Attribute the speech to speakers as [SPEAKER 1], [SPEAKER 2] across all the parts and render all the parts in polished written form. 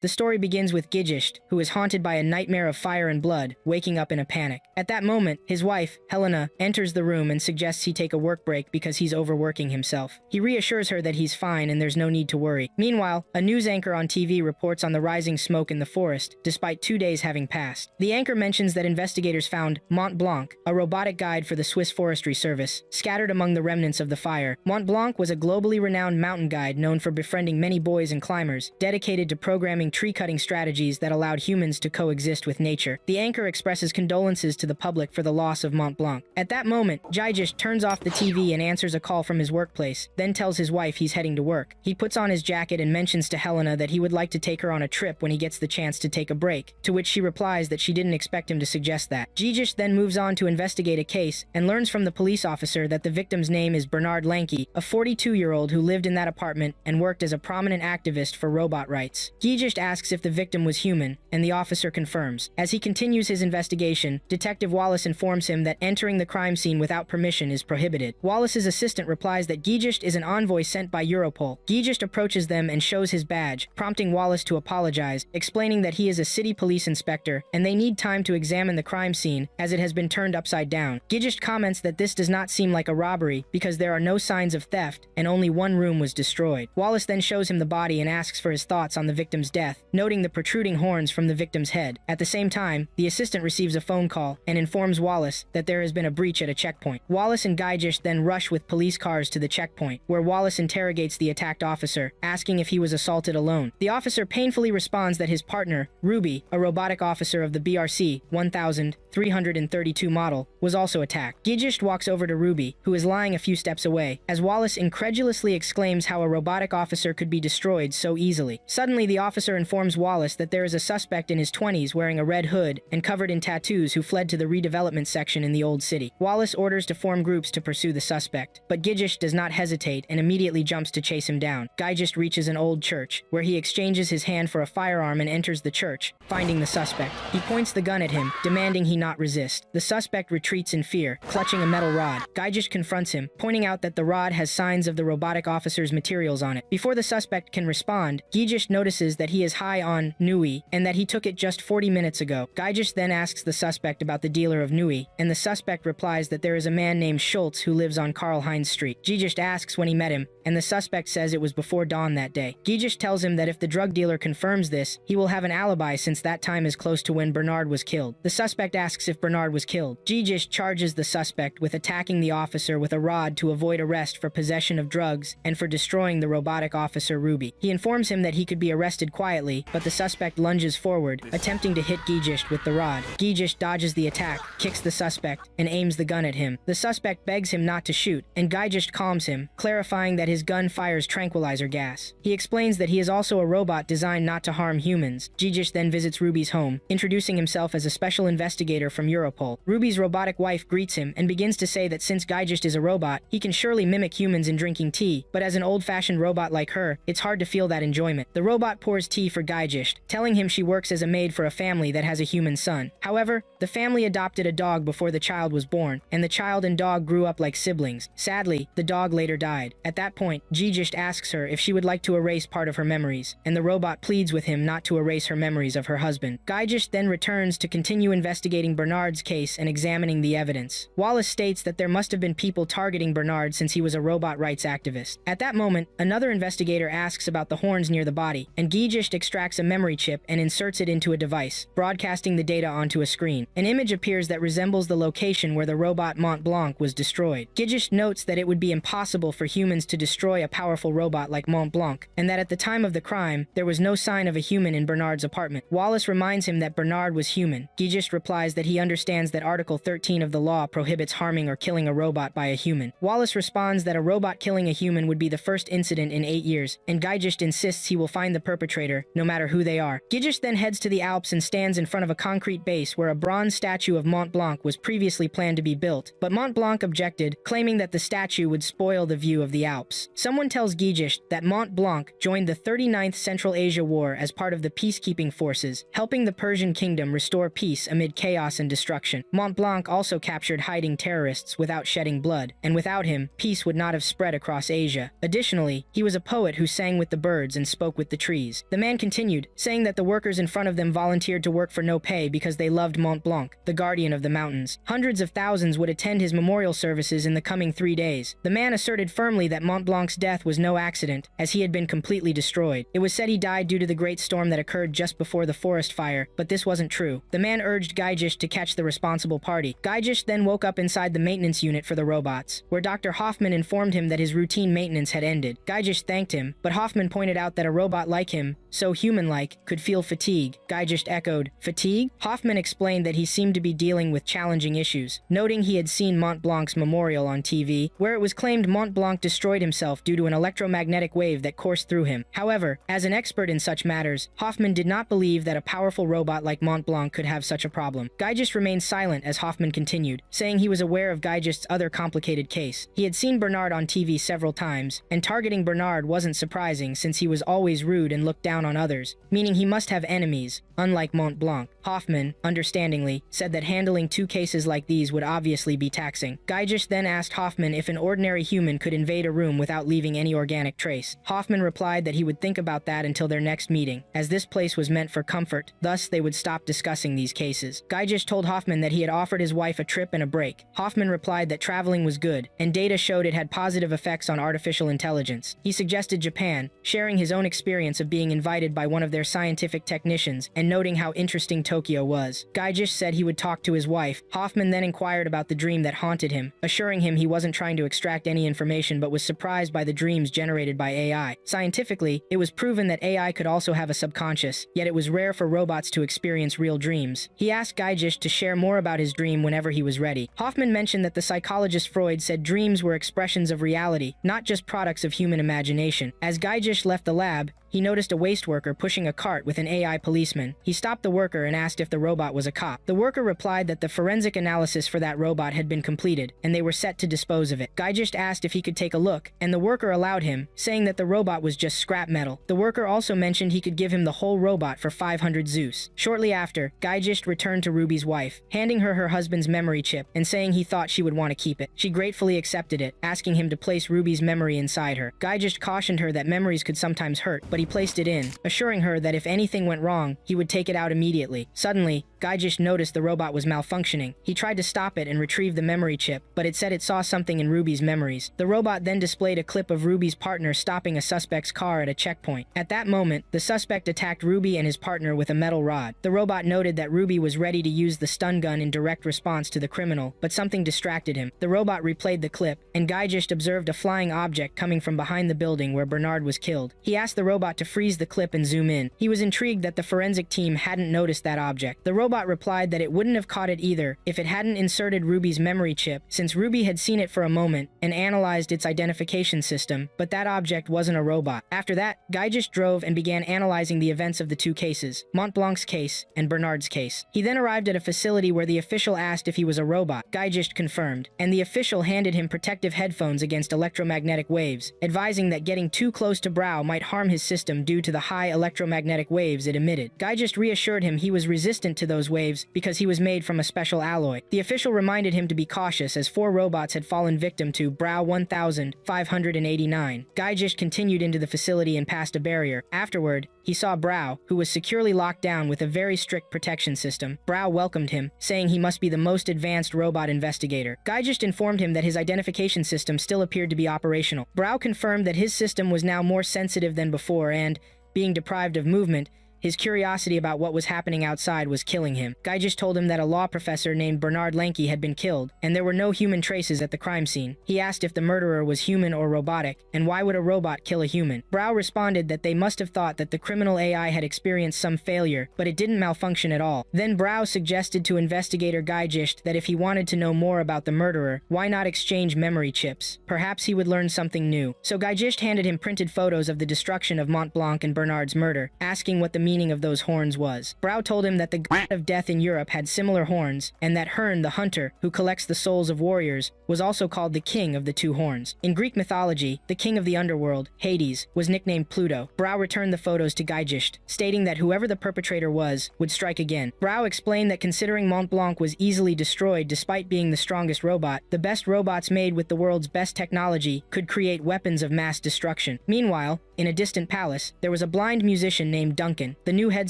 [SPEAKER 1] The story begins with Gijist, who is haunted by a nightmare of fire and blood, waking up in a panic. At that moment, his wife, Helena, enters the room and suggests he take a work break because he's overworking himself. He reassures her that he's fine and there's no need to worry. Meanwhile, a news anchor on TV reports on the rising smoke in the forest, despite 2 days having passed. The anchor mentions that investigators found Mont Blanc, a robotic guide for the Swiss Forestry Service, scattered among the remnants of the fire. Mont Blanc was a globally renowned mountain guide known for befriending many boys and climbers, dedicated to programming tree-cutting strategies that allowed humans to coexist with nature. The anchor expresses condolences to the public for the loss of Mont Blanc. At that moment, Gijist turns off the TV and answers a call from his workplace, then tells his wife he's heading to work. He puts on his jacket and mentions to Helena that he would like to take her on a trip when he gets the chance to take a break, to which she replies that she didn't expect him to suggest that. Gijist then moves on to investigate a case and learns from the police officer that the victim's name is Bernard Lanky, a 42-year-old who lived in that apartment and worked as a prominent activist for robot rights. Gijist asks if the victim was human, and the officer confirms. As he continues his investigation, Detective Wallace informs him that entering the crime scene without permission is prohibited. Wallace's assistant replies that Gijist is an envoy sent by Europol. Gijist approaches them and shows his badge, prompting Wallace to apologize, explaining that he is a city police inspector and they need time to examine the crime scene as it has been turned upside down. Gijist comments that this does not seem like a robbery because there are no signs of theft and only one room was destroyed. Wallace then shows him the body and asks for his thoughts on the victim's death, noting the protruding horns from the victim's head. At the same time, the assistant receives a phone call and informs Wallace that there has been a breach at a checkpoint. Wallace and Gijist then rush with police cars to the checkpoint, where Wallace interrogates the attacked officer, asking if he was assaulted alone. The officer painfully responds that his partner, Ruby, a robotic officer of the BRC 1332 model, was also attacked. Gijist walks over to Ruby, who is lying a few steps away, as Wallace incredulously exclaims how a robotic officer could be destroyed so easily. Suddenly, the officer informs Wallace that there is a suspect in his 20s wearing a red hood and covered in tattoos who fled to the redevelopment section in the old city. Wallace orders to form groups to pursue the suspect, but Gijist does not hesitate and immediately jumps to chase him down. Gijist reaches an old church, where he exchanges his hand for a firearm and enters the church, finding the suspect. He points the gun at him, demanding he not resist. The suspect retreats in fear, clutching a metal rod. Gijist confronts him, pointing out that the rod has signs of the robotic officer's materials on it. Before the suspect can respond, Gijist notices that he is high on Nui and that he took it just 40 minutes ago. Gijist then asks the suspect about the dealer of Nui, and the suspect replies that there is a man named Schultz who lives on Karl Heinz Street. Gijist asks when he met him, and the suspect says it was before dawn that day. Gijist tells him that if the drug dealer confirms this, he will have an alibi since that time is close to when Bernard was killed. The suspect asks if Bernard was killed. Gijist charges the suspect with attacking the officer with a rod to avoid arrest for possession of drugs and for destroying the robotic officer Ruby. He informs him that he could be arrested quietly, but the suspect lunges forward, attempting to hit Gijist with the rod. Gijist dodges the attack, kicks the suspect, and aims the gun at him. The suspect begs him not to shoot, and Gijist calms him, clarifying that his gun fires tranquilizer gas. He explains that he is also a robot designed not to harm humans. Gijist then visits Ruby's home, introducing himself as a special investigator from Europol. Ruby's robotic wife greets him and begins to say that since Gijist is a robot, he can surely mimic humans in drinking tea, but as an old-fashioned robot like her, it's hard to feel that enjoyment. The robot pours tea for Gijist, telling him she works as a maid for a family that has a human son. However, the family adopted a dog before the child was born, and the child and dog grew up like siblings. Sadly, the dog later died. At that point, Gijist asks her if she would like to erase part of her memories, and the robot pleads with him not to erase her memories of her husband. Gijist then returns to continue investigating Bernard's case and examining the evidence. Wallace states that there must have been people targeting Bernard since he was a robot rights activist. At that moment, another investigator asks about the horns near the body, and Gijist extracts a memory chip and inserts it into a device, broadcasting the data onto a screen. An image appears that resembles the location where the robot Mont Blanc was destroyed. Gijist notes that it would be impossible for humans to destroy a powerful robot like Mont Blanc, and that at the time of the crime, there was no sign of a human in Bernard's apartment. Wallace reminds him that Bernard was human. Gijist replies that he understands that Article 13 of the law prohibits harming or killing a robot by a human. Wallace responds that a robot killing a human would be the first incident in 8 years, and Gijist insists he will find the perpetrator, no matter who they are. Gijist then heads to the Alps and stands in front of a concrete base where a bronze statue of Mont Blanc was previously planned to be built, but Mont Blanc objected, claiming that the statue would spoil the view of the Alps. Someone tells Gijist that Mont Blanc joined the 39th Central Asia War as part of the peacekeeping forces, helping the Persian kingdom restore peace amid chaos and destruction. Mont Blanc also captured hiding terrorists without shedding blood, and without him, peace would not have spread across Asia. Additionally, he was a poet who sang with the birds and spoke with the trees. The man man continued, saying that the workers in front of them volunteered to work for no pay because they loved Mont Blanc, the guardian of the mountains. Hundreds of thousands would attend his memorial services in the coming 3 days. The man asserted firmly that Mont Blanc's death was no accident, as he had been completely destroyed. It was said he died due to the great storm that occurred just before the forest fire, but this wasn't true. The man urged Gaijish to catch the responsible party. Gaijish then woke up inside the maintenance unit for the robots, where Dr. Hoffman informed him that his routine maintenance had ended. Gaijish thanked him, but Hoffman pointed out that a robot like him, so human-like, could feel fatigue. Gaijish echoed, "Fatigue?" Hoffman explained that he seemed to be dealing with challenging issues, noting he had seen Mont Blanc's memorial on TV, where it was claimed Mont Blanc destroyed himself due to an electromagnetic wave that coursed through him. However, as an expert in such matters, Hoffman did not believe that a powerful robot like Mont Blanc could have such a problem. Gaijish remained silent as Hoffman continued, saying he was aware of Gaijish's other complicated case. He had seen Bernard on TV several times, and targeting Bernard wasn't surprising since he was always rude and looked down on others, meaning he must have enemies, unlike Mont Blanc. Hoffman, understandingly, said that handling 2 cases like these would obviously be taxing. Gaijish then asked Hoffman if an ordinary human could invade a room without leaving any organic trace. Hoffman replied that he would think about that until their next meeting, as this place was meant for comfort, thus they would stop discussing these cases. Gaijish told Hoffman that he had offered his wife a trip and a break. Hoffman replied that traveling was good, and data showed it had positive effects on artificial intelligence. He suggested Japan, sharing his own experience of being invited by one of their scientific technicians and noting how interesting Tokyo was. Gaijish said he would talk to his wife. Hoffman then inquired about the dream that haunted him, assuring him he wasn't trying to extract any information but was surprised by the dreams generated by AI. Scientifically, it was proven that AI could also have a subconscious, yet it was rare for robots to experience real dreams. He asked Gaijish to share more about his dream whenever he was ready. Hoffman mentioned that the psychologist Freud said dreams were expressions of reality, not just products of human imagination. As Gaijish left the lab, he noticed a waste worker pushing a cart with an AI policeman. He stopped the worker and asked if the robot was a cop. The worker replied that the forensic analysis for that robot had been completed, and they were set to dispose of it. Gaijish asked if he could take a look, and the worker allowed him, saying that the robot was just scrap metal. The worker also mentioned he could give him the whole robot for 500 Zeus. Shortly after, Gaijish returned to Ruby's wife, handing her her husband's memory chip and saying he thought she would want to keep it. She gratefully accepted it, asking him to place Ruby's memory inside her. Gaijish cautioned her that memories could sometimes hurt, but he placed it in, assuring her that if anything went wrong, he would take it out immediately. Suddenly, Gaijish noticed the robot was malfunctioning. He tried to stop it and retrieve the memory chip, but it said it saw something in Ruby's memories. The robot then displayed a clip of Ruby's partner stopping a suspect's car at a checkpoint. At that moment, the suspect attacked Ruby and his partner with a metal rod. The robot noted that Ruby was ready to use the stun gun in direct response to the criminal, but something distracted him. The robot replayed the clip, and Gaijish observed a flying object coming from behind the building where Bernard was killed. He asked the robot to freeze the clip and zoom in. He was intrigued that the forensic team hadn't noticed that object. The robot replied that it wouldn't have caught it either if it hadn't inserted Ruby's memory chip, since Ruby had seen it for a moment and analyzed its identification system, but that object wasn't a robot. After that, Gaijish drove and began analyzing the events of the 2 cases, Mont Blanc's case and Bernard's case. He then arrived at a facility where the official asked if he was a robot. Gaijish confirmed, and the official handed him protective headphones against electromagnetic waves, advising that getting too close to Brow might harm his system due to the high electromagnetic waves it emitted. Gaijish reassured him he was resistant to those waves because he was made from a special alloy. The official reminded him to be cautious as 4 robots had fallen victim to Brow 1589. Gaijish continued into the facility and passed a barrier. Afterward, he saw Brow, who was securely locked down with a very strict protection system. Brow welcomed him, saying he must be the most advanced robot investigator. Gaijish informed him that his identification system still appeared to be operational. Brow confirmed that his system was now more sensitive than before and, being deprived of movement, his curiosity about what was happening outside was killing him. Gaijish told him that a law professor named Bernard Lanky had been killed, and there were no human traces at the crime scene. He asked if the murderer was human or robotic, and why would a robot kill a human? Brow responded that they must have thought that the criminal AI had experienced some failure, but it didn't malfunction at all. Then Brow suggested to investigator Gaijish that if he wanted to know more about the murderer, why not exchange memory chips? Perhaps he would learn something new. So Gaijish handed him printed photos of the destruction of Mont Blanc and Bernard's murder, asking what the meaning of those horns was. Brow told him that the god of death in Europe had similar horns, and that Hearn, the hunter, who collects the souls of warriors, was also called the king of the 2 horns. In Greek mythology, the king of the underworld, Hades, was nicknamed Pluto. Brow returned the photos to Gaijish, stating that whoever the perpetrator was, would strike again. Brow explained that considering Mont Blanc was easily destroyed despite being the strongest robot, the best robots made with the world's best technology could create weapons of mass destruction. Meanwhile, in a distant palace, there was a blind musician named Duncan. The new head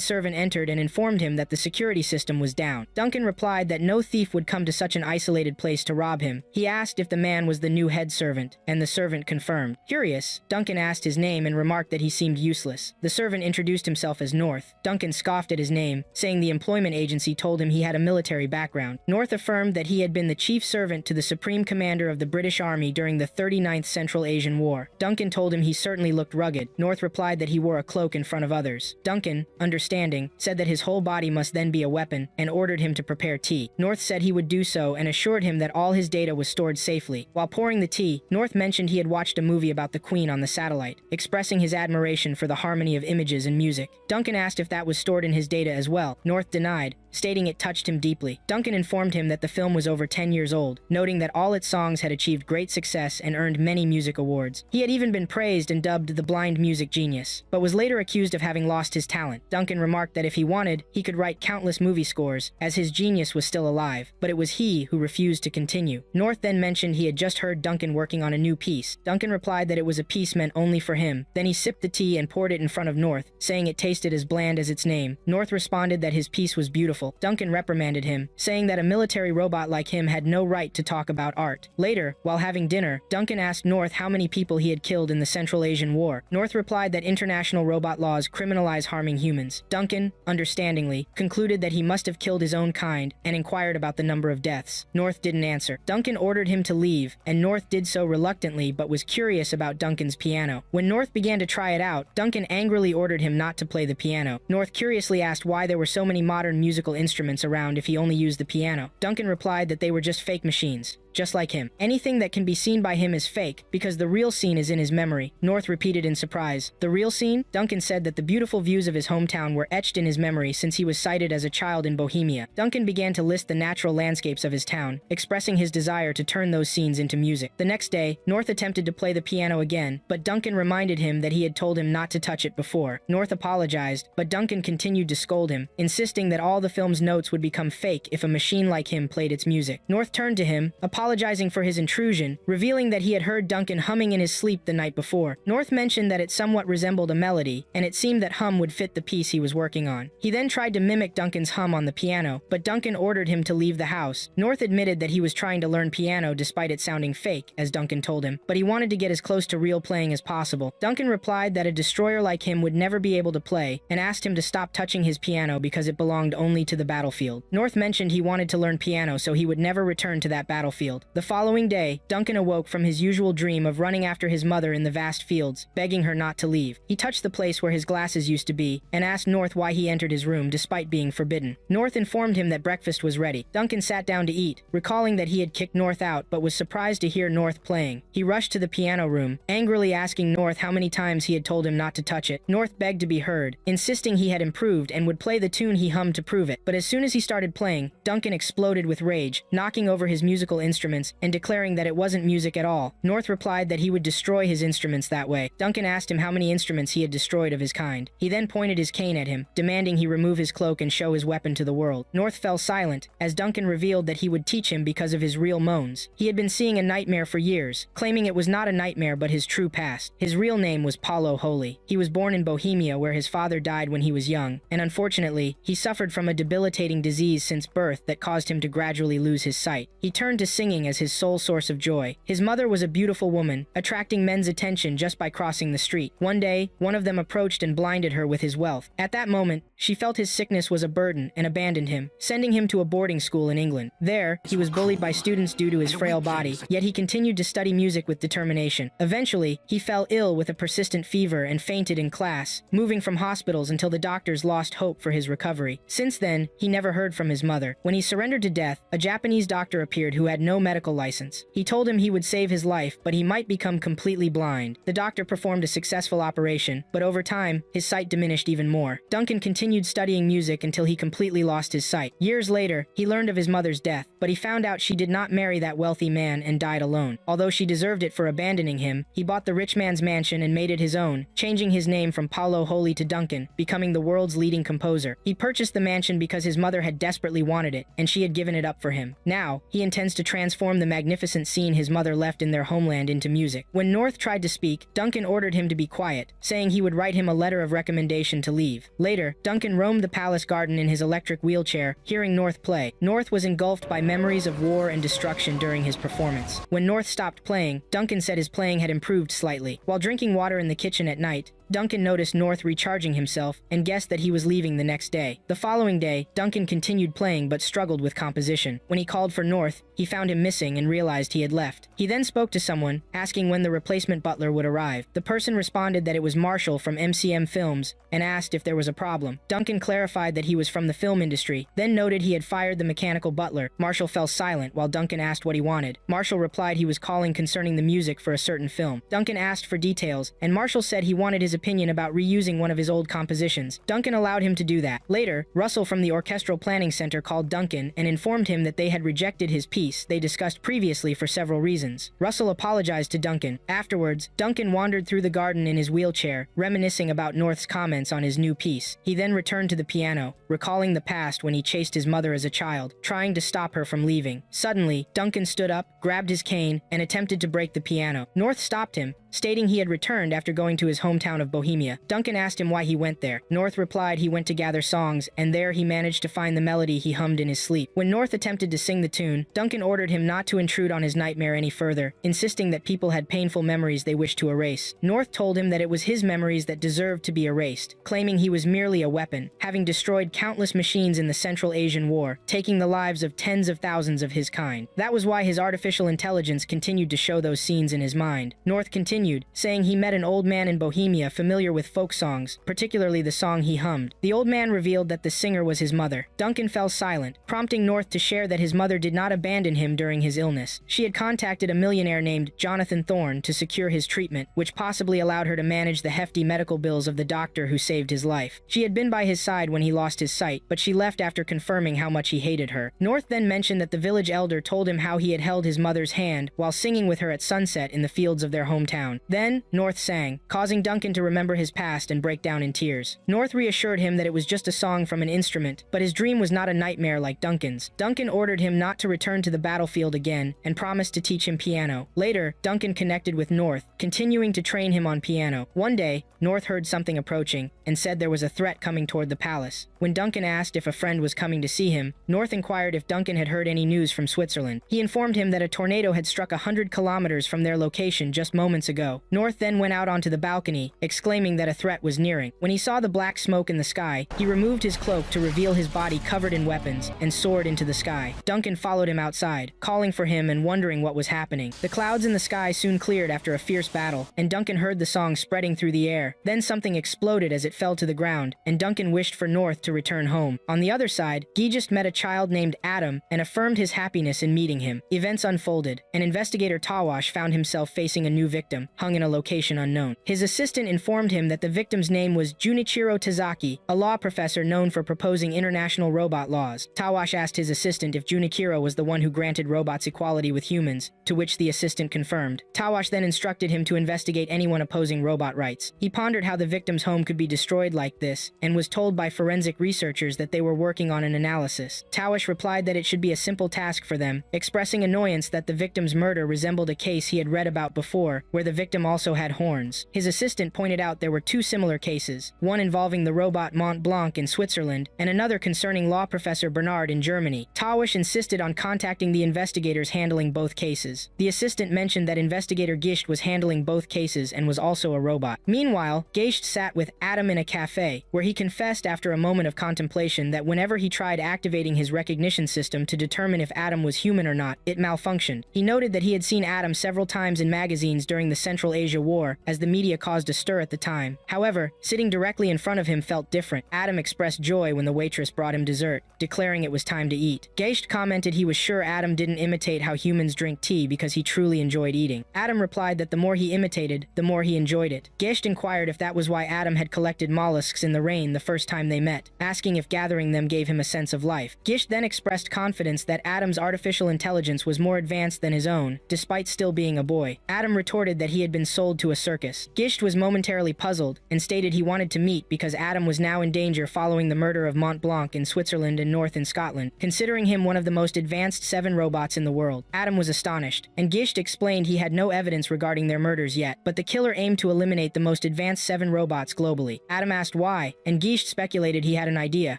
[SPEAKER 1] servant entered and informed him that the security system was down. Duncan replied that no thief would come to such an isolated place to rob him. He asked if the man was the new head servant, and the servant confirmed. Curious, Duncan asked his name and remarked that he seemed useless. The servant introduced himself as North. Duncan scoffed at his name, saying the employment agency told him he had a military background. North affirmed that he had been the chief servant to the Supreme Commander of the British Army during the 39th Central Asian War. Duncan told him he certainly looked rugged. North replied that he wore a cloak in front of others. Duncan, understanding, said that his whole body must then be a weapon, and ordered him to prepare tea. North said he would do so and assured him that all his data was stored safely. While pouring the tea, North mentioned he had watched a movie about the Queen on the satellite, expressing his admiration for the harmony of images and music. Duncan asked if that was stored in his data as well. North denied, stating it touched him deeply. Duncan informed him that the film was over 10 years old, noting that all its songs had achieved great success and earned many music awards. He had even been praised and dubbed the blind music genius, but was later accused of having lost his talent. Duncan remarked that if he wanted, he could write countless movie scores, as his genius was still alive, but it was he who refused to continue. North then mentioned he had just heard Duncan working on a new piece. Duncan replied that it was a piece meant only for him. Then he sipped the tea and poured it in front of North, saying it tasted as bland as its name. North responded that his piece was beautiful. Duncan reprimanded him, saying that a military robot like him had no right to talk about art. Later, while having dinner, Duncan asked North how many people he had killed in the Central Asian War. North replied that international robot laws criminalize harming humans. Duncan, understandingly, concluded that he must have killed his own kind and inquired about the number of deaths. North didn't answer. Duncan ordered him to leave, and North did so reluctantly but was curious about Duncan's piano. When North began to try it out, Duncan angrily ordered him not to play the piano. North curiously asked why there were so many modern musical instruments around if he only used the piano. Duncan replied that they were just fake machines, just like him. Anything that can be seen by him is fake, because the real scene is in his memory. North repeated in surprise. The real scene? Duncan said that the beautiful views of his hometown were etched in his memory since he was sighted as a child in Bohemia. Duncan began to list the natural landscapes of his town, expressing his desire to turn those scenes into music. The next day, North attempted to play the piano again, but Duncan reminded him that he had told him not to touch it before. North apologized, but Duncan continued to scold him, insisting that all the film's notes would become fake if a machine like him played its music. North turned to him, apologizing for his intrusion, revealing that he had heard Duncan humming in his sleep the night before. North mentioned that it somewhat resembled a melody, and it seemed that hum would fit the piece he was working on. He then tried to mimic Duncan's hum on the piano, but Duncan ordered him to leave the house. North admitted that he was trying to learn piano despite it sounding fake, as Duncan told him, but he wanted to get as close to real playing as possible. Duncan replied that a destroyer like him would never be able to play, and asked him to stop touching his piano because it belonged only to the battlefield. North mentioned he wanted to learn piano so he would never return to that battlefield. The following day, Duncan awoke from his usual dream of running after his mother in the vast fields, begging her not to leave. He touched the place where his glasses used to be, and asked North why he entered his room despite being forbidden. North informed him that breakfast was ready. Duncan sat down to eat, recalling that he had kicked North out but was surprised to hear North playing. He rushed to the piano room, angrily asking North how many times he had told him not to touch it. North begged to be heard, insisting he had improved and would play the tune he hummed to prove it. But as soon as he started playing, Duncan exploded with rage, knocking over his musical instruments and declaring that it wasn't music at all. North replied that he would destroy his instruments that way. Duncan asked him how many instruments he had destroyed of his kind. He then pointed his cane at him, demanding he remove his cloak and show his weapon to the world. North fell silent, as Duncan revealed that he would teach him because of his real moans. He had been seeing a nightmare for years, claiming it was not a nightmare but his true past. His real name was Paulo Holy. He was born in Bohemia where his father died when he was young, and unfortunately, he suffered from a debilitating disease since birth that caused him to gradually lose his sight. He turned to singing as his sole source of joy. His mother was a beautiful woman, attracting men's attention just by crossing the street. One day, one of them approached and blinded her with his wealth. At that moment, she felt his sickness was a burden and abandoned him, sending him to a boarding school in England. There, he was bullied by students due to his frail body, yet he continued to study music with determination. Eventually, he fell ill with a persistent fever and fainted in class, moving from hospitals until the doctors lost hope for his recovery. Since then, he never heard from his mother. When he surrendered to death, a Japanese doctor appeared who had no medical license. He told him he would save his life, but he might become completely blind. The doctor performed a successful operation, but over time, his sight diminished even more. Duncan continued continued studying music until he completely lost his sight. Years later, he learned of his mother's death, but he found out she did not marry that wealthy man and died alone. Although she deserved it for abandoning him, he bought the rich man's mansion and made it his own, changing his name from Paulo Holy to Duncan, becoming the world's leading composer. He purchased the mansion because his mother had desperately wanted it, and she had given it up for him. Now, he intends to transform the magnificent scene his mother left in their homeland into music. When North tried to speak, Duncan ordered him to be quiet, saying he would write him a letter of recommendation to leave. Later, Duncan roamed the palace garden in his electric wheelchair, hearing North play. North was engulfed by memories of war and destruction during his performance. When North stopped playing, Duncan said his playing had improved slightly. While drinking water in the kitchen at night, Duncan noticed North recharging himself and guessed that he was leaving the next day. The following day, Duncan continued playing but struggled with composition. When he called for North, he found him missing and realized he had left. He then spoke to someone, asking when the replacement butler would arrive. The person responded that it was Marshall from MCM Films and asked if there was a problem. Duncan clarified that he was from the film industry, then noted he had fired the mechanical butler. Marshall fell silent while Duncan asked what he wanted. Marshall replied he was calling concerning the music for a certain film. Duncan asked for details, and Marshall said he wanted his opinion about reusing one of his old compositions. Duncan allowed him to do that. Later, Russell from the Orchestral Planning Center called Duncan and informed him that they had rejected his piece they discussed previously for several reasons. Russell apologized to Duncan. Afterwards, Duncan wandered through the garden in his wheelchair, reminiscing about North's comments on his new piece. He then returned to the piano, recalling the past when he chased his mother as a child, trying to stop her from leaving. Suddenly, Duncan stood up, grabbed his cane, and attempted to break the piano. North stopped him, stating he had returned after going to his hometown of Bohemia. Duncan asked him why he went there. North replied he went to gather songs, and there he managed to find the melody he hummed in his sleep. When North attempted to sing the tune, Duncan ordered him not to intrude on his nightmare any further, insisting that people had painful memories they wished to erase. North told him that it was his memories that deserved to be erased, claiming he was merely a weapon, having destroyed countless machines in the Central Asian War, taking the lives of tens of thousands of his kind. That was why his artificial intelligence continued to show those scenes in his mind. North continued, saying he met an old man in Bohemia familiar with folk songs, particularly the song he hummed. The old man revealed that the singer was his mother. Duncan fell silent, prompting North to share that his mother did not abandon him during his illness. She had contacted a millionaire named Jonathan Thorne to secure his treatment, which possibly allowed her to manage the hefty medical bills of the doctor who saved his life. She had been by his side when he lost his sight, but she left after confirming how much he hated her. North then mentioned that the village elder told him how he had held his mother's hand while singing with her at sunset in the fields of their hometown. Then, North sang, causing Duncan to remember his past and break down in tears. North reassured him that it was just a song from an instrument, but his dream was not a nightmare like Duncan's. Duncan ordered him not to return to the battlefield again and promised to teach him piano. Later, Duncan connected with North, continuing to train him on piano. One day, North heard something approaching and said there was a threat coming toward the palace. When Duncan asked if a friend was coming to see him, North inquired if Duncan had heard any news from Switzerland. He informed him that a tornado had struck 100 kilometers from their location just moments ago. North then went out onto the balcony, exclaiming that a threat was nearing. When he saw the black smoke in the sky, he removed his cloak to reveal his body covered in weapons and soared into the sky. Duncan followed him outside, calling for him and wondering what was happening. The clouds in the sky soon cleared after a fierce battle, and Duncan heard the song spreading through the air. Then something exploded as it fell to the ground, and Duncan wished for North to return home. On the other side, Gijist met a child named Adam and affirmed his happiness in meeting him. Events unfolded, and investigator Tawash found himself facing a new victim, hung in a location unknown. His assistant informed him that the victim's name was Junichiro Tazaki, a law professor known for proposing international robot laws. Tawash asked his assistant if Junichiro was the one who granted robots equality with humans, to which the assistant confirmed. Tawash then instructed him to investigate anyone opposing robot rights. He pondered how the victim's home could be destroyed like this, and was told by forensic researchers that they were working on an analysis. Tawash replied that it should be a simple task for them, expressing annoyance that the victim's murder resembled a case he had read about before, where the victim also had horns. His assistant pointed out there were two similar cases, one involving the robot Mont Blanc in Switzerland, and another concerning law professor Bernard in Germany. Tawash insisted on contacting the investigators handling both cases. The assistant mentioned that investigator Gisht was handling both cases and was also a robot. Meanwhile, Gisht sat with Adam in a cafe, where he confessed after a moment of contemplation that whenever he tried activating his recognition system to determine if Adam was human or not, it malfunctioned. He noted that he had seen Adam several times in magazines during the Central Asia War, as the media caused a stir at the time. However, sitting directly in front of him felt different. Adam expressed joy when the waitress brought him dessert, declaring it was time to eat. Geist commented he was sure Adam didn't imitate how humans drink tea because he truly enjoyed eating. Adam replied that the more he imitated, the more he enjoyed it. Geist inquired if that was why Adam had collected mollusks in the rain the first time they met, asking if gathering them gave him a sense of life. Geist then expressed confidence that Adam's artificial intelligence was more advanced than his own, despite still being a boy. Adam retorted that he had been sold to a circus. Geist was momentarily puzzled and stated he wanted to meet because Adam was now in danger following the murder of Mont Blanc in Switzerland and North in Scotland, considering him one of the most advanced 7 robots in the world. Adam was astonished, and Geist explained he had no evidence regarding their murders yet, but the killer aimed to eliminate the most advanced 7 robots globally. Adam asked why, and Geist speculated he had an idea.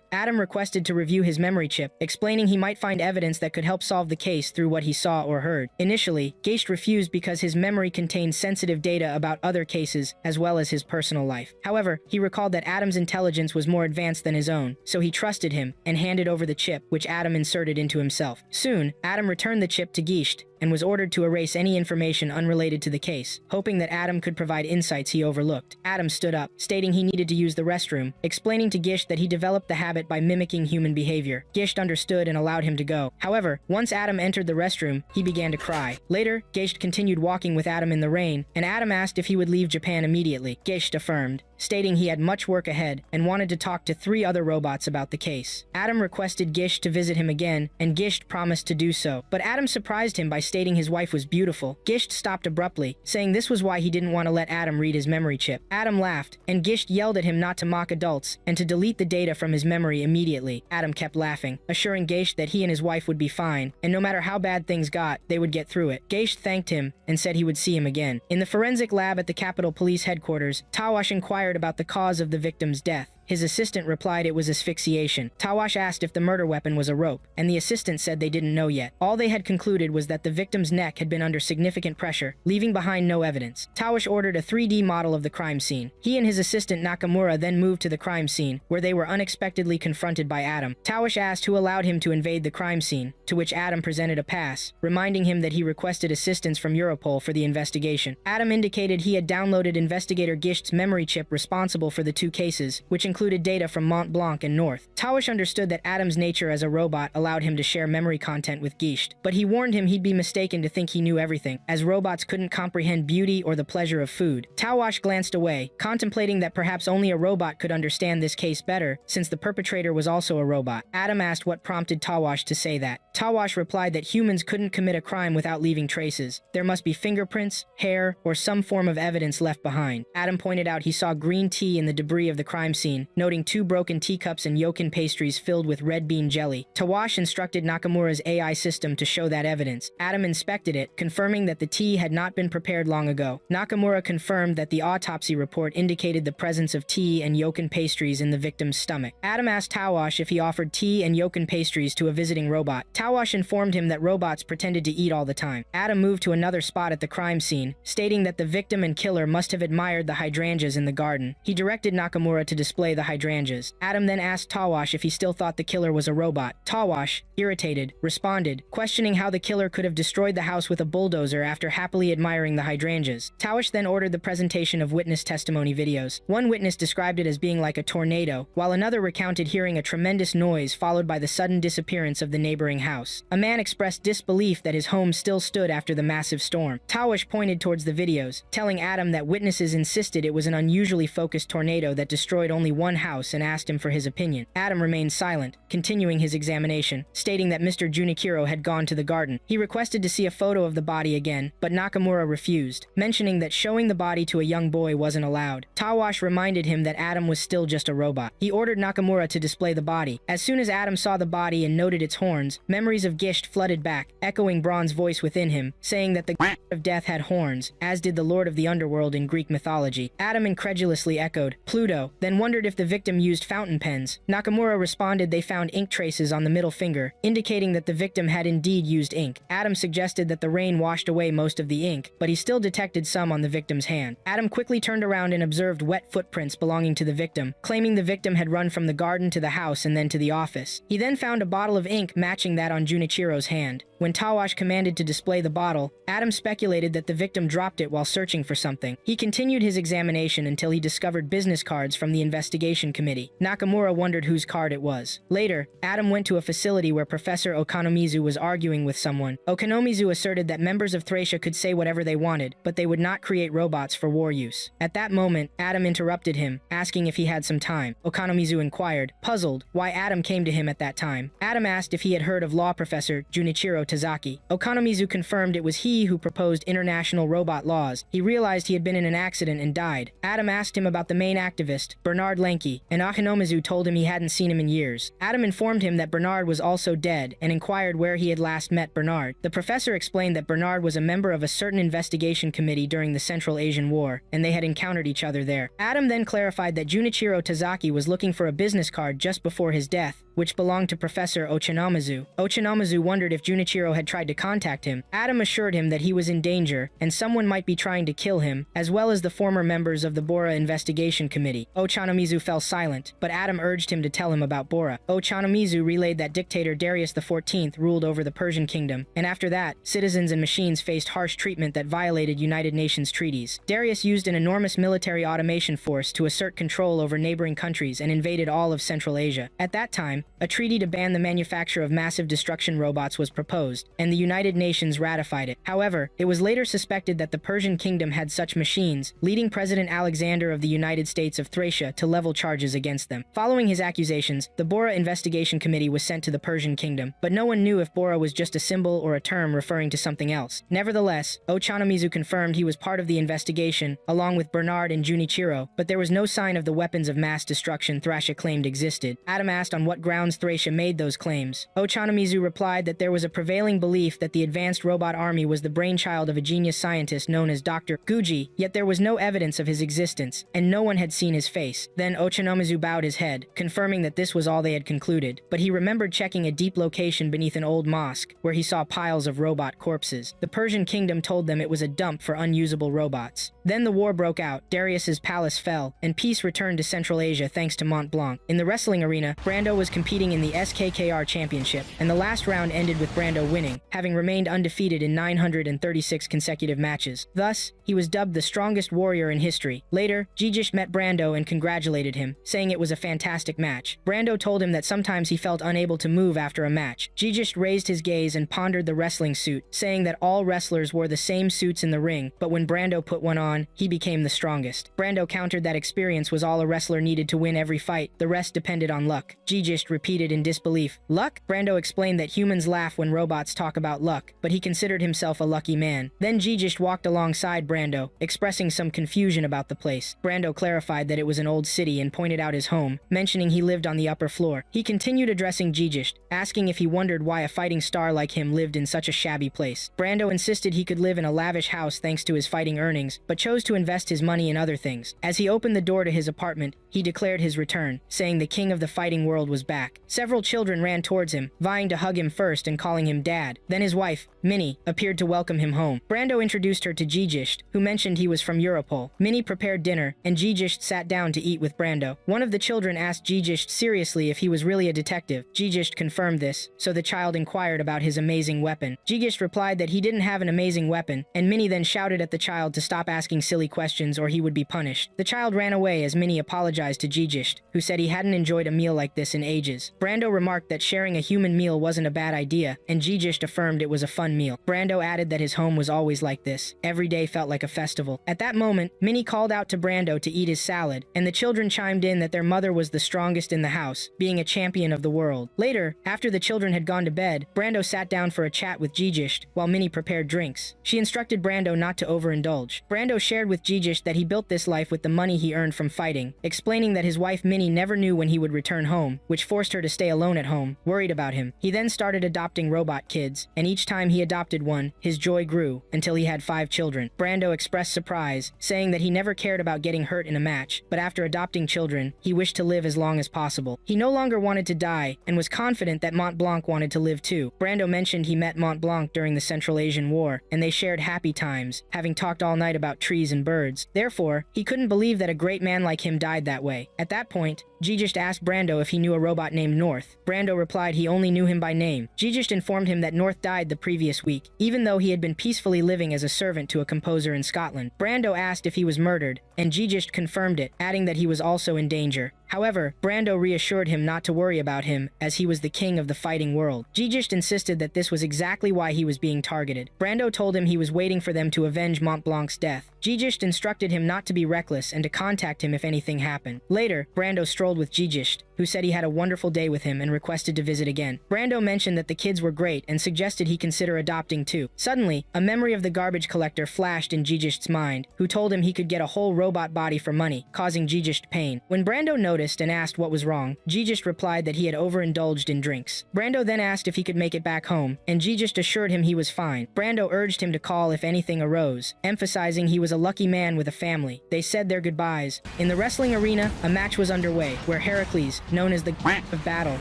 [SPEAKER 1] Adam requested to review his memory chip, explaining he might find evidence that could help solve the case through what he saw or heard. Initially, Geist refused because his memory contained sensitive data about other cases as well as his personal life. However, he recalled that Adam's intelligence was more advanced than his own, so he trusted him and handed over the chip, which Adam inserted into himself. Soon, Adam returned the chip to Geist and was ordered to erase any information unrelated to the case, hoping that Adam could provide insights he overlooked. Adam stood up, stating he needed to use the restroom, explaining to Geist that he developed the habit by mimicking human behavior. Geist understood and allowed him to go. However, once Adam entered the restroom, he began to cry. Later, Geist continued walking with Adam in the rain, and Adam asked if he would leave Japan immediately. Geist affirmed, stating he had much work ahead and wanted to talk to 3 other robots about the case. Adam requested Geist to visit him again, and Geist promised to do so, but Adam surprised him by stating his wife was beautiful. Geist stopped abruptly, saying this was why he didn't want to let Adam read his memory chip. Adam laughed, and Geist yelled at him not to mock adults and to delete the data from his memory immediately. Adam kept laughing, assuring Geist that he and his wife would be fine, and no matter how bad things got, they would get through it. Geist thanked him and said he would see him again. In the forensic lab at the Capitol Police Headquarters, Tawash inquired about the cause of the victim's death. His assistant replied it was asphyxiation. Tawash asked if the murder weapon was a rope, and the assistant said they didn't know yet. All they had concluded was that the victim's neck had been under significant pressure, leaving behind no evidence. Tawash ordered a 3D model of the crime scene. He and his assistant Nakamura then moved to the crime scene, where they were unexpectedly confronted by Adam. Tawash asked who allowed him to invade the crime scene, to which Adam presented a pass, reminding him that he requested assistance from Europol for the investigation. Adam indicated he had downloaded investigator Geist's memory chip responsible for the 2 cases, which included data from Mont Blanc and North. Tawash understood that Adam's nature as a robot allowed him to share memory content with Geist, but he warned him he'd be mistaken to think he knew everything, as robots couldn't comprehend beauty or the pleasure of food. Tawash glanced away, contemplating that perhaps only a robot could understand this case better, since the perpetrator was also a robot. Adam asked what prompted Tawash to say that. Tawash replied that humans couldn't commit a crime without leaving traces. There must be fingerprints, hair, or some form of evidence left behind. Adam pointed out he saw green tea in the debris of the crime scene, noting 2 broken teacups and yokin pastries filled with red bean jelly. Tawash instructed Nakamura's AI system to show that evidence. Adam inspected it, confirming that the tea had not been prepared long ago. Nakamura confirmed that the autopsy report indicated the presence of tea and yokin pastries in the victim's stomach. Adam asked Tawash if he offered tea and yokin pastries to a visiting robot. Tawash informed him that robots pretended to eat all the time. Adam moved to another spot at the crime scene, stating that the victim and killer must have admired the hydrangeas in the garden. He directed Nakamura to display the hydrangeas. Adam then asked Tawash if he still thought the killer was a robot. Tawash, irritated, responded, questioning how the killer could have destroyed the house with a bulldozer after happily admiring the hydrangeas. Tawash then ordered the presentation of witness testimony videos. One witness described it as being like a tornado, while another recounted hearing a tremendous noise followed by the sudden disappearance of the neighboring house. A man expressed disbelief that his home still stood after the massive storm. Tawash pointed towards the videos, telling Adam that witnesses insisted it was an unusually focused tornado that destroyed only one house, and asked him for his opinion. Adam remained silent, continuing his examination, stating that Mr. Junichiro had gone to the garden. He requested to see a photo of the body again, but Nakamura refused, mentioning that showing the body to a young boy wasn't allowed. Tawash reminded him that Adam was still just a robot. He ordered Nakamura to display the body. As soon as Adam saw the body and noted its horns, memories of Gisht flooded back, echoing Braun's voice within him, saying that the god of death had horns, as did the Lord of the Underworld in Greek mythology. Adam incredulously echoed, Pluto, then wondered if the victim used fountain pens. Nakamura responded they found ink traces on the middle finger, indicating that the victim had indeed used ink. Adam suggested that the rain washed away most of the ink, but he still detected some on the victim's hand. Adam quickly turned around and observed wet footprints belonging to the victim, claiming the victim had run from the garden to the house and then to the office. He then found a bottle of ink matching that on Junichiro's hand. When Tawash commanded to display the bottle, Adam speculated that the victim dropped it while searching for something. He continued his examination until he discovered business cards from the investigation committee. Nakamura wondered whose card it was. Later, Adam went to a facility where Professor Okonomizu was arguing with someone. Okonomizu asserted that members of Thracia could say whatever they wanted, but they would not create robots for war use. At that moment, Adam interrupted him, asking if he had some time. Okonomizu inquired, puzzled, why Adam came to him at that time. Adam asked if he had heard of law professor Junichiro Tazaki. Okonomizu confirmed it was he who proposed international robot laws. He realized he had been in an accident and died. Adam asked him about the main activist, Bernard Lenki, and Okonomizu told him he hadn't seen him in years. Adam informed him that Bernard was also dead and inquired where he had last met Bernard. The professor explained that Bernard was a member of a certain investigation committee during the Central Asian War, and they had encountered each other there. Adam then clarified that Junichiro Tazaki was looking for a business card just before his death, which belonged to Professor Ochanomizu. Ochanomizu wondered if Junichiro had tried to contact him. Adam assured him that he was in danger, and someone might be trying to kill him, as well as the former members of the Bora Investigation Committee. Ochanomizu fell silent, but Adam urged him to tell him about Bora. Ochanomizu relayed that dictator Darius XIV ruled over the Persian kingdom, and after that, citizens and machines faced harsh treatment that violated United Nations treaties. Darius used an enormous military automation force to assert control over neighboring countries and invaded all of Central Asia. At that time, a treaty to ban the manufacture of massive destruction robots was proposed, and the United Nations ratified it. However, it was later suspected that the Persian kingdom had such machines, leading President Alexander of the United States of Thracia to level charges against them. Following his accusations, the Bora Investigation Committee was sent to the Persian kingdom, but no one knew if Bora was just a symbol or a term referring to something else. Nevertheless, Ochanomizu confirmed he was part of the investigation, along with Bernard and Junichiro, but there was no sign of the weapons of mass destruction Thracia claimed existed. Adam asked on what grounds Thracia made those claims. Ochanomizu replied that there was a prevailing belief that the advanced robot army was the brainchild of a genius scientist known as Dr. Guji, yet there was no evidence of his existence, and no one had seen his face. Then Ochanomizu bowed his head, confirming that this was all they had concluded, but he remembered checking a deep location beneath an old mosque, where he saw piles of robot corpses. The Persian kingdom told them it was a dump for unusable robots. Then the war broke out, Darius's palace fell, and peace returned to Central Asia thanks to Mont Blanc. In the wrestling arena, Brando was competing in the SKKR Championship, and the last round ended with Brando winning, having remained undefeated in 936 consecutive matches. Thus, he was dubbed the strongest warrior in history. Later, Jijish met Brando and congratulated him, saying it was a fantastic match. Brando told him that sometimes he felt unable to move after a match. Jijish raised his gaze and pondered the wrestling suit, saying that all wrestlers wore the same suits in the ring, but when Brando put one on, he became the strongest. Brando countered that experience was all a wrestler needed to win every fight, the rest depended on luck. Jijish repeated in disbelief. Luck? Brando explained that humans laugh when robots talk about luck, but he considered himself a lucky man. Then Jijish walked alongside Brando, expressing some confusion about the place. Brando clarified that it was an old city and pointed out his home, mentioning he lived on the upper floor. He continued addressing Jijish, asking if he wondered why a fighting star like him lived in such a shabby place. Brando insisted he could live in a lavish house thanks to his fighting earnings, but chose to invest his money in other things. As he opened the door to his apartment, he declared his return, saying the king of the fighting world was back. Several children ran towards him, vying to hug him first and calling him dad. Then his wife, Minnie, appeared to welcome him home. Brando introduced her to Jijish, who mentioned he was from Europol. Minnie prepared dinner, and Jijish sat down to eat with Brando. One of the children asked Jijish seriously if he was really a detective. Jijish confirmed this, so the child inquired about his amazing weapon. Jijish replied that he didn't have an amazing weapon, and Minnie then shouted at the child to stop asking silly questions or he would be punished. The child ran away as Minnie apologized to Jijish, who said he hadn't enjoyed a meal like this in ages. Brando remarked that sharing a human meal wasn't a bad idea, and Jijish affirmed it was a fun meal. Brando added that his home was always like this. Every day felt like a festival. At that moment, Minnie called out to Brando to eat his salad, and the children chimed in that their mother was the strongest in the house, being a champion of the world. Later, after the children had gone to bed, Brando sat down for a chat with Jijish while Minnie prepared drinks. She instructed Brando not to overindulge. Brando shared with Jijish that he built this life with the money he earned from fighting, explaining that his wife Minnie never knew when he would return home, which forced her to stay alone at home, worried about him. He then started adopting robot kids, and each time he adopted one, his joy grew, until he had 5 children. Brando expressed surprise, saying that he never cared about getting hurt in a match, but after adopting children, he wished to live as long as possible. He no longer wanted to die, and was confident that Mont Blanc wanted to live too. Brando mentioned he met Mont Blanc during the Central Asian War, and they shared happy times, having talked all night about trees and birds. Therefore, he couldn't believe that a great man like him died that way. At that point, Jijish asked Brando if he knew a robot named North. Brando replied he only knew him by name. Jijish informed him him that North died the previous week, even though he had been peacefully living as a servant to a composer in Scotland. Brando asked if he was murdered, and Gijist confirmed it, adding that he was also in danger. However, Brando reassured him not to worry about him, as he was the king of the fighting world. Gijist insisted that this was exactly why he was being targeted. Brando told him he was waiting for them to avenge Mont Blanc's death. Gijist instructed him not to be reckless and to contact him if anything happened. Later, Brando strolled with Gijist, who said he had a wonderful day with him and requested to visit again. Brando mentioned that the kids were great and suggested he consider adopting too. Suddenly, a memory of the garbage collector flashed in Gijist's mind, who told him he could get a whole robot body for money, causing Gijist pain. When Brando noticed and asked what was wrong, Gijist replied that he had overindulged in drinks. Brando then asked if he could make it back home, and Gijist assured him he was fine. Brando urged him to call if anything arose, emphasizing he was a lucky man with a family. They said their goodbyes. In the wrestling arena, a match was underway, where Heracles, known as the of battle,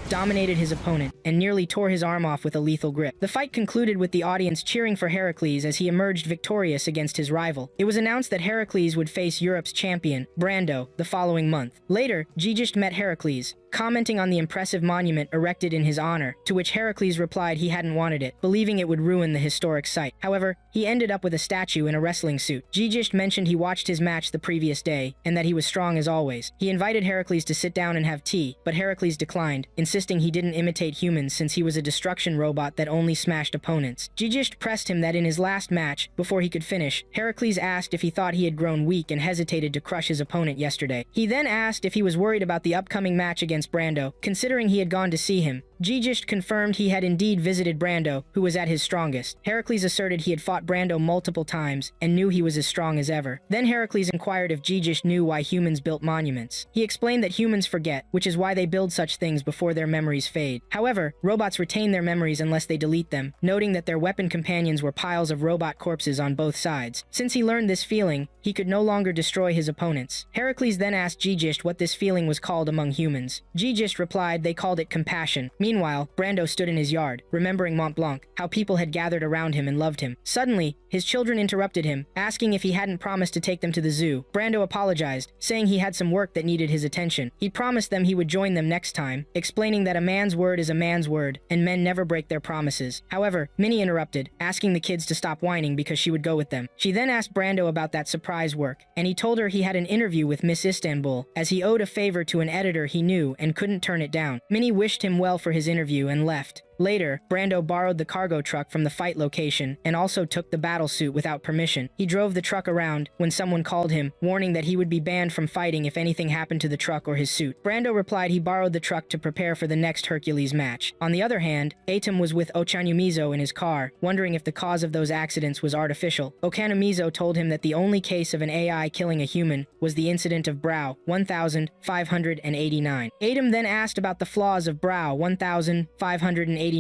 [SPEAKER 1] dominated his opponent and nearly tore his arm off with a lethal grip. The fight concluded with the audience cheering for Heracles as he emerged victorious against his rival. It was announced that Heracles would face Europe's champion, Brando, the following month. Later, Gijist met Heracles, commenting on the impressive monument erected in his honor, to which Heracles replied he hadn't wanted it, believing it would ruin the historic site. However, he ended up with a statue in a wrestling suit. Gijist mentioned he watched his match the previous day, and that he was strong as always. He invited Heracles to sit down and have tea, but Heracles declined, insisting he didn't imitate humans since he was a destruction robot that only smashed opponents. Gijist pressed him that in his last match, before he could finish, Heracles asked if he thought he had grown weak and hesitated to crush his opponent yesterday. He then asked if he was worried about the upcoming match against Brando, considering he had gone to see him. Gijist confirmed he had indeed visited Brando, who was at his strongest. Heracles asserted he had fought Brando multiple times and knew he was as strong as ever. Then Heracles inquired if Gijist knew why humans built monuments. He explained that humans forget, which is why they build such things before their memories fade. However, robots retain their memories unless they delete them, noting that their weapon companions were piles of robot corpses on both sides. Since he learned this feeling, he could no longer destroy his opponents. Heracles then asked Gijist what this feeling was called among humans. Gijist replied they called it compassion. Meanwhile, Brando stood in his yard, remembering Mont Blanc, how people had gathered around him and loved him. Suddenly, his children interrupted him, asking if he hadn't promised to take them to the zoo. Brando apologized, saying he had some work that needed his attention. He promised them he would join them next time, explaining that a man's word is a man's word, and men never break their promises. However, Minnie interrupted, asking the kids to stop whining because she would go with them. She then asked Brando about that surprise work, and he told her he had an interview with Miss Istanbul, as he owed a favor to an editor he knew and couldn't turn it down. Minnie wished him well for his interview and left. Later, Brando borrowed the cargo truck from the fight location and also took the battle suit without permission. He drove the truck around when someone called him, warning that he would be banned from fighting if anything happened to the truck or his suit. Brando replied he borrowed the truck to prepare for the next Hercules match. On the other hand, Atom was with Ochanumizo in his car, wondering if the cause of those accidents was artificial. Okanumizo told him that the only case of an AI killing a human was the incident of Brow 1589. Atom then asked about the flaws of Brow 1589,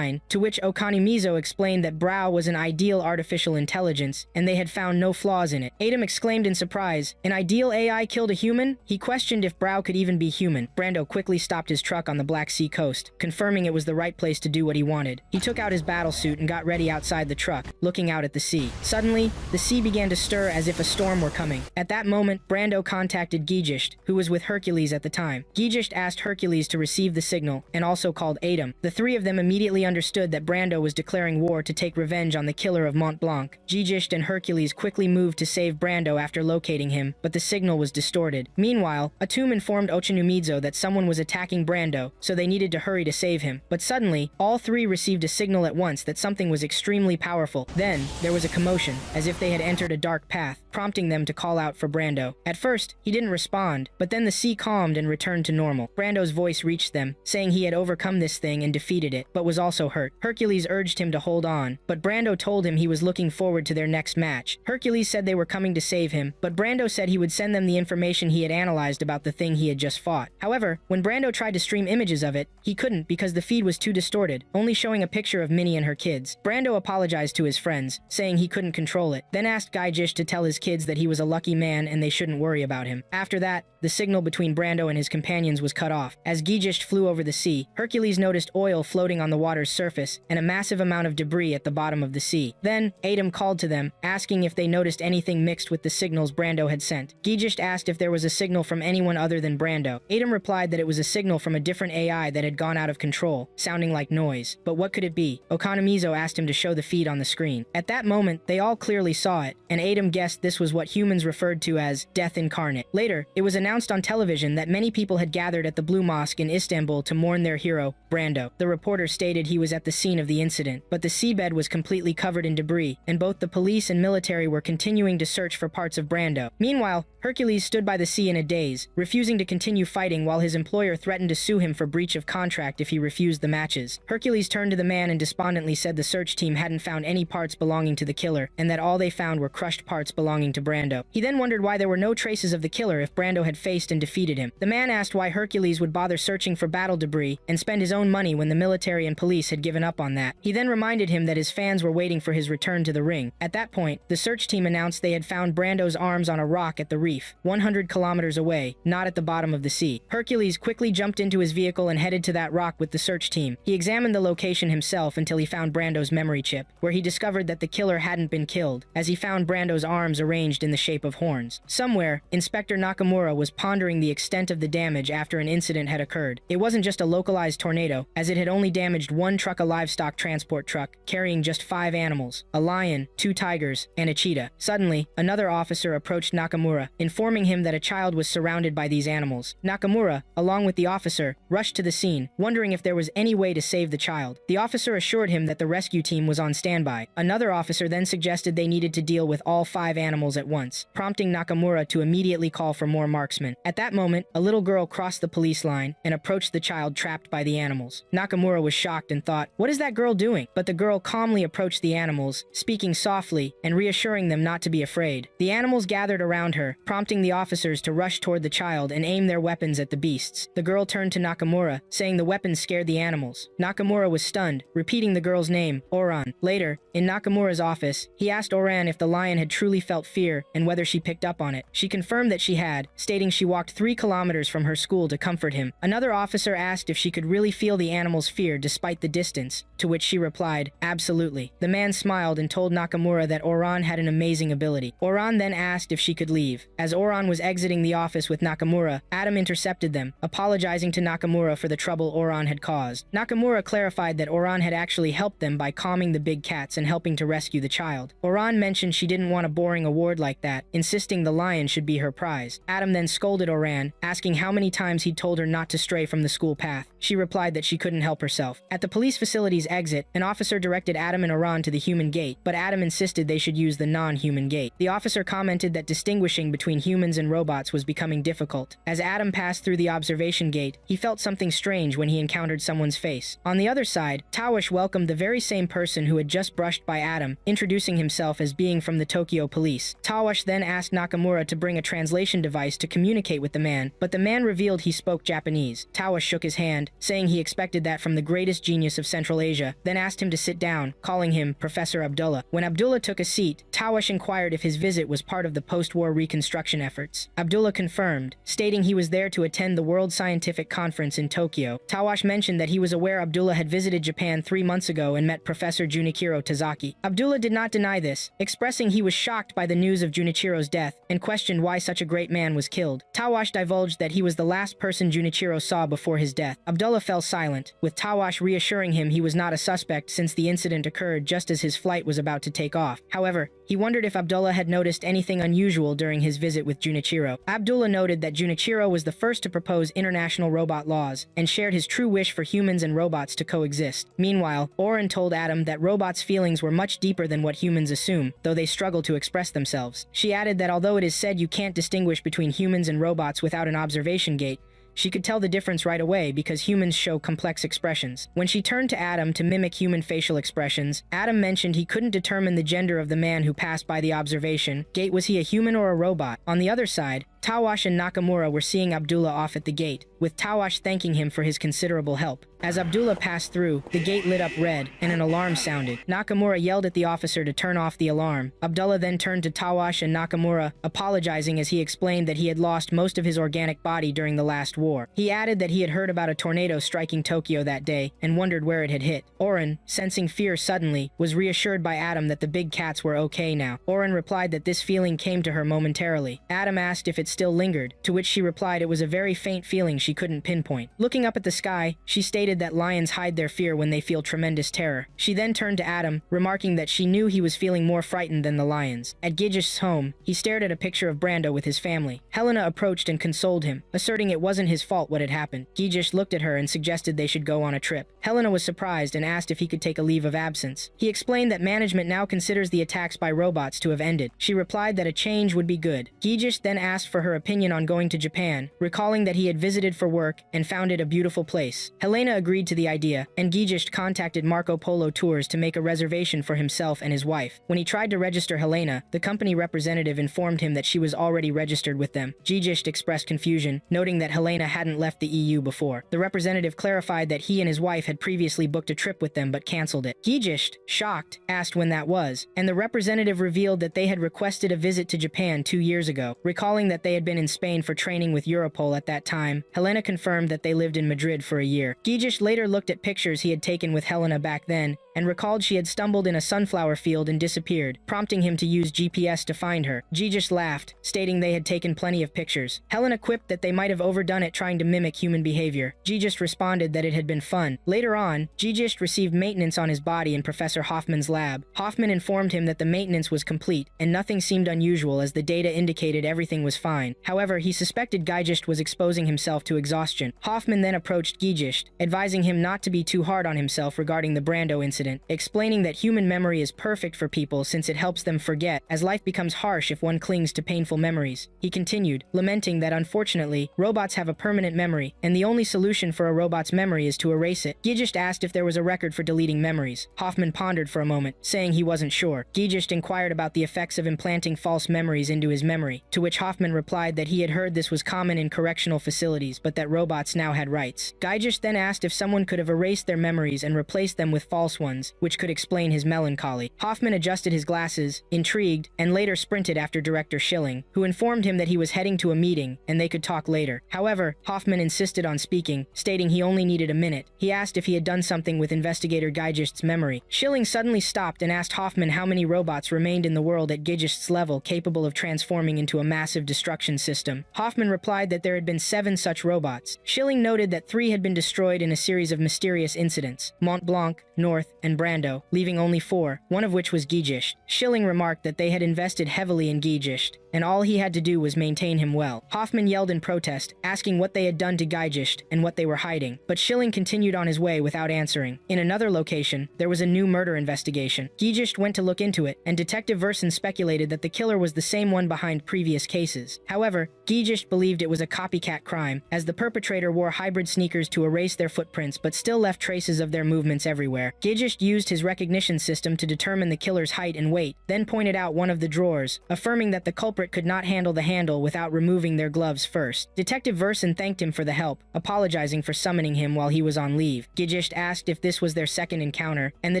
[SPEAKER 1] to which Okanumizo explained that Brow was an ideal artificial intelligence, and they had found no flaws in it. Atom exclaimed in surprise, "An ideal AI killed a human?" He questioned if Brow could even be human. Brando quickly stopped his truck on the Black Sea coast, confirming it was the right place to do what he wanted. He took out his battle suit and got ready outside the truck, looking out at the sea. Suddenly, the sea began to stir as if a storm were coming. At that moment, Brando contacted Gijist, who was with Hercules at the time. Gijist asked Hercules to receive the signal, and also called Atom. The three of them immediately understood that Brando was declaring war to take revenge on the killer of Mont Blanc. Gijist and Hercules quickly moved to save Brando after locating him, but the signal was distorted. Meanwhile, Atum informed Ochanumizo that someone was attacking Brando, so they needed to hurry to save him. But suddenly, all three received a signal at once that something was extremely powerful. Then, there was a commotion, as if they had entered a dark path, prompting them to call out for Brando. At first, he didn't respond, but then the sea calmed and returned to normal. Brando's voice reached them, saying he had overcome this thing and defeated it, but was also hurt. Hercules urged him to hold on, but Brando told him he was looking forward to their next match. Hercules said they were coming to save him, but Brando said he would send them the information he had analyzed about the thing he had just fought. However, when Brando tried to stream images of it, he couldn't because the feed was too distorted, only showing a picture of Minnie and her kids. Brando apologized to his friends, saying he couldn't control it, then asked Gijist to tell his kids that he was a lucky man and they shouldn't worry about him. After that, the signal between Brando and his companions was cut off. As Gijist flew over the sea, Hercules noticed oil floating on on the water's surface and a massive amount of debris at the bottom of the sea. Then, Adam called to them, asking if they noticed anything mixed with the signals Brando had sent. Gijist asked if there was a signal from anyone other than Brando. Adam replied that it was a signal from a different AI that had gone out of control, sounding like noise. But what could it be? Okonomizo asked him to show the feed on the screen. At that moment, they all clearly saw it, and Adam guessed this was what humans referred to as death incarnate. Later, it was announced on television that many people had gathered at the Blue Mosque in Istanbul to mourn their hero, Brando. The reporter stated he was at the scene of the incident, but the seabed was completely covered in debris, and both the police and military were continuing to search for parts of Brando. Meanwhile, Hercules stood by the sea in a daze, refusing to continue fighting while his employer threatened to sue him for breach of contract if he refused the matches. Hercules turned to the man and despondently said the search team hadn't found any parts belonging to the killer, and that all they found were crushed parts belonging to Brando. He then wondered why there were no traces of the killer if Brando had faced and defeated him. The man asked why Hercules would bother searching for battle debris and spend his own money when the military and police had given up on that. He then reminded him that his fans were waiting for his return to the ring. At that point, the search team announced they had found Brando's arms on a rock at the reef, 100 kilometers away, not at the bottom of the sea. Hercules quickly jumped into his vehicle and headed to that rock with the search team. He examined the location himself until he found Brando's memory chip, where he discovered that the killer hadn't been killed, as he found Brando's arms arranged in the shape of horns. Somewhere, Inspector Nakamura was pondering the extent of the damage after an incident had occurred. It wasn't just a localized tornado, as it had only damaged one truck, a livestock transport truck, carrying just 5 animals, a lion, 2 tigers, and a cheetah. Suddenly, another officer approached Nakamura, informing him that a child was surrounded by these animals. Nakamura, along with the officer, rushed to the scene, wondering if there was any way to save the child. The officer assured him that the rescue team was on standby. Another officer then suggested they needed to deal with all 5 animals at once, prompting Nakamura to immediately call for more marksmen. At that moment, a little girl crossed the police line and approached the child trapped by the animals. Nakamura was shocked and thought, "What is that girl doing?" But the girl calmly approached the animals, speaking softly and reassuring them not to be afraid. The animals gathered around her, prompting the officers to rush toward the child and aim their weapons at the beasts. The girl turned to Nakamura, saying the weapons scared the animals. Nakamura was stunned, repeating the girl's name, Oran. Later, in Nakamura's office, he asked Oran if the lion had truly felt fear and whether she picked up on it. She confirmed that she had, stating she walked 3 kilometers from her school to comfort him. Another officer asked if she could really feel the animal's fear despite the distance, to which she replied, "Absolutely." The man smiled and told Nakamura that Oran had an amazing ability. Oran then asked if she could leave. As Oran was exiting the office with Nakamura, Adam intercepted them, apologizing to Nakamura for the trouble Oran had caused. Nakamura clarified that Oran had actually helped them by calming the big cats and helping to rescue the child. Oran mentioned she didn't want a boring award like that, insisting the lion should be her prize. Adam then scolded Oran, asking how many times he'd told her not to stray from the school path. She replied that she couldn't help herself. At the police facility's exit, an officer directed Adam and Oran to the human gate, but Adam insisted they should use the non-human gate. The officer commented that distinguishing between humans and robots was becoming difficult. As Adam passed through the observation gate, he felt something strange when he encountered someone's face. On the other side, Tawish welcomed the very same person who had just brushed by Adam, introducing himself as being from the Tokyo police. Tawish then asked Nakamura to bring a translation device to communicate with the man, but the man revealed he spoke Japanese. Tawish shook his hand, saying he expected that from the greatest genius of Central Asia, then asked him to sit down, calling him Professor Abdullah. When Abdullah took a seat, Tawish inquired if his visit was part of the post-war reconstruction efforts. Abdullah confirmed, stating he was there to attend the World Scientific Conference in Tokyo. Tawish mentioned that he was aware Abdullah had visited Japan 3 months ago and met Professor Junichiro Tazaki. Abdullah did not deny this, expressing he was shocked by the news of Junichiro's death and questioned why such a great man was killed. Tawish divulged that he was the last person Junichiro saw before his death. Abdullah fell silent, with Tawish reassuring him he was not a suspect since the incident occurred just as his flight was about to take off. However, he wondered if Abdullah had noticed anything unusual during his visit with Junichiro. Abdullah noted that Junichiro was the first to propose international robot laws and shared his true wish for humans and robots to coexist. Meanwhile, Oren told Adam that robots' feelings were much deeper than what humans assume, though they struggle to express themselves. She added that although it is said you can't distinguish between humans and robots without an observation gate, she could tell the difference right away because humans show complex expressions. When she turned to Adam to mimic human facial expressions, Adam mentioned he couldn't determine the gender of the man who passed by the observation gate. Was he a human or a robot? On the other side, Tawash and Nakamura were seeing Abdullah off at the gate, with Tawash thanking him for his considerable help. As Abdullah passed through, the gate lit up red, and an alarm sounded. Nakamura yelled at the officer to turn off the alarm. Abdullah then turned to Tawash and Nakamura, apologizing as he explained that he had lost most of his organic body during the last war. He added that he had heard about a tornado striking Tokyo that day, and wondered where it had hit. Oren, sensing fear suddenly, was reassured by Adam that the big cats were okay now. Oren replied that this feeling came to her momentarily. Adam asked if it still lingered, to which she replied it was a very faint feeling she couldn't pinpoint. Looking up at the sky, she stated that lions hide their fear when they feel tremendous terror. She then turned to Adam, remarking that she knew he was feeling more frightened than the lions. At Gijish's home, he stared at a picture of Brando with his family. Helena approached and consoled him, asserting it wasn't his fault what had happened. Gijish looked at her and suggested they should go on a trip. Helena was surprised and asked if he could take a leave of absence. He explained that management now considers the attacks by robots to have ended. She replied that a change would be good. Gijish then asked for her opinion on going to Japan, recalling that he had visited for work and found it a beautiful place. Helena agreed to the idea, and Gijish contacted Marco Polo Tours to make a reservation for himself and his wife. When he tried to register Helena, the company representative informed him that she was already registered with them. Gijish expressed confusion, noting that Helena hadn't left the EU before. The representative clarified that he and his wife had previously booked a trip with them but cancelled it. Gijish, shocked, asked when that was, and the representative revealed that they had requested a visit to Japan 2 years ago. Recalling that they had been in Spain for training with Europol at that time, Helena confirmed that they lived in Madrid for a year. Gijish later looked at pictures he had taken with Helena back then, and recalled she had stumbled in a sunflower field and disappeared, prompting him to use GPS to find her. Gijish laughed, stating they had taken plenty of pictures. Helena quipped that they might have overdone it trying to mimic human behavior. Gijish responded that it had been fun. Later on, Gijish received maintenance on his body in Professor Hoffman's lab. Hoffman informed him that the maintenance was complete, and nothing seemed unusual as the data indicated everything was fine. However, he suspected Gijish was exposing himself to exhaustion. Hoffman then approached Gijish, advising him not to be too hard on himself regarding the Brando incident, explaining that human memory is perfect for people since it helps them forget, as life becomes harsh if one clings to painful memories. He continued, lamenting that unfortunately, robots have a permanent memory, and the only solution for a robot's memory is to erase it. Gijish asked if there was a record for deleting memories. Hoffman pondered for a moment, saying he wasn't sure. Gijish inquired about the effects of implanting false memories into his memory, to which Hoffman replied that he had heard this was common in correctional facilities, but that robots now had rights. Gijish then asked if someone could have erased their memories and replaced them with false ones, which could explain his melancholy. Hoffman adjusted his glasses, intrigued, and later sprinted after Director Schilling, who informed him that he was heading to a meeting and they could talk later. However, Hoffman insisted on speaking, stating he only needed a minute. He asked if he had done something with investigator Gijish's memory. Schilling suddenly stopped and asked Hoffman how many robots remained in the world at Gijish's level capable of transforming into a massive destruction system. Hoffman replied that there had been 7 such robots. Schilling noted that 3 had been destroyed in a series of mysterious incidents: Mont Blanc, North, and Brando, leaving only 4, one of which was Gijish. Schilling remarked that they had invested heavily in Gijish, and all he had to do was maintain him well. Hoffman yelled in protest, asking what they had done to Gijish and what they were hiding, but Schilling continued on his way without answering. In another location, there was a new murder investigation. Gijish went to look into it, and Detective Verson speculated that the killer was the same one behind previous cases. However, Gijish believed it was a copycat crime, as the perpetrator wore hybrid sneakers to erase their footprints but still left traces of their movements everywhere. Gijish used his recognition system to determine the killer's height and weight, then pointed out one of the drawers, affirming that the culprit could not handle the handle without removing their gloves first. Detective Verson thanked him for the help, apologizing for summoning him while he was on leave. Gijish asked if this was their second encounter, and the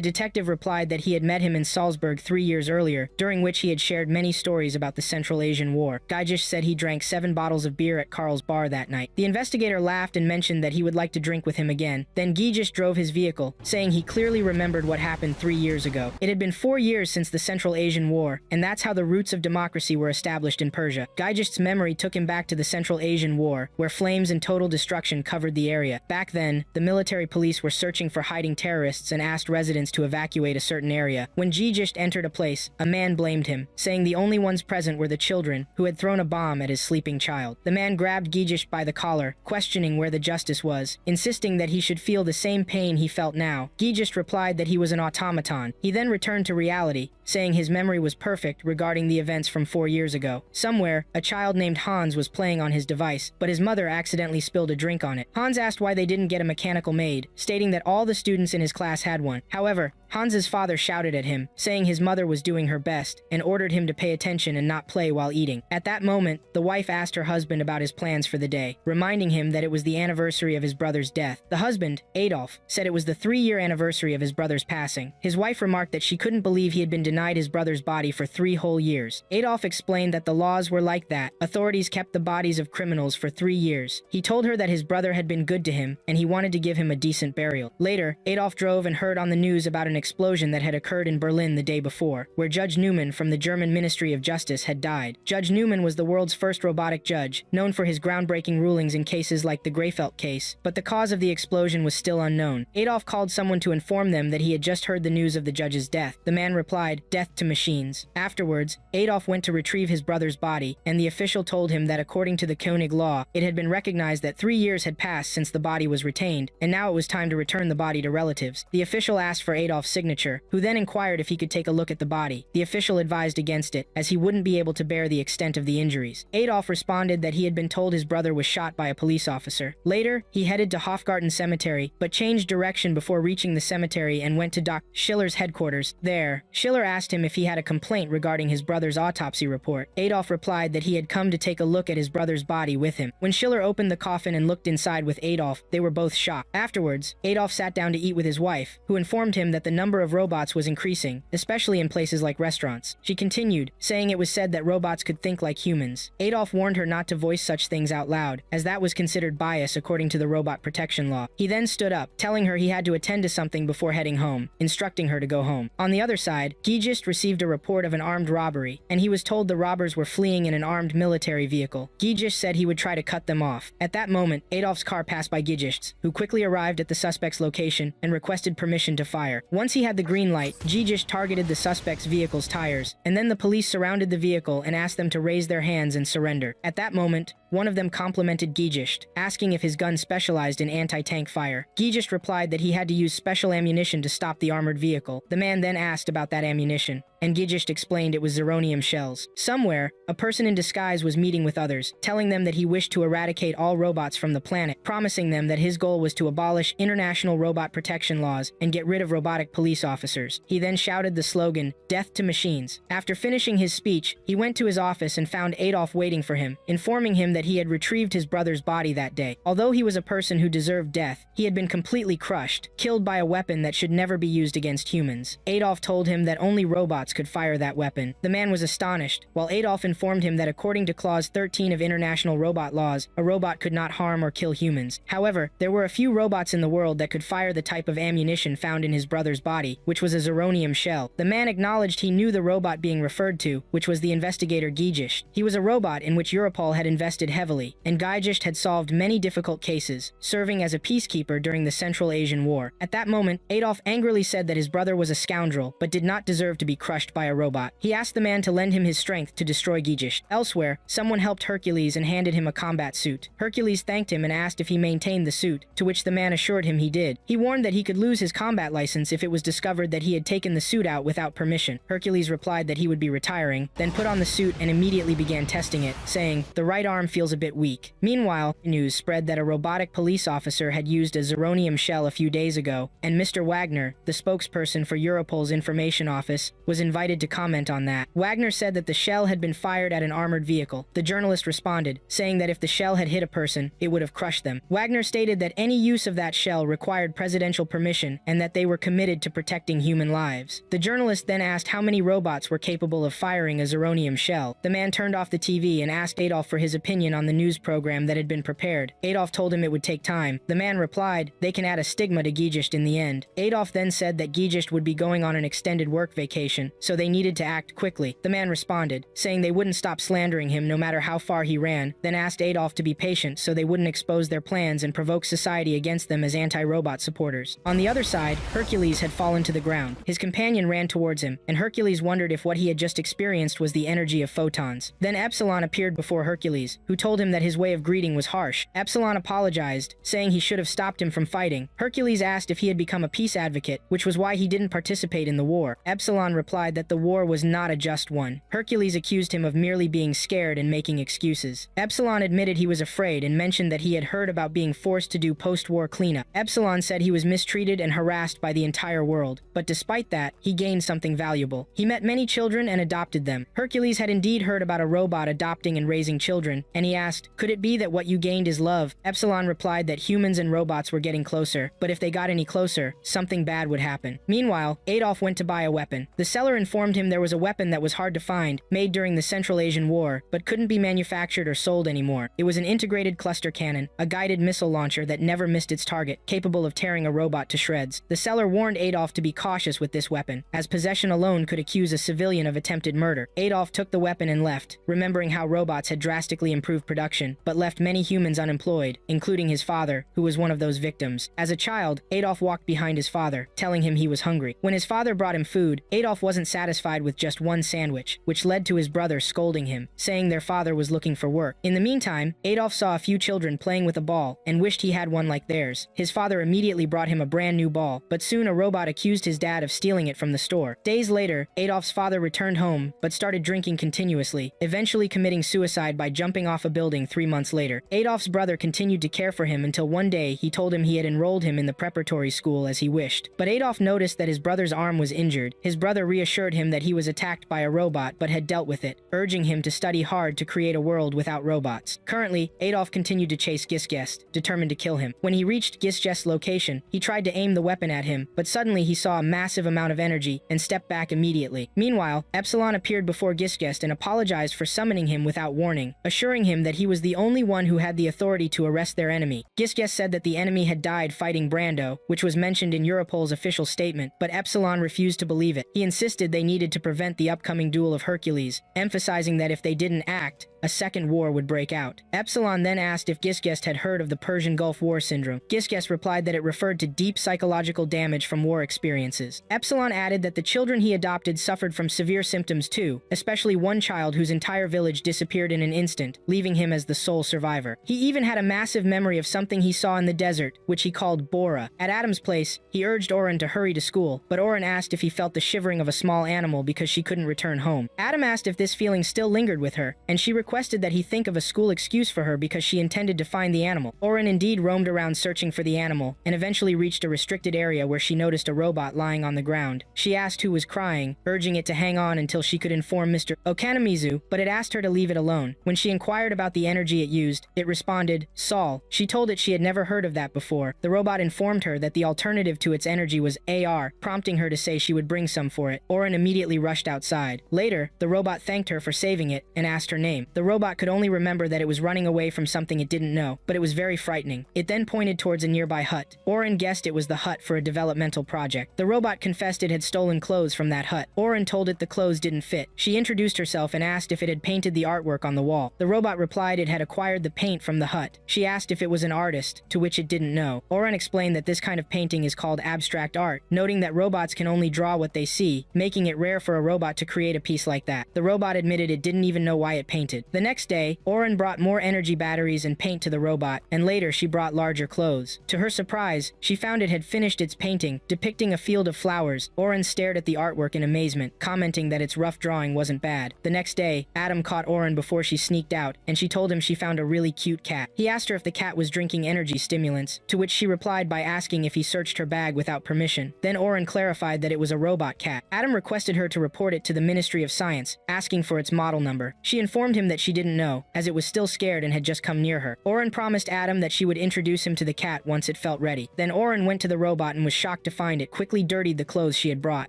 [SPEAKER 1] detective replied that he had met him in Salzburg 3 years earlier, during which he had shared many stories about the Central Asian War. Gijish said he drank 7 bottles of beer at Carl's bar that night. The investigator laughed and mentioned that he would like to drink with him again. Then Gijish drove his vehicle, saying he clearly remembered what happened 3 years ago. It had been 4 years since the Central Asian War, and that's how the roots of democracy were established in Persia. Gijish's memory took him back to the Central Asian War, where flames and total destruction covered the area. Back then, the military police were searching for hiding terrorists and asked residents to evacuate a certain area. When Gijish entered a place, a man blamed him, saying the only ones present were the children, who had thrown a bomb at his sleeping child. The man grabbed Gijish by the collar, questioning where the justice was, insisting that he should feel the same pain he felt now. Gijish replied that he was an automaton. He then returned to reality, saying his memory was perfect regarding the events from 4 years ago. Somewhere, a child named Hans was playing on his device, but his mother accidentally spilled a drink on it. Hans asked why they didn't get a mechanical maid, stating that all the students in his class had one. However, Hans's father shouted at him, saying his mother was doing her best, and ordered him to pay attention and not play while eating. At that moment, the wife asked her husband about his plans for the day, reminding him that it was the anniversary of his brother's death. The husband, Adolf, said it was the 3-year anniversary of his brother's passing. His wife remarked that she couldn't believe he had been denied his brother's body for 3 whole years. Adolf explained that the laws were like that. Authorities kept the bodies of criminals for 3 years. He told her that his brother had been good to him, and he wanted to give him a decent burial. Later, Adolf drove and heard on the news about an explosion that had occurred in Berlin the day before, where Judge Newman from the German Ministry of Justice had died. Judge Newman was the world's first robotic judge, known for his groundbreaking rulings in cases like the Greyfelt case, but the cause of the explosion was still unknown. Adolf called someone to inform them that he had just heard the news of the judge's death. The man replied, "Death to machines." Afterwards, Adolf went to retrieve his brother's body, and the official told him that according to the Koenig law, it had been recognized that 3 years had passed since the body was retained, and now it was time to return the body to relatives. The official asked for Adolf's signature, who then inquired if he could take a look at the body. The official advised against it, as he wouldn't be able to bear the extent of the injuries. Adolf responded that he had been told his brother was shot by a police officer. Later, he headed to Hofgarten Cemetery, but changed direction before reaching the cemetery and went to Dr. Schiller's headquarters. There, Schiller asked him if he had a complaint regarding his brother's autopsy report. Adolf replied that he had come to take a look at his brother's body with him. When Schiller opened the coffin and looked inside with Adolf, they were both shocked. Afterwards, Adolf sat down to eat with his wife, who informed him that the number of robots was increasing, especially in places like restaurants. She continued, saying it was said that robots could think like humans. Adolf warned her not to voice such things out loud, as that was considered bias according to the robot protection law. He then stood up, telling her he had to attend to something before heading home, instructing her to go home. On the other side, Gijist received a report of an armed robbery, and he was told the robbers were fleeing in an armed military vehicle. Gijist said he would try to cut them off. At that moment, Adolf's car passed by Gijist's, who quickly arrived at the suspect's location and requested permission to fire. Once he had the green light, Gijist targeted the suspect's vehicle's tires, and then the police surrounded the vehicle and asked them to raise their hands and surrender. At that moment, one of them complimented Gijist, asking if his gun specialized in anti-tank fire. Gijist replied that he had to use special ammunition to stop the armored vehicle. The man then asked about that ammunition, and Gijist explained it was zirconium shells. Somewhere, a person in disguise was meeting with others, telling them that he wished to eradicate all robots from the planet, promising them that his goal was to abolish international robot protection laws and get rid of robotic police officers. He then shouted the slogan, "Death to machines." After finishing his speech, he went to his office and found Adolf waiting for him, informing him that he had retrieved his brother's body that day. Although he was a person who deserved death, he had been completely crushed, killed by a weapon that should never be used against humans. Adolf told him that only robots could fire that weapon. The man was astonished, while Adolf informed him that according to Clause 13 of international robot laws, a robot could not harm or kill humans. However, there were a few robots in the world that could fire the type of ammunition found in his brother's body, which was a zirconium shell. The man acknowledged he knew the robot being referred to, which was the investigator Gijist. He was a robot in which Europol had invested heavily, and Gijist had solved many difficult cases, serving as a peacekeeper during the Central Asian War. At that moment, Adolf angrily said that his brother was a scoundrel, but did not deserve to be crushed by a robot. He asked the man to lend him his strength to destroy Gijist. Elsewhere, someone helped Hercules and handed him a combat suit. Hercules thanked him and asked if he maintained the suit, to which the man assured him he did. He warned that he could lose his combat license if it was discovered that he had taken the suit out without permission. Hercules replied that he would be retiring, then put on the suit and immediately began testing it, saying, "The right arm feels a bit weak." Meanwhile, news spread that a robotic police officer had used a zirconium shell a few days ago, and Mr. Wagner, the spokesperson for Europol's information office, was invited to comment on that. Wagner said that the shell had been fired at an armored vehicle. The journalist responded, saying that if the shell had hit a person, it would have crushed them. Wagner stated that any use of that shell required presidential permission and that they were committed to protecting human lives. The journalist then asked how many robots were capable of firing a zirconium shell. The man turned off the TV and asked Adolf for his opinion on the news program that had been prepared. Adolf told him it would take time. The man replied, they can add a stigma to Gijist in the end. Adolf then said that Gijist would be going on an extended work vacation, so they needed to act quickly. The man responded, saying they wouldn't stop slandering him no matter how far he ran, then asked Adolf to be patient so they wouldn't expose their plans and provoke society against them as anti-robot supporters. On the other side, Hercules had fallen to the ground. His companion ran towards him, and Hercules wondered if what he had just experienced was the energy of photons. Then Epsilon appeared before Hercules, who told him that his way of greeting was harsh. Epsilon apologized, saying he should have stopped him from fighting. Hercules asked if he had become a peace advocate, which was why he didn't participate in the war. Epsilon replied that the war was not a just one. Hercules accused him of merely being scared and making excuses. Epsilon admitted he was afraid and mentioned that he had heard about being forced to do post-war cleanup. Epsilon said he was mistreated and harassed by the entire world, but despite that, he gained something valuable. He met many children and adopted them. Hercules had indeed heard about a robot adopting and raising children, and he asked, "Could it be that what you gained is love?" Epsilon replied that humans and robots were getting closer, but if they got any closer, something bad would happen. Meanwhile, Adolf went to buy a weapon. The seller informed him there was a weapon that was hard to find, made during the Central Asian War, but couldn't be manufactured or sold anymore. It was an integrated cluster cannon, a guided missile launcher that never missed its target, capable of tearing a robot to shreds. The seller warned Adolf to be cautious with this weapon, as possession alone could accuse a civilian of attempted murder. Adolf took the weapon and left, remembering how robots had drastically improved production, but left many humans unemployed, including his father, who was one of those victims. As a child, Adolf walked behind his father, telling him he was hungry. When his father brought him food, Adolf wasn't satisfied with just one sandwich, which led to his brother scolding him, saying their father was looking for work. In the meantime, Adolf saw a few children playing with a ball and wished he had one like theirs. His father immediately brought him a brand new ball, but soon a robot accused his dad of stealing it from the store. Days later, Adolf's father returned home, but started drinking continuously, eventually committing suicide by jumping off a building 3 months later. Adolf's brother continued to care for him until one day he told him he had enrolled him in the preparatory school as he wished. But Adolf noticed that his brother's arm was injured. His brother reassured him that he was attacked by a robot but had dealt with it, urging him to study hard to create a world without robots. Currently, Adolf continued to chase Gisgest, determined to kill him. When he reached Gisgest's location, he tried to aim the weapon at him, but suddenly he saw a massive amount of energy and stepped back immediately. Meanwhile, Epsilon appeared before Gisgest and apologized for summoning him without warning, assuring him that he was the only one who had the authority to arrest their enemy. Gisgest said that the enemy had died fighting Brando, which was mentioned in Europol's official statement, but Epsilon refused to believe it. He insisted they needed to prevent the upcoming duel of Hercules, emphasizing that if they didn't act, a second war would break out. Epsilon then asked if Gisgest had heard of the Persian Gulf War syndrome. Gisgest replied that it referred to deep psychological damage from war experiences. Epsilon added that the children he adopted suffered from severe symptoms too, especially one child whose entire village disappeared in an instant, leaving him as the sole survivor. He even had a massive memory of something he saw in the desert, which he called Bora. At Adam's place, he urged Oren to hurry to school, but Oren asked if he felt the shivering of a small animal because she couldn't return home. Adam asked if this feeling still lingered with her, and she requested that he think of a school excuse for her because she intended to find the animal. Oren indeed roamed around searching for the animal, and eventually reached a restricted area where she noticed a robot lying on the ground. She asked who was crying, urging it to hang on until she could inform Mr. Okanamizu, but it asked her to leave it alone. When she inquired about the energy it used, it responded, Sol. She told it she had never heard of that before. The robot informed her that the alternative to its energy was AR, prompting her to say she would bring some for it. Oren immediately rushed outside. Later, the robot thanked her for saving it and asked her name. The robot could only remember that it was running away from something it didn't know, but it was very frightening. It then pointed towards a nearby hut. Oren guessed it was the hut for a developmental project. The robot confessed it had stolen clothes from that hut. Oren told it the clothes didn't fit. She introduced herself and asked if it had painted the artwork on the wall. The robot replied it had acquired the paint from the hut. She asked if it was an artist, to which it didn't know. Oren explained that this kind of painting is called abstract art, noting that robots can only draw what they see, making it rare for a robot to create a piece like that. The robot admitted it didn't even know why it painted. The next day, Oren brought more energy batteries and paint to the robot, and later she brought larger clothes. To her surprise, she found it had finished its painting, depicting a field of flowers. Oren stared at the artwork in amazement, commenting that its rough drawing wasn't bad. The next day, Adam caught Oren before she sneaked out, and she told him she found a really cute cat. He asked her if the cat was drinking energy stimulants, to which she replied by asking if he searched her bag without permission. Then Oren clarified that it was a robot cat. Adam requested her to report it to the Ministry of Science, asking for its model number. She informed him that she didn't know, as it was still scared and had just come near her. Oren promised Adam that she would introduce him to the cat once it felt ready. Then Oren went to the robot and was shocked to find it quickly dirtied the clothes she had brought.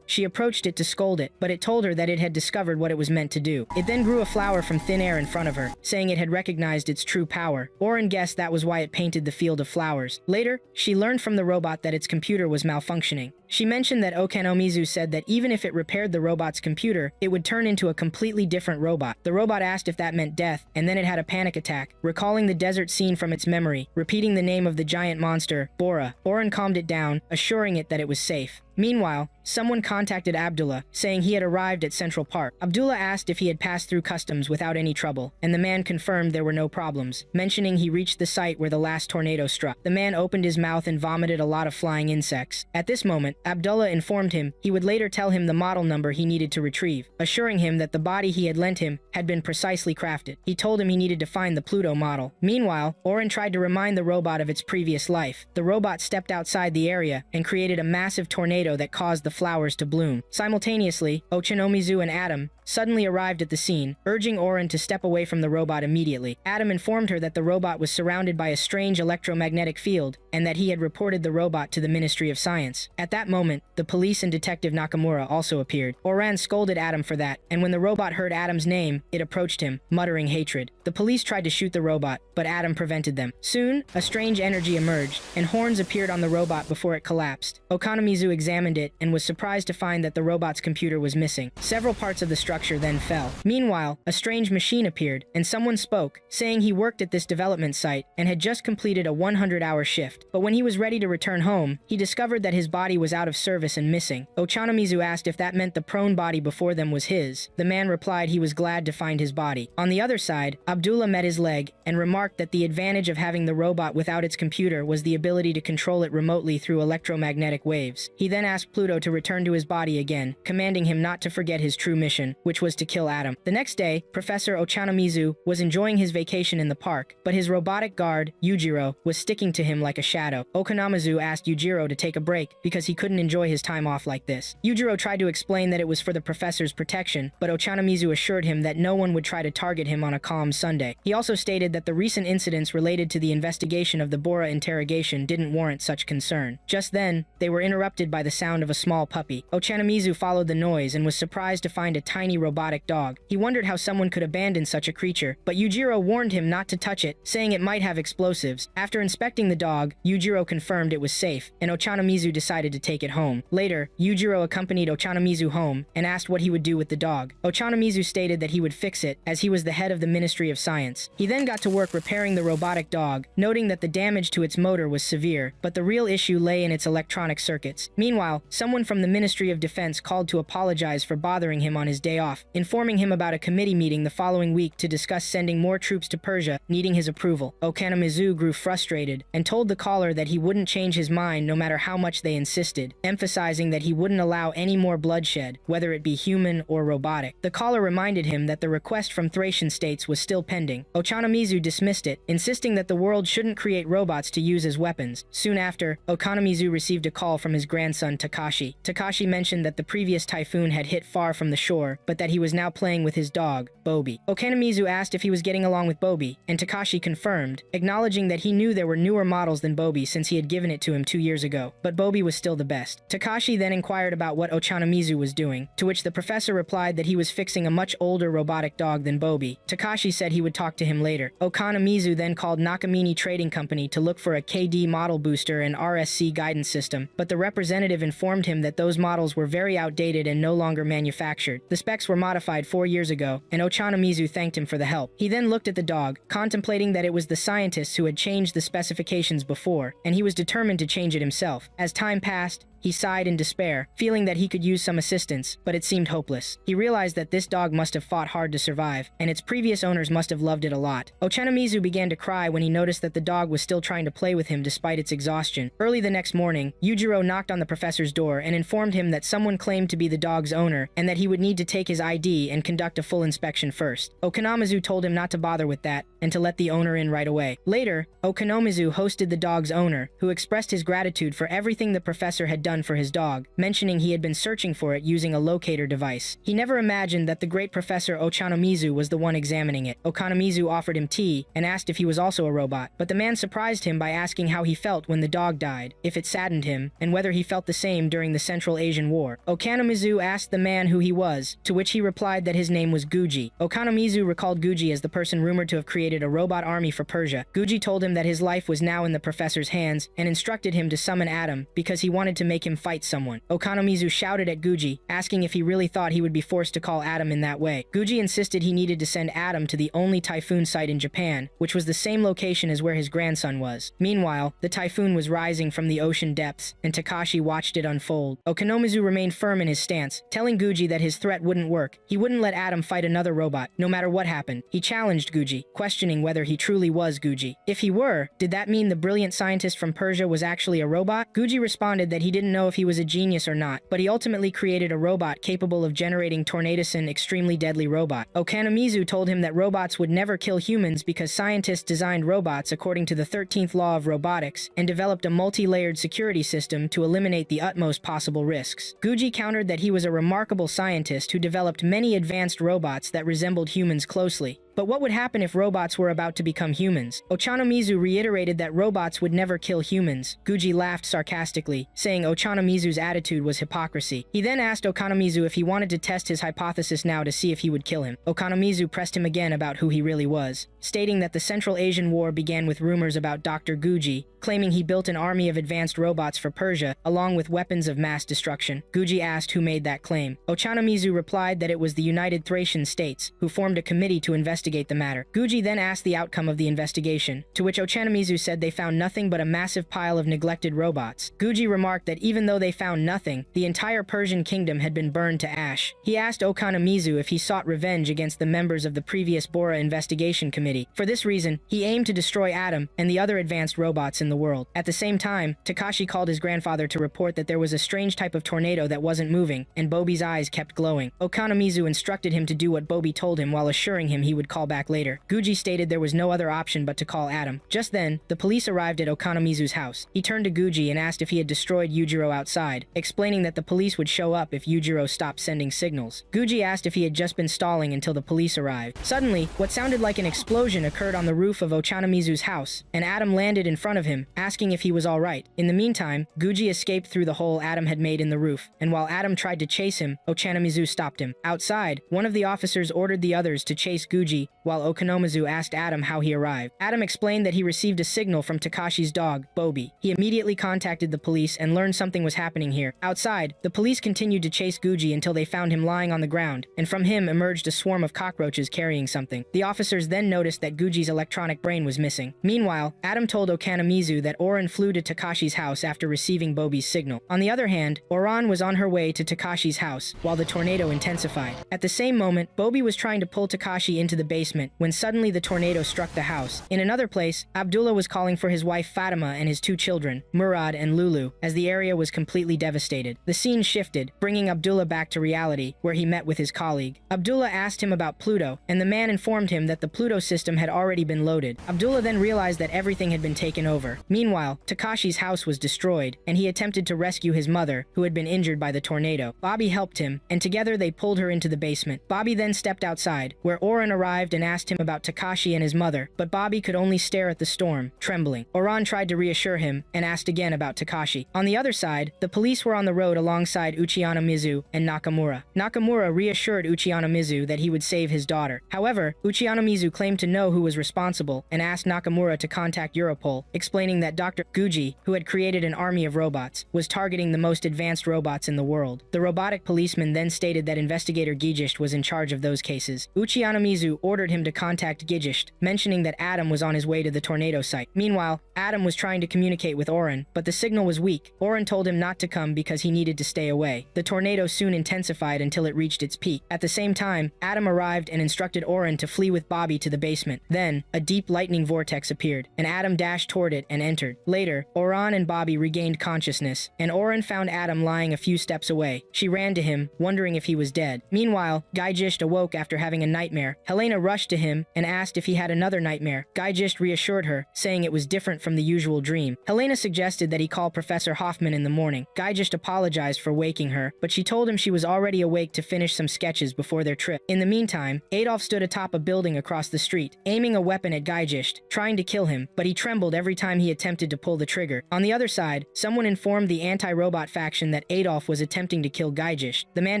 [SPEAKER 1] She approached it to scold it, but it told her that it had discovered what it was meant to do. It then grew a flower from thin air in front of her, saying it had recognized its true power. Oren guessed that was why it painted the field of flowers. Later, she learned from the robot that its computer was malfunctioning. She mentioned that Okanomizu said that even if it repaired the robot's computer, it would turn into a completely different robot. The robot asked if that meant death, and then it had a panic attack, recalling the desert scene from its memory, repeating the name of the giant monster, Bora. Oren calmed it down, assuring it that it was safe. Meanwhile, someone contacted Abdullah, saying he had arrived at Central Park. Abdullah asked if he had passed through customs without any trouble, and the man confirmed there were no problems, mentioning he reached the site where the last tornado struck. The man opened his mouth and vomited a lot of flying insects. At this moment, Abdullah informed him he would later tell him the model number he needed to retrieve, assuring him that the body he had lent him had been precisely crafted. He told him he needed to find the Pluto model. Meanwhile, Oren tried to remind the robot of its previous life. The robot stepped outside the area and created a massive tornado that caused the flowers to bloom. Simultaneously, Ochanomizu and Adam suddenly arrived at the scene, urging Oren to step away from the robot immediately. Adam informed her that the robot was surrounded by a strange electromagnetic field and that he had reported the robot to the Ministry of Science. At that moment, the police and Detective Nakamura also appeared. Oren scolded Adam for that, and when the robot heard Adam's name, it approached him, muttering hatred. The police tried to shoot the robot, but Adam prevented them. Soon, a strange energy emerged, and horns appeared on the robot before it collapsed. Ochanomizu examined it and was surprised to find that the robot's computer was missing. Several parts of the structure then fell. Meanwhile, a strange machine appeared, and someone spoke, saying he worked at this development site and had just completed a 100-hour shift. But when he was ready to return home, he discovered that his body was out of service and missing. Ochanomizu asked if that meant the prone body before them was his. The man replied he was glad to find his body. On the other side, Abdullah met his leg and remarked that the advantage of having the robot without its computer was the ability to control it remotely through electromagnetic waves. He then asked Pluto to return to his body again, commanding him not to forget his true mission, which was to kill Adam. The next day, Professor Ochanomizu was enjoying his vacation in the park, but his robotic guard, Yujiro, was sticking to him like a shadow. Ochanomizu asked Yujiro to take a break because he couldn't enjoy his time off like this. Yujiro tried to explain that it was for the professor's protection, but Ochanomizu assured him that no one would try to target him on a calm Sunday. He also stated that the recent incidents related to the investigation of the Bora interrogation didn't warrant such concern. Just then, they were interrupted by the sound of a small puppy. Ochanomizu followed the noise and was surprised to find a tiny robotic dog. He wondered how someone could abandon such a creature, but Yujiro warned him not to touch it, saying it might have explosives. After inspecting the dog, Yujiro confirmed it was safe, and Ochanomizu decided to take it home. Later, Yujiro accompanied Ochanomizu home and asked what he would do with the dog. Ochanomizu stated that he would fix it, as he was the head of the Ministry of Science. He then got to work repairing the robotic dog, noting that the damage to its motor was severe, but the real issue lay in its electronic circuits. Meanwhile, someone from the Ministry of Defense called to apologize for bothering him on his day off, informing him about a committee meeting the following week to discuss sending more troops to Persia, needing his approval. Ochanomizu grew frustrated and told the caller that he wouldn't change his mind no matter how much they insisted, emphasizing that he wouldn't allow any more bloodshed, whether it be human or robotic. The caller reminded him that the request from Thracian states was still pending. Ochanomizu dismissed it, insisting that the world shouldn't create robots to use as weapons. Soon after, Ochanomizu received a call from his grandson Takashi. Takashi mentioned that the previous typhoon had hit far from the shore, but that he was now playing with his dog, Bobi. Ochanomizu asked if he was getting along with Bobi, and Takashi confirmed, acknowledging that he knew there were newer models than Bobi since he had given it to him 2 years ago, but Bobi was still the best. Takashi then inquired about what Ochanomizu was doing, to which the professor replied that he was fixing a much older robotic dog than Bobi. Takashi said he would talk to him later. Ochanomizu then called Nakamine Trading Company to look for a KD model booster and RSC guidance system, but the representative informed him that those models were very outdated and no longer manufactured. The specs were modified 4 years ago, and Ochanomizu thanked him for the help. He then looked at the dog, contemplating that it was the scientists who had changed the specifications before, and he was determined to change it himself. As time passed, he sighed in despair, feeling that he could use some assistance, but it seemed hopeless. He realized that this dog must have fought hard to survive, and its previous owners must have loved it a lot. Ochanomizu began to cry when he noticed that the dog was still trying to play with him despite its exhaustion. Early the next morning, Yujiro knocked on the professor's door and informed him that someone claimed to be the dog's owner, and that he would need to take his ID and conduct a full inspection first. Ochanomizu told him not to bother with that, and to let the owner in right away. Later, Ochanomizu hosted the dog's owner, who expressed his gratitude for everything the professor had done for his dog, mentioning he had been searching for it using a locator device. He never imagined that the great Professor Ochanomizu was the one examining it. Ochanomizu offered him tea and asked if he was also a robot, but the man surprised him by asking how he felt when the dog died, if it saddened him, and whether he felt the same during the Central Asian War. Ochanomizu asked the man who he was, to which he replied that his name was Guji. Ochanomizu recalled Guji as the person rumored to have created a robot army for Persia. Guji told him that his life was now in the professor's hands and instructed him to summon Adam because he wanted to make make him fight someone. Okonomizu shouted at Guji, asking if he really thought he would be forced to call Adam in that way. Guji insisted he needed to send Adam to the only typhoon site in Japan, which was the same location as where his grandson was. Meanwhile, the typhoon was rising from the ocean depths, and Takashi watched it unfold. Okonomizu remained firm in his stance, telling Guji that his threat wouldn't work. He wouldn't let Adam fight another robot, no matter what happened. He challenged Guji, questioning whether he truly was Guji. If he were, did that mean the brilliant scientist from Persia was actually a robot? Guji responded that he didn't know if he was a genius or not, but he ultimately created a robot capable of generating Tornadoson extremely deadly robot. Okonomizu told him that robots would never kill humans because scientists designed robots according to the 13th law of robotics and developed a multi-layered security system to eliminate the utmost possible risks. Guji countered that he was a remarkable scientist who developed many advanced robots that resembled humans closely. But what would happen if robots were about to become humans? Ochanomizu reiterated that robots would never kill humans. Guji laughed sarcastically, saying Ochanomizu's attitude was hypocrisy. He then asked Okonomizu if he wanted to test his hypothesis now to see if he would kill him. Okonomizu pressed him again about who he really was, stating that the Central Asian War began with rumors about Dr. Guji, claiming he built an army of advanced robots for Persia, along with weapons of mass destruction. Guji asked who made that claim. Ochanomizu replied that it was the United Thracian States, who formed a committee to investigate the matter. Guji then asked the outcome of the investigation, to which Ochanomizu said they found nothing but a massive pile of neglected robots. Guji remarked that even though they found nothing, the entire Persian kingdom had been burned to ash. He asked Okonomizu if he sought revenge against the members of the previous Bora investigation committee. For this reason, he aimed to destroy Adam and the other advanced robots in the world. At the same time, Takashi called his grandfather to report that there was a strange type of tornado that wasn't moving, and Bobi's eyes kept glowing. Okonomizu instructed him to do what Bobi told him while assuring him he would call back later. Guji stated there was no other option but to call Adam. Just then, the police arrived at Okonomizu's house. He turned to Guji and asked if he had destroyed Yujiro outside, explaining that the police would show up if Yujiro stopped sending signals. Guji asked if he had just been stalling until the police arrived. Suddenly, what sounded like an explosion occurred on the roof of Ochanomizu's house, and Adam landed in front of him, asking if he was alright. In the meantime, Guji escaped through the hole Adam had made in the roof, and while Adam tried to chase him, Ochanomizu stopped him. Outside, one of the officers ordered the others to chase Guji, while Okonomizu asked Adam how he arrived. Adam explained that he received a signal from Takashi's dog, Bobi. He immediately contacted the police and learned something was happening here. Outside, the police continued to chase Guji until they found him lying on the ground, and from him emerged a swarm of cockroaches carrying something. The officers then noticed that Guji's electronic brain was missing. Meanwhile, Adam told Okonomizu that Oren flew to Takashi's house after receiving Bobi's signal. On the other hand, Oran was on her way to Takashi's house, while the tornado intensified. At the same moment, Bobi was trying to pull Takashi into the basement, when suddenly the tornado struck the house. In another place, Abdullah was calling for his wife Fatima and his two children, Murad and Lulu, as the area was completely devastated. The scene shifted, bringing Abdullah back to reality, where he met with his colleague. Abdullah asked him about Pluto, and the man informed him that the Pluto system had already been loaded. Abdullah then realized that everything had been taken over. Meanwhile, Takashi's house was destroyed, and he attempted to rescue his mother, who had been injured by the tornado. Bobby helped him, and together they pulled her into the basement. Bobby then stepped outside, where Oren arrived and asked him about Takashi and his mother, but Bobby could only stare at the storm, trembling. Oran tried to reassure him, and asked again about Takashi. On the other side, the police were on the road alongside Uchiha Mizu and Nakamura. Nakamura reassured Uchiha Mizu that he would save his daughter. However, Uchiha Mizu claimed to know who was responsible, and asked Nakamura to contact Europol, explaining that Dr. Guji, who had created an army of robots, was targeting the most advanced robots in the world. The robotic policeman then stated that investigator Gijist was in charge of those cases. Uchiha Mizu ordered him to contact Gijist, mentioning that Adam was on his way to the tornado site. Meanwhile, Adam was trying to communicate with Oren, but the signal was weak. Oren told him not to come because he needed to stay away. The tornado soon intensified until it reached its peak. At the same time, Adam arrived and instructed Oren to flee with Bobby to the basement. Then, a deep lightning vortex appeared, and Adam dashed toward it and entered. Later, Oran and Bobby regained consciousness, and Oren found Adam lying a few steps away. She ran to him, wondering if he was dead. Meanwhile, Gaijist awoke after having a nightmare. Helena rushed to him and asked if he had another nightmare. Gaijist reassured her, saying it was different from the usual dream. Helena suggested that he call Professor Hoffman in the morning. Gaijist apologized for waking her, but she told him she was already awake to finish some sketches before their trip. In the meantime, Adolf stood atop a building across the street, aiming a weapon at Gaijist, trying to kill him, but he trembled every time he attempted to pull the trigger. On the other side, someone informed the anti-robot faction that Adolf was attempting to kill Gaijist. The man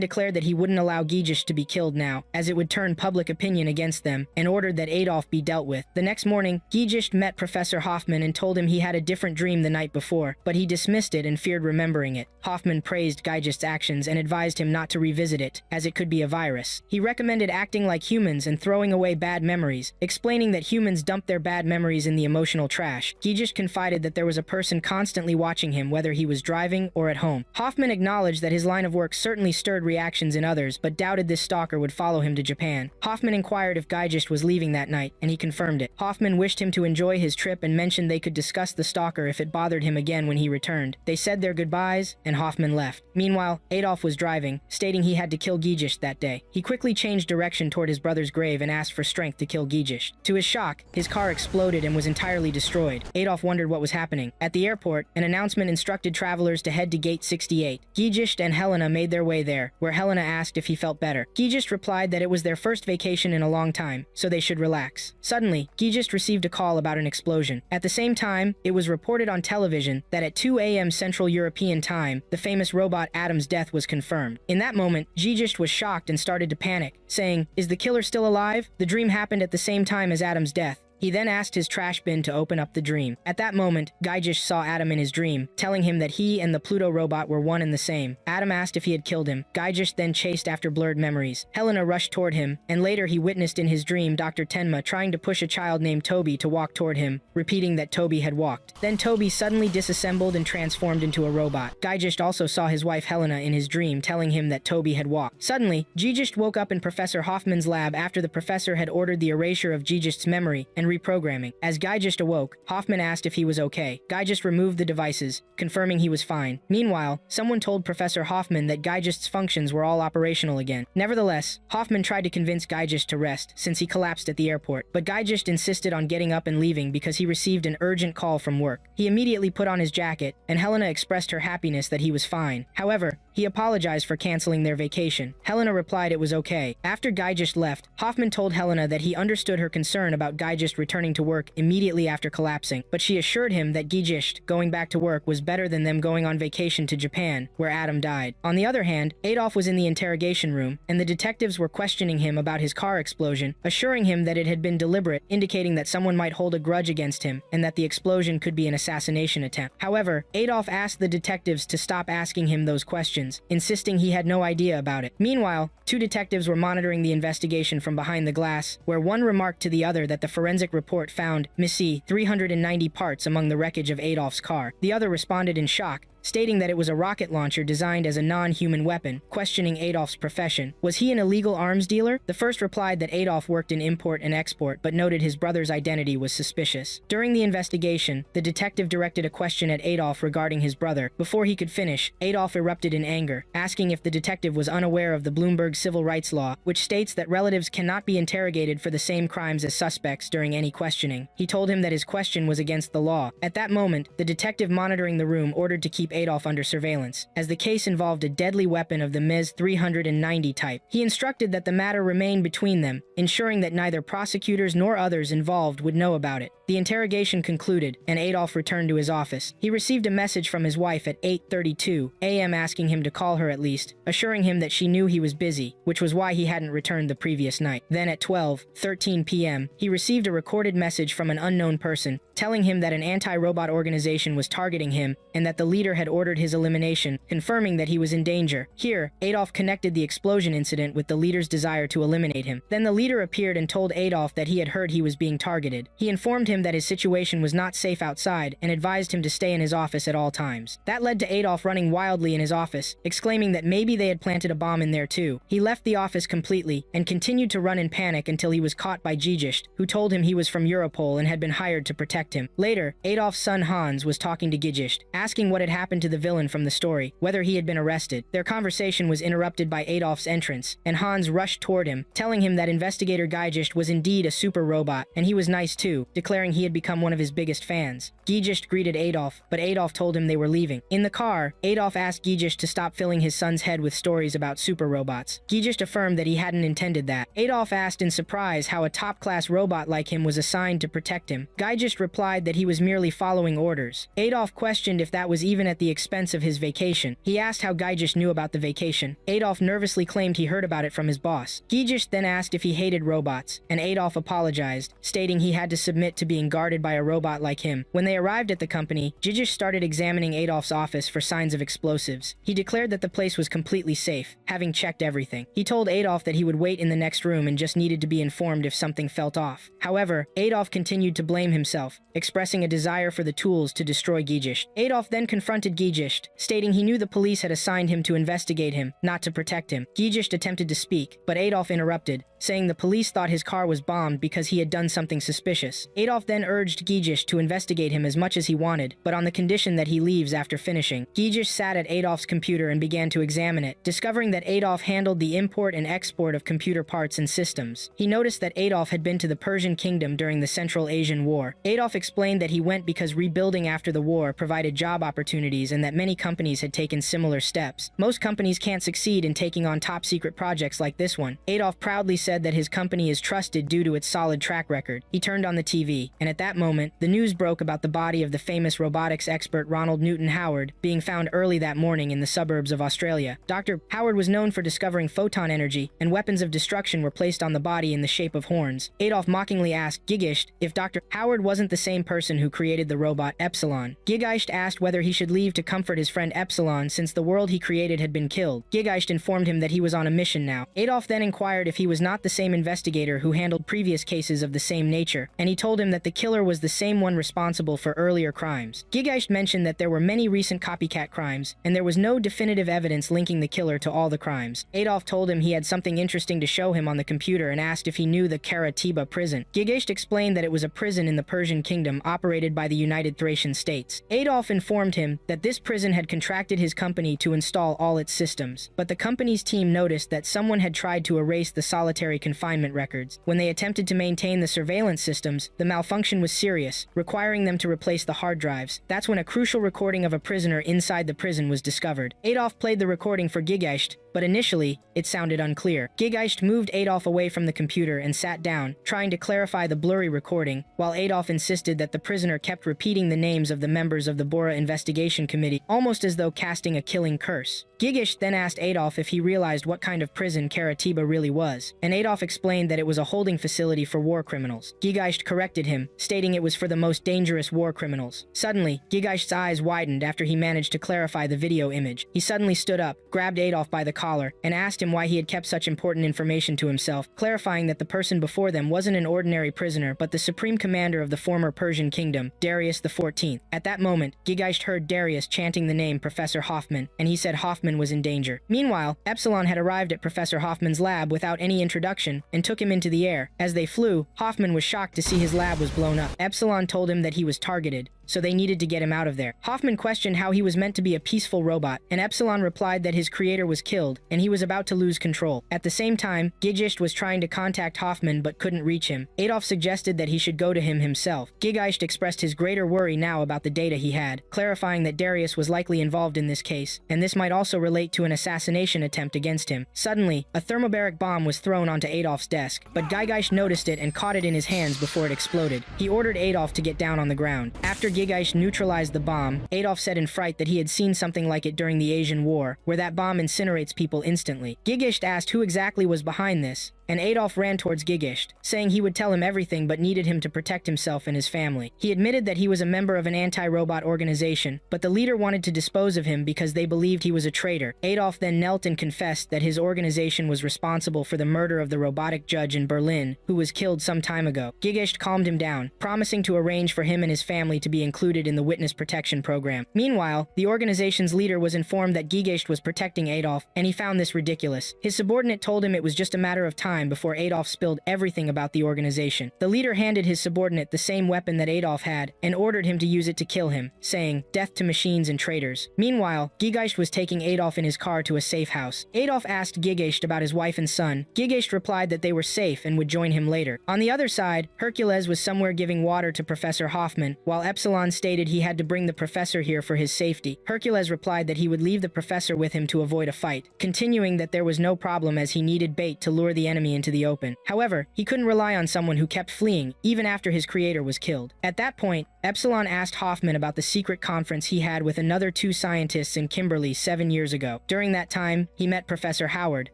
[SPEAKER 1] declared that he wouldn't allow Gaijist to be killed now, as it would turn public opinion against them, and ordered that Adolf be dealt with. The next morning, Gaijist met Professor Hoffman and told him he had a different dream the night before, but he dismissed it and feared remembering it. Hoffman praised Geigest's actions and advised him not to revisit it, as it could be a virus. He recommended acting like humans and throwing away bad memories, explaining that humans dump their bad memories in the emotional trash. Geigest confided that there was a person constantly watching him whether he was driving or at home. Hoffman acknowledged that his line of work certainly stirred reactions in others, but doubted this stalker would follow him to Japan. Hoffman inquired if Geigest was leaving that night, and he confirmed it. Hoffman wished him to enjoy his trip and mentioned they could discuss the stalker if it bothered him again when he returned. They said their goodbyes, and Hoffman left. Meanwhile, Adolf was driving, stating he had to kill Geigest that day. He quickly changed direction toward his brother's grave and asked for strength to kill Geigest. To his shock, his car exploded and was entirely destroyed. Adolf wondered what was happening. At the airport, an announcement instructed travelers to head to Gate 68. Geigest and Helena made their way there, where Helena asked if he felt better. Geigest replied that it was their first vacation in a long time, so they should relax. Suddenly, Geigest received a call about an explosion. At the same time, it was reported on television that at 2 a.m. Central European Time, the famous robot Adam's death was confirmed. In that moment, Geigest was shocked and started to panic, saying, "Is the killer still alive? The dream happened at the same time as Adam's death." He then asked his trash bin to open up the dream. At that moment, Geigest saw Adam in his dream, telling him that he and the Pluto robot were one and the same. Adam asked if he had killed him. Geigest then chased after blurred memories. Helena rushed toward him, and later he witnessed in his dream Dr. Tenma trying to push a child named Toby to walk toward him, repeating that Toby had walked. Then Toby suddenly disassembled and transformed into a robot. Geigest also saw his wife Helena in his dream, telling him that Toby had walked. Suddenly, Geigest woke up in Professor Hoffman's lab after the professor had ordered the erasure of Geigest's memory and reprogramming. As Geigest awoke, Hoffman asked if he was okay. Geigest removed the devices, confirming he was fine. Meanwhile, someone told Professor Hoffman that Geigest's functions were all operational again. Nevertheless, Hoffman tried to convince Geigest to rest since he collapsed at the airport, but Geigest insisted on getting up and leaving because he received an urgent call from work. He immediately put on his jacket, and Helena expressed her happiness that he was fine. However, he apologized for canceling their vacation. Helena replied it was okay. After Geigest left, Hoffman told Helena that he understood her concern about Geigest returning to work immediately after collapsing, but she assured him that Geigest going back to work was better than them going on vacation to Japan, where Adam died. On the other hand, Adolf was in the interrogation room, and the detectives were questioning him about his car explosion, assuring him that it had been deliberate, indicating that someone might hold a grudge against him, and that the explosion could be an assassination attempt. However, Adolf asked the detectives to stop asking him those questions, insisting he had no idea about it. Meanwhile, two detectives were monitoring the investigation from behind the glass, where one remarked to the other that the forensic report found missing 390 parts among the wreckage of Adolf's car. The other responded in shock, stating that it was a rocket launcher designed as a non-human weapon, questioning Adolf's profession. Was he an illegal arms dealer? The first replied that Adolf worked in import and export, but noted his brother's identity was suspicious. During the investigation, the detective directed a question at Adolf regarding his brother. Before he could finish, Adolf erupted in anger, asking if the detective was unaware of the Bloomberg civil rights law, which states that relatives cannot be interrogated for the same crimes as suspects during any questioning. He told him that his question was against the law. At that moment, the detective monitoring the room ordered to keep Adolf under surveillance, as the case involved a deadly weapon of the Ms 390 type. He instructed that the matter remain between them, ensuring that neither prosecutors nor others involved would know about it. The interrogation concluded, and Adolf returned to his office. He received a message from his wife at 8:32 a.m. asking him to call her at least, assuring him that she knew he was busy, which was why he hadn't returned the previous night. Then at 12:13 p.m., he received a recorded message from an unknown person, telling him that an anti-robot organization was targeting him, and that the leader had ordered his elimination, confirming that he was in danger. Here, Adolf connected the explosion incident with the leader's desire to eliminate him. Then the leader appeared and told Adolf that he had heard he was being targeted. He informed him that his situation was not safe outside and advised him to stay in his office at all times. That led to Adolf running wildly in his office, exclaiming that maybe they had planted a bomb in there too. He left the office completely and continued to run in panic until he was caught by Geigest, who told him he was from Europol and had been hired to protect him. Later, Adolf's son Hans was talking to Geigest, asking what had happened to the villain from the story, whether he had been arrested. Their conversation was interrupted by Adolf's entrance, and Hans rushed toward him, telling him that investigator Geigest was indeed a super robot, and he was nice too, declaring he had become one of his biggest fans. Geigest greeted Adolf, but Adolf told him they were leaving. In the car, Adolf asked Geigest to stop filling his son's head with stories about super robots. Geigest affirmed that he hadn't intended that. Adolf asked in surprise how a top-class robot like him was assigned to protect him. Geigest replied that he was merely following orders. Adolf questioned if that was even at at the expense of his vacation. He asked how Gaijish knew about the vacation. Adolf nervously claimed he heard about it from his boss. Gaijish then asked if he hated robots, and Adolf apologized, stating he had to submit to being guarded by a robot like him. When they arrived at the company, Gaijish started examining Adolf's office for signs of explosives. He declared that the place was completely safe, having checked everything. He told Adolf that he would wait in the next room and just needed to be informed if something felt off. However, Adolf continued to blame himself, expressing a desire for the tools to destroy Gaijish. Adolf then confronted Gaijish, stating he knew the police had assigned him to investigate him, not to protect him. Gaijish attempted to speak, but Adolf interrupted, saying the police thought his car was bombed because he had done something suspicious. Adolf then urged Gaijish to investigate him as much as he wanted, but on the condition that he leaves after finishing. Gaijish sat at Adolf's computer and began to examine it, discovering that Adolf handled the import and export of computer parts and systems. He noticed that Adolf had been to the Persian kingdom during the Central Asian War. Adolf explained that he went because rebuilding after the war provided job opportunities and that many companies had taken similar steps. Most companies can't succeed in taking on top-secret projects like this one. Adolf proudly said that his company is trusted due to its solid track record. He turned on the TV, and at that moment, the news broke about the body of the famous robotics expert Ronald Newton Howard being found early that morning in the suburbs of Australia. Dr. Howard was known for discovering photon energy, and weapons of destruction were placed on the body in the shape of horns. Adolf mockingly asked Gaijish if Dr. Howard wasn't the same person who created the robot Epsilon. Gaijish asked whether he should leave to comfort his friend Epsilon since the world he created had been killed. Gaijish informed him that he was on a mission now. Adolf then inquired if he was not the same investigator who handled previous cases of the same nature, and he told him that the killer was the same one responsible for earlier crimes. Gaijish mentioned that there were many recent copycat crimes, and there was no definitive evidence linking the killer to all the crimes. Adolf told him he had something interesting to show him on the computer and asked if he knew the Karatiba prison. Gaijish explained that it was a prison in the Persian kingdom operated by the United Thracian States. Adolf informed him that this prison had contracted his company to install all its systems, but the company's team noticed that someone had tried to erase the solitary confinement records. When they attempted to maintain the surveillance systems, the malfunction was serious, requiring them to replace the hard drives. That's when a crucial recording of a prisoner inside the prison was discovered. Adolf played the recording for Gaijish, but initially, it sounded unclear. Gaijish moved Adolf away from the computer and sat down, trying to clarify the blurry recording, while Adolf insisted that the prisoner kept repeating the names of the members of the Bora Investigation Committee, almost as though casting a killing curse. Gaijish then asked Adolf if he realized what kind of prison Karatiba really was, and Adolf explained that it was a holding facility for war criminals. Gaijish corrected him, stating it was for the most dangerous war criminals. Suddenly, Gaigish's eyes widened after he managed to clarify the video image. He suddenly stood up, grabbed Adolf by the collar, and asked him why he had kept such important information to himself, clarifying that the person before them wasn't an ordinary prisoner but the supreme commander of the former Persian kingdom, Darius XIV. At that moment, Gaijish heard Darius chanting the name Professor Hoffman, and he said Hoffman was in danger. Meanwhile, Epsilon had arrived at Professor Hoffman's lab without any introduction and took him into the air. As they flew, Hoffman was shocked to see his lab was blown up. Epsilon told him that he was targeted, so they needed to get him out of there. Hoffman questioned how he was meant to be a peaceful robot, and Epsilon replied that his creator was killed, and he was about to lose control. At the same time, Gaijish was trying to contact Hoffman but couldn't reach him. Adolf suggested that he should go to him himself. Gaijish expressed his greater worry now about the data he had, clarifying that Darius was likely involved in this case, and this might also relate to an assassination attempt against him. Suddenly, a thermobaric bomb was thrown onto Adolf's desk, but Gaijish noticed it and caught it in his hands before it exploded. He ordered Adolf to get down on the ground. After Gaijish neutralized the bomb, Adolf said in fright that he had seen something like it during the Asian War, where that bomb incinerates people instantly. Gaijish asked who exactly was behind this, and Adolf ran towards Gaijish, saying he would tell him everything but needed him to protect himself and his family. He admitted that he was a member of an anti-robot organization, but the leader wanted to dispose of him because they believed he was a traitor. Adolf then knelt and confessed that his organization was responsible for the murder of the robotic judge in Berlin, who was killed some time ago. Gaijish calmed him down, promising to arrange for him and his family to be included in the witness protection program. Meanwhile, the organization's leader was informed that Gaijish was protecting Adolf, and he found this ridiculous. His subordinate told him it was just a matter of time before Adolf spilled everything about the organization. The leader handed his subordinate the same weapon that Adolf had and ordered him to use it to kill him, saying, "Death to machines and traitors." Meanwhile, Gaijish was taking Adolf in his car to a safe house. Adolf asked Gaijish about his wife and son. Gaijish replied that they were safe and would join him later. On the other side, Hercules was somewhere giving water to Professor Hoffman, while Epsilon stated he had to bring the professor here for his safety. Hercules replied that he would leave the professor with him to avoid a fight, continuing that there was no problem as he needed bait to lure the enemy enemy into the open. However, he couldn't rely on someone who kept fleeing, even after his creator was killed. At that point, Epsilon asked Hoffman about the secret conference he had with another 2 scientists in Kimberly 7 years ago. During that time, he met Professor Howard.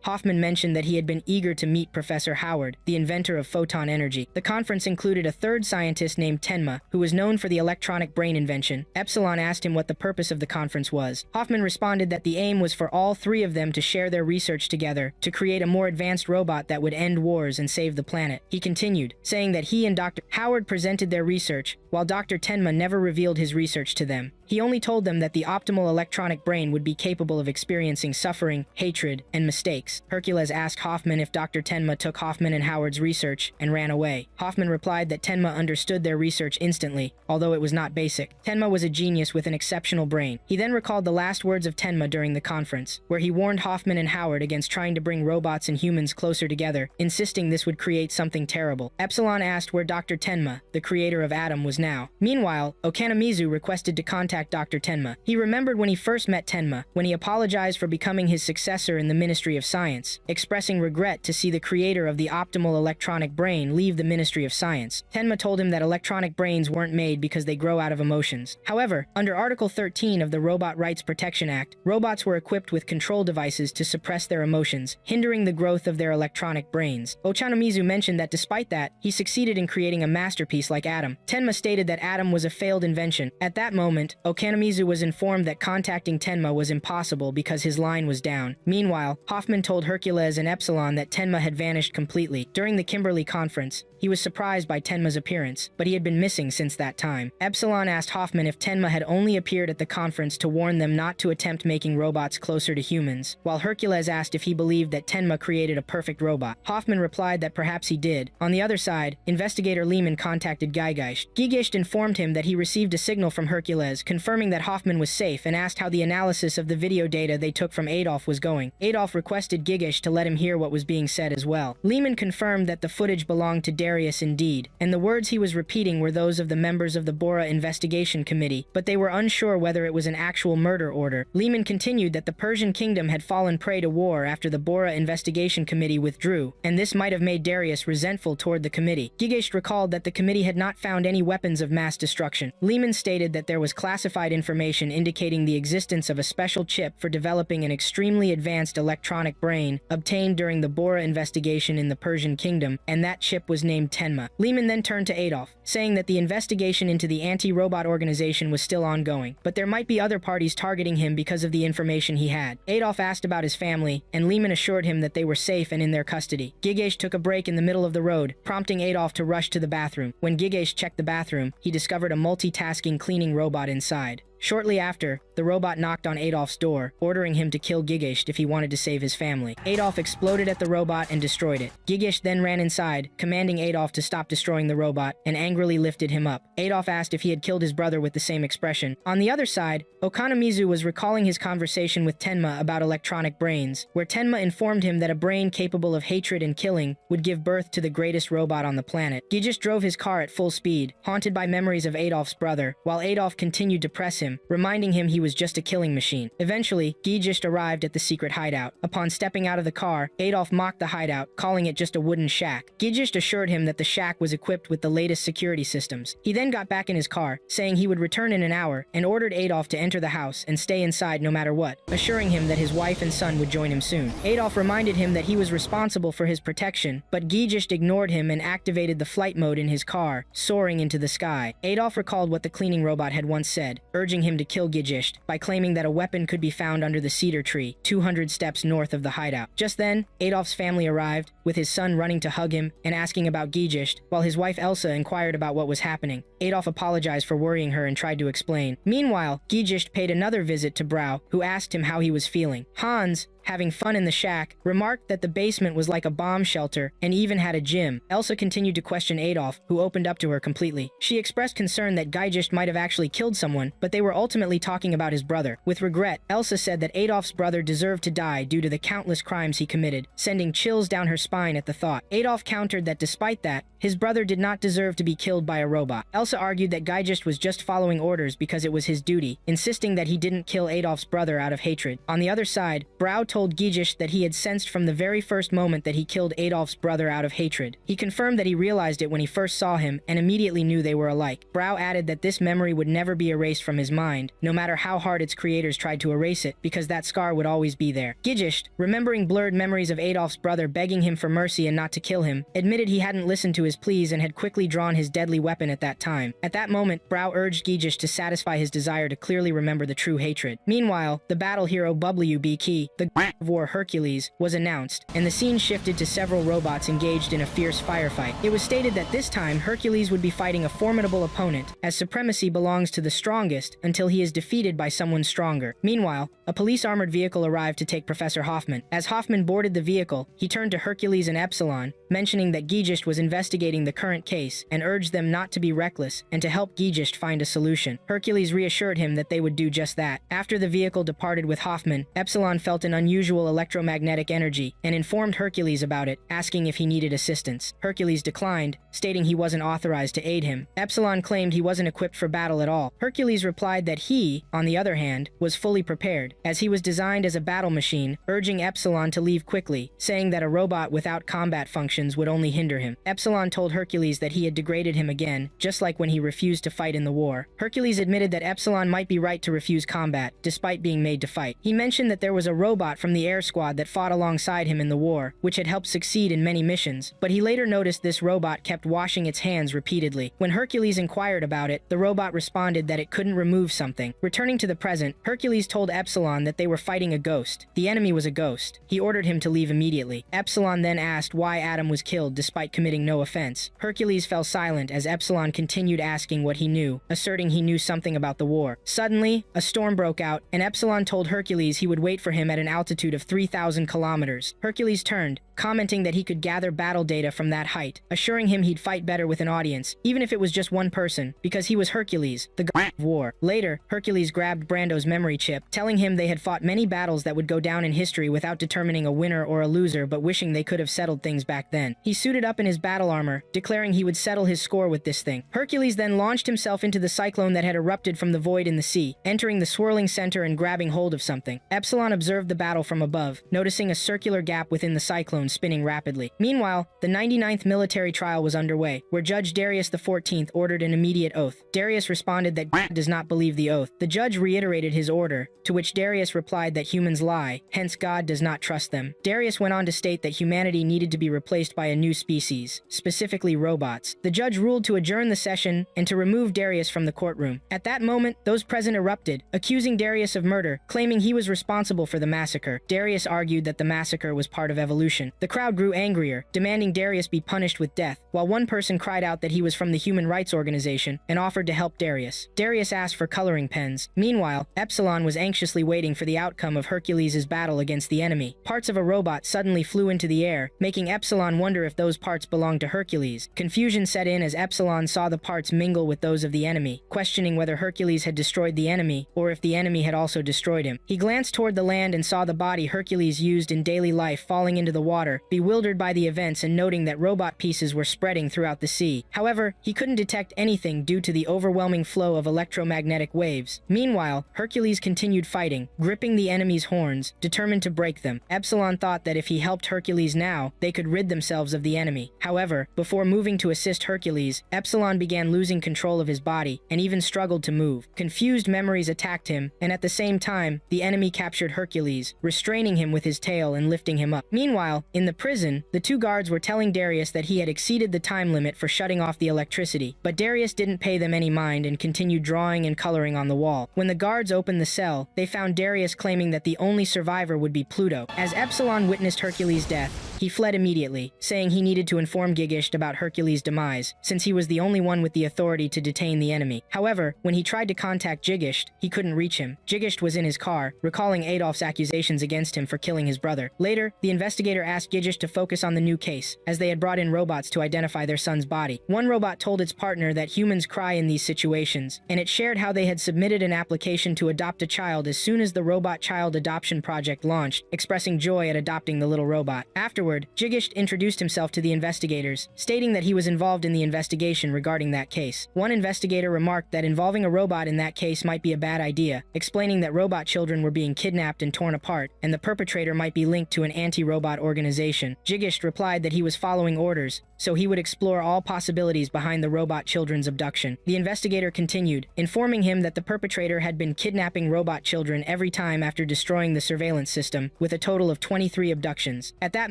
[SPEAKER 1] Hoffman mentioned that he had been eager to meet Professor Howard, the inventor of photon energy. The conference included a 3rd scientist named Tenma, who was known for the electronic brain invention. Epsilon asked him what the purpose of the conference was. Hoffman responded that the aim was for all 3 of them to share their research together to create a more advanced robot that would end wars and save the planet. He continued, saying that he and Dr. Howard presented their research, while Dr. Tenma never revealed his research to them. He only told them that the optimal electronic brain would be capable of experiencing suffering, hatred, and mistakes. Hercules asked Hoffman if Dr. Tenma took Hoffman and Howard's research and ran away. Hoffman replied that Tenma understood their research instantly, although it was not basic. Tenma was a genius with an exceptional brain. He then recalled the last words of Tenma during the conference, where he warned Hoffman and Howard against trying to bring robots and humans closer together, insisting this would create something terrible. Epsilon asked where Dr. Tenma, the creator of Atom, was now. Meanwhile, Okanamizu requested to contact Dr. Tenma. He remembered when he first met Tenma, when he apologized for becoming his successor in the Ministry of Science, expressing regret to see the creator of the optimal electronic brain leave the Ministry of Science. Tenma told him that electronic brains weren't made because they grow out of emotions. However, under Article 13 of the Robot Rights Protection Act, robots were equipped with control devices to suppress their emotions, hindering the growth of their electronic brains. Ochanomizu mentioned that despite that, he succeeded in creating a masterpiece like Atom. Tenma stated that Atom was a failed invention. At that moment, Okanamizu was informed that contacting Tenma was impossible because his line was down. Meanwhile, Hoffman told Hercules and Epsilon that Tenma had vanished completely. During the Kimberly conference, he was surprised by Tenma's appearance, but he had been missing since that time. Epsilon asked Hoffman if Tenma had only appeared at the conference to warn them not to attempt making robots closer to humans, while Hercules asked if he believed that Tenma created a perfect robot. Hoffman replied that perhaps he did. On the other side, investigator Lehman contacted Gigeist. Gigeist informed him that he received a signal from Hercules confirming that Hoffman was safe and asked how the analysis of the video data they took from Adolf was going. Adolf requested Gigeist to let him hear what was being said as well. Lehman confirmed that the footage belonged to Darius indeed, and the words he was repeating were those of the members of the Bora Investigation Committee, but they were unsure whether it was an actual murder order. Lehman continued that the Persian kingdom had fallen prey to war after the Bora Investigation Committee withdrew, and this might have made Darius resentful toward the committee. Gigeist recalled that the committee had not found any weapons of mass destruction. Lehman stated that there was classified information indicating the existence of a special chip for developing an extremely advanced electronic brain obtained during the Bora investigation in the Persian kingdom, and that chip was named Tenma. Lehman then turned to Adolf, saying that the investigation into the anti-robot organization was still ongoing, but there might be other parties targeting him because of the information he had. Adolf asked about his family, and Lehman assured him that they were safe and in their custody. Gigeist took a break in the middle of the road, prompting Adolf to rush to the bathroom. When Gigeist checked the bathroom, he discovered a multitasking cleaning robot inside. Shortly after, the robot knocked on Adolf's door, ordering him to kill Gigeist if he wanted to save his family. Adolf exploded at the robot and destroyed it. Gigeist then ran inside, commanding Adolf to stop destroying the robot, and angrily lifted him up. Adolf asked if he had killed his brother with the same expression. On the other side, Okanamizu was recalling his conversation with Tenma about electronic brains, where Tenma informed him that a brain capable of hatred and killing would give birth to the greatest robot on the planet. Gigeist drove his car at full speed, haunted by memories of Adolf's brother, while Adolf continued to press him, reminding him he was just a killing machine. Eventually, Gigeist arrived at the secret hideout. Upon stepping out of the car, Adolf mocked the hideout, calling it just a wooden shack. Gigeist assured him that the shack was equipped with the latest security systems. He then got back in his car, saying he would return in an hour, and ordered Adolf to enter the house and stay inside no matter what, assuring him that his wife and son would join him soon. Adolf reminded him that he was responsible for his protection, but Gigeist ignored him and activated the flight mode in his car, soaring into the sky. Adolf recalled what the cleaning robot had once said, urging him to kill Gigeist by claiming that a weapon could be found under the cedar tree, 200 steps north of the hideout. Just then, Adolf's family arrived, with his son running to hug him and asking about Gigeist, while his wife Elsa inquired about what was happening. Adolf apologized for worrying her and tried to explain. Meanwhile, Gigeist paid another visit to Brau, who asked him how he was feeling. Hans, having fun in the shack, remarked that the basement was like a bomb shelter and even had a gym. Elsa continued to question Adolf, who opened up to her completely. She expressed concern that Gigeist might have actually killed someone, but they were ultimately talking about his brother. With regret, Elsa said that Adolf's brother deserved to die due to the countless crimes he committed, sending chills down her spine at the thought. Adolf countered that despite that, his brother did not deserve to be killed by a robot. Elsa argued that Gigeist was just following orders because it was his duty, insisting that he didn't kill Adolf's brother out of hatred. On the other side, Brau told told Gijish that he had sensed from the very first moment that he killed Adolf's brother out of hatred. He confirmed that he realized it when he first saw him and immediately knew they were alike. Brow added that this memory would never be erased from his mind, no matter how hard its creators tried to erase it, because that scar would always be there. Gijish, remembering blurred memories of Adolf's brother begging him for mercy and not to kill him, admitted he hadn't listened to his pleas and had quickly drawn his deadly weapon at that time. At that moment, Brow urged Gijish to satisfy his desire to clearly remember the true hatred. Meanwhile, the battle hero WB Key, the God of War Hercules, was announced, and the scene shifted to several robots engaged in a fierce firefight. It was stated that this time Hercules would be fighting a formidable opponent, as supremacy belongs to the strongest until he is defeated by someone stronger. Meanwhile, a police armored vehicle arrived to take Professor Hoffman. As Hoffman boarded the vehicle, he turned to Hercules and Epsilon, mentioning that Gijish was investigating the current case and urged them not to be reckless and to help Gijish find a solution. Hercules reassured him that they would do just that. After the vehicle departed with Hoffman, Epsilon felt an unusual electromagnetic energy and informed Hercules about it, asking if he needed assistance. Hercules declined, stating he wasn't authorized to aid him. Epsilon claimed he wasn't equipped for battle at all. Hercules replied that he, on the other hand, was fully prepared, as he was designed as a battle machine, urging Epsilon to leave quickly, saying that a robot without combat functions would only hinder him. Epsilon told Hercules that he had degraded him again, just like when he refused to fight in the war. Hercules admitted that Epsilon might be right to refuse combat, despite being made to fight. He mentioned that there was a robot from the air squad that fought alongside him in the war, which had helped succeed in many missions, but he later noticed this robot kept washing its hands repeatedly. When Hercules inquired about it, the robot responded that it couldn't remove something. Returning to the present, Hercules told Epsilon that they were fighting a ghost. The enemy was a ghost. He ordered him to leave immediately. Epsilon then asked why Adam was killed despite committing no offense. Hercules fell silent as Epsilon continued asking what he knew, asserting he knew something about the war. Suddenly, a storm broke out, and Epsilon told Hercules he would wait for him at an altitude of 3,000 kilometers. Hercules turned, commenting that he could gather battle data from that height, assuring him he'd fight better with an audience, even if it was just one person, because he was Hercules, the god of war. Later, Hercules grabbed Brando's memory chip, telling him they had fought many battles that would go down in history without determining a winner or a loser, but wishing they could have settled things back then. He suited up in his battle armor, declaring he would settle his score with this thing. Hercules then launched himself into the cyclone that had erupted from the void in the sea, entering the swirling center and grabbing hold of something. Epsilon observed the battle from above, noticing a circular gap within the cyclone spinning rapidly. Meanwhile, the 99th military trial was underway, where Judge Darius XIV ordered an immediate oath. Darius responded that God does not believe the oath. The judge reiterated his order, to which Darius replied that humans lie, hence God does not trust them. Darius went on to state that humanity needed to be replaced by a new species, specifically robots. The judge ruled to adjourn the session and to remove Darius from the courtroom. At that moment, those present erupted, accusing Darius of murder, claiming he was responsible for the massacre. Darius argued that the massacre was part of evolution. The crowd grew angrier, demanding Darius be punished with death, while one person cried out that he was from the Human Rights Organization and offered to help Darius. Darius asked for coloring pens. Meanwhile, Epsilon was anxiously waiting for the outcome of Hercules' battle against the enemy. Parts of a robot suddenly flew into the air, making Epsilon wonder if those parts belonged to Hercules. Confusion set in as Epsilon saw the parts mingle with those of the enemy, questioning whether Hercules had destroyed the enemy or if the enemy had also destroyed him. He glanced toward the land and saw the body Hercules used in daily life falling into the water, bewildered by the events and noting that robot pieces were spreading throughout the sea. However, he couldn't detect anything due to the overwhelming flow of electromagnetic waves. Meanwhile, Hercules continued fighting, gripping the enemy's horns, determined to break them. Epsilon thought that if he helped Hercules now, they could rid themselves of the enemy. However, before moving to assist Hercules, Epsilon began losing control of his body and even struggled to move. Confused memories attacked him, and at the same time, the enemy captured Hercules, restraining him with his tail and lifting him up. Meanwhile, in the prison, the two guards were telling Darius that he had exceeded the time limit for shutting off the electricity, but Darius didn't pay them any mind and continued drawing and coloring on the wall. When the guards opened the cell, they found Darius claiming that the only survivor would be Pluto. As Epsilon witnessed Hercules' death, he fled immediately, saying he needed to inform Gigisht about Hercules' demise, since he was the only one with the authority to detain the enemy. However, when he tried to contact Gigisht, he couldn't reach him. Gigisht was in his car, recalling Adolf's accusations against him for killing his brother. Later, the investigator asked Gigisht to focus on the new case, as they had brought in robots to identify their son's body. One robot told its partner that humans cry in these situations, and it shared how they had submitted an application to adopt a child as soon as the Robot Child Adoption Project launched, expressing joy at adopting the little robot. Afterwards, Afterward, Jigisht introduced himself to the investigators, stating that he was involved in the investigation regarding that case. One investigator remarked that involving a robot in that case might be a bad idea, explaining that robot children were being kidnapped and torn apart, and the perpetrator might be linked to an anti-robot organization. Jigisht replied that he was following orders, so he would explore all possibilities behind the robot children's abduction. The investigator continued, informing him that the perpetrator had been kidnapping robot children every time after destroying the surveillance system, with a total of 23 abductions. At that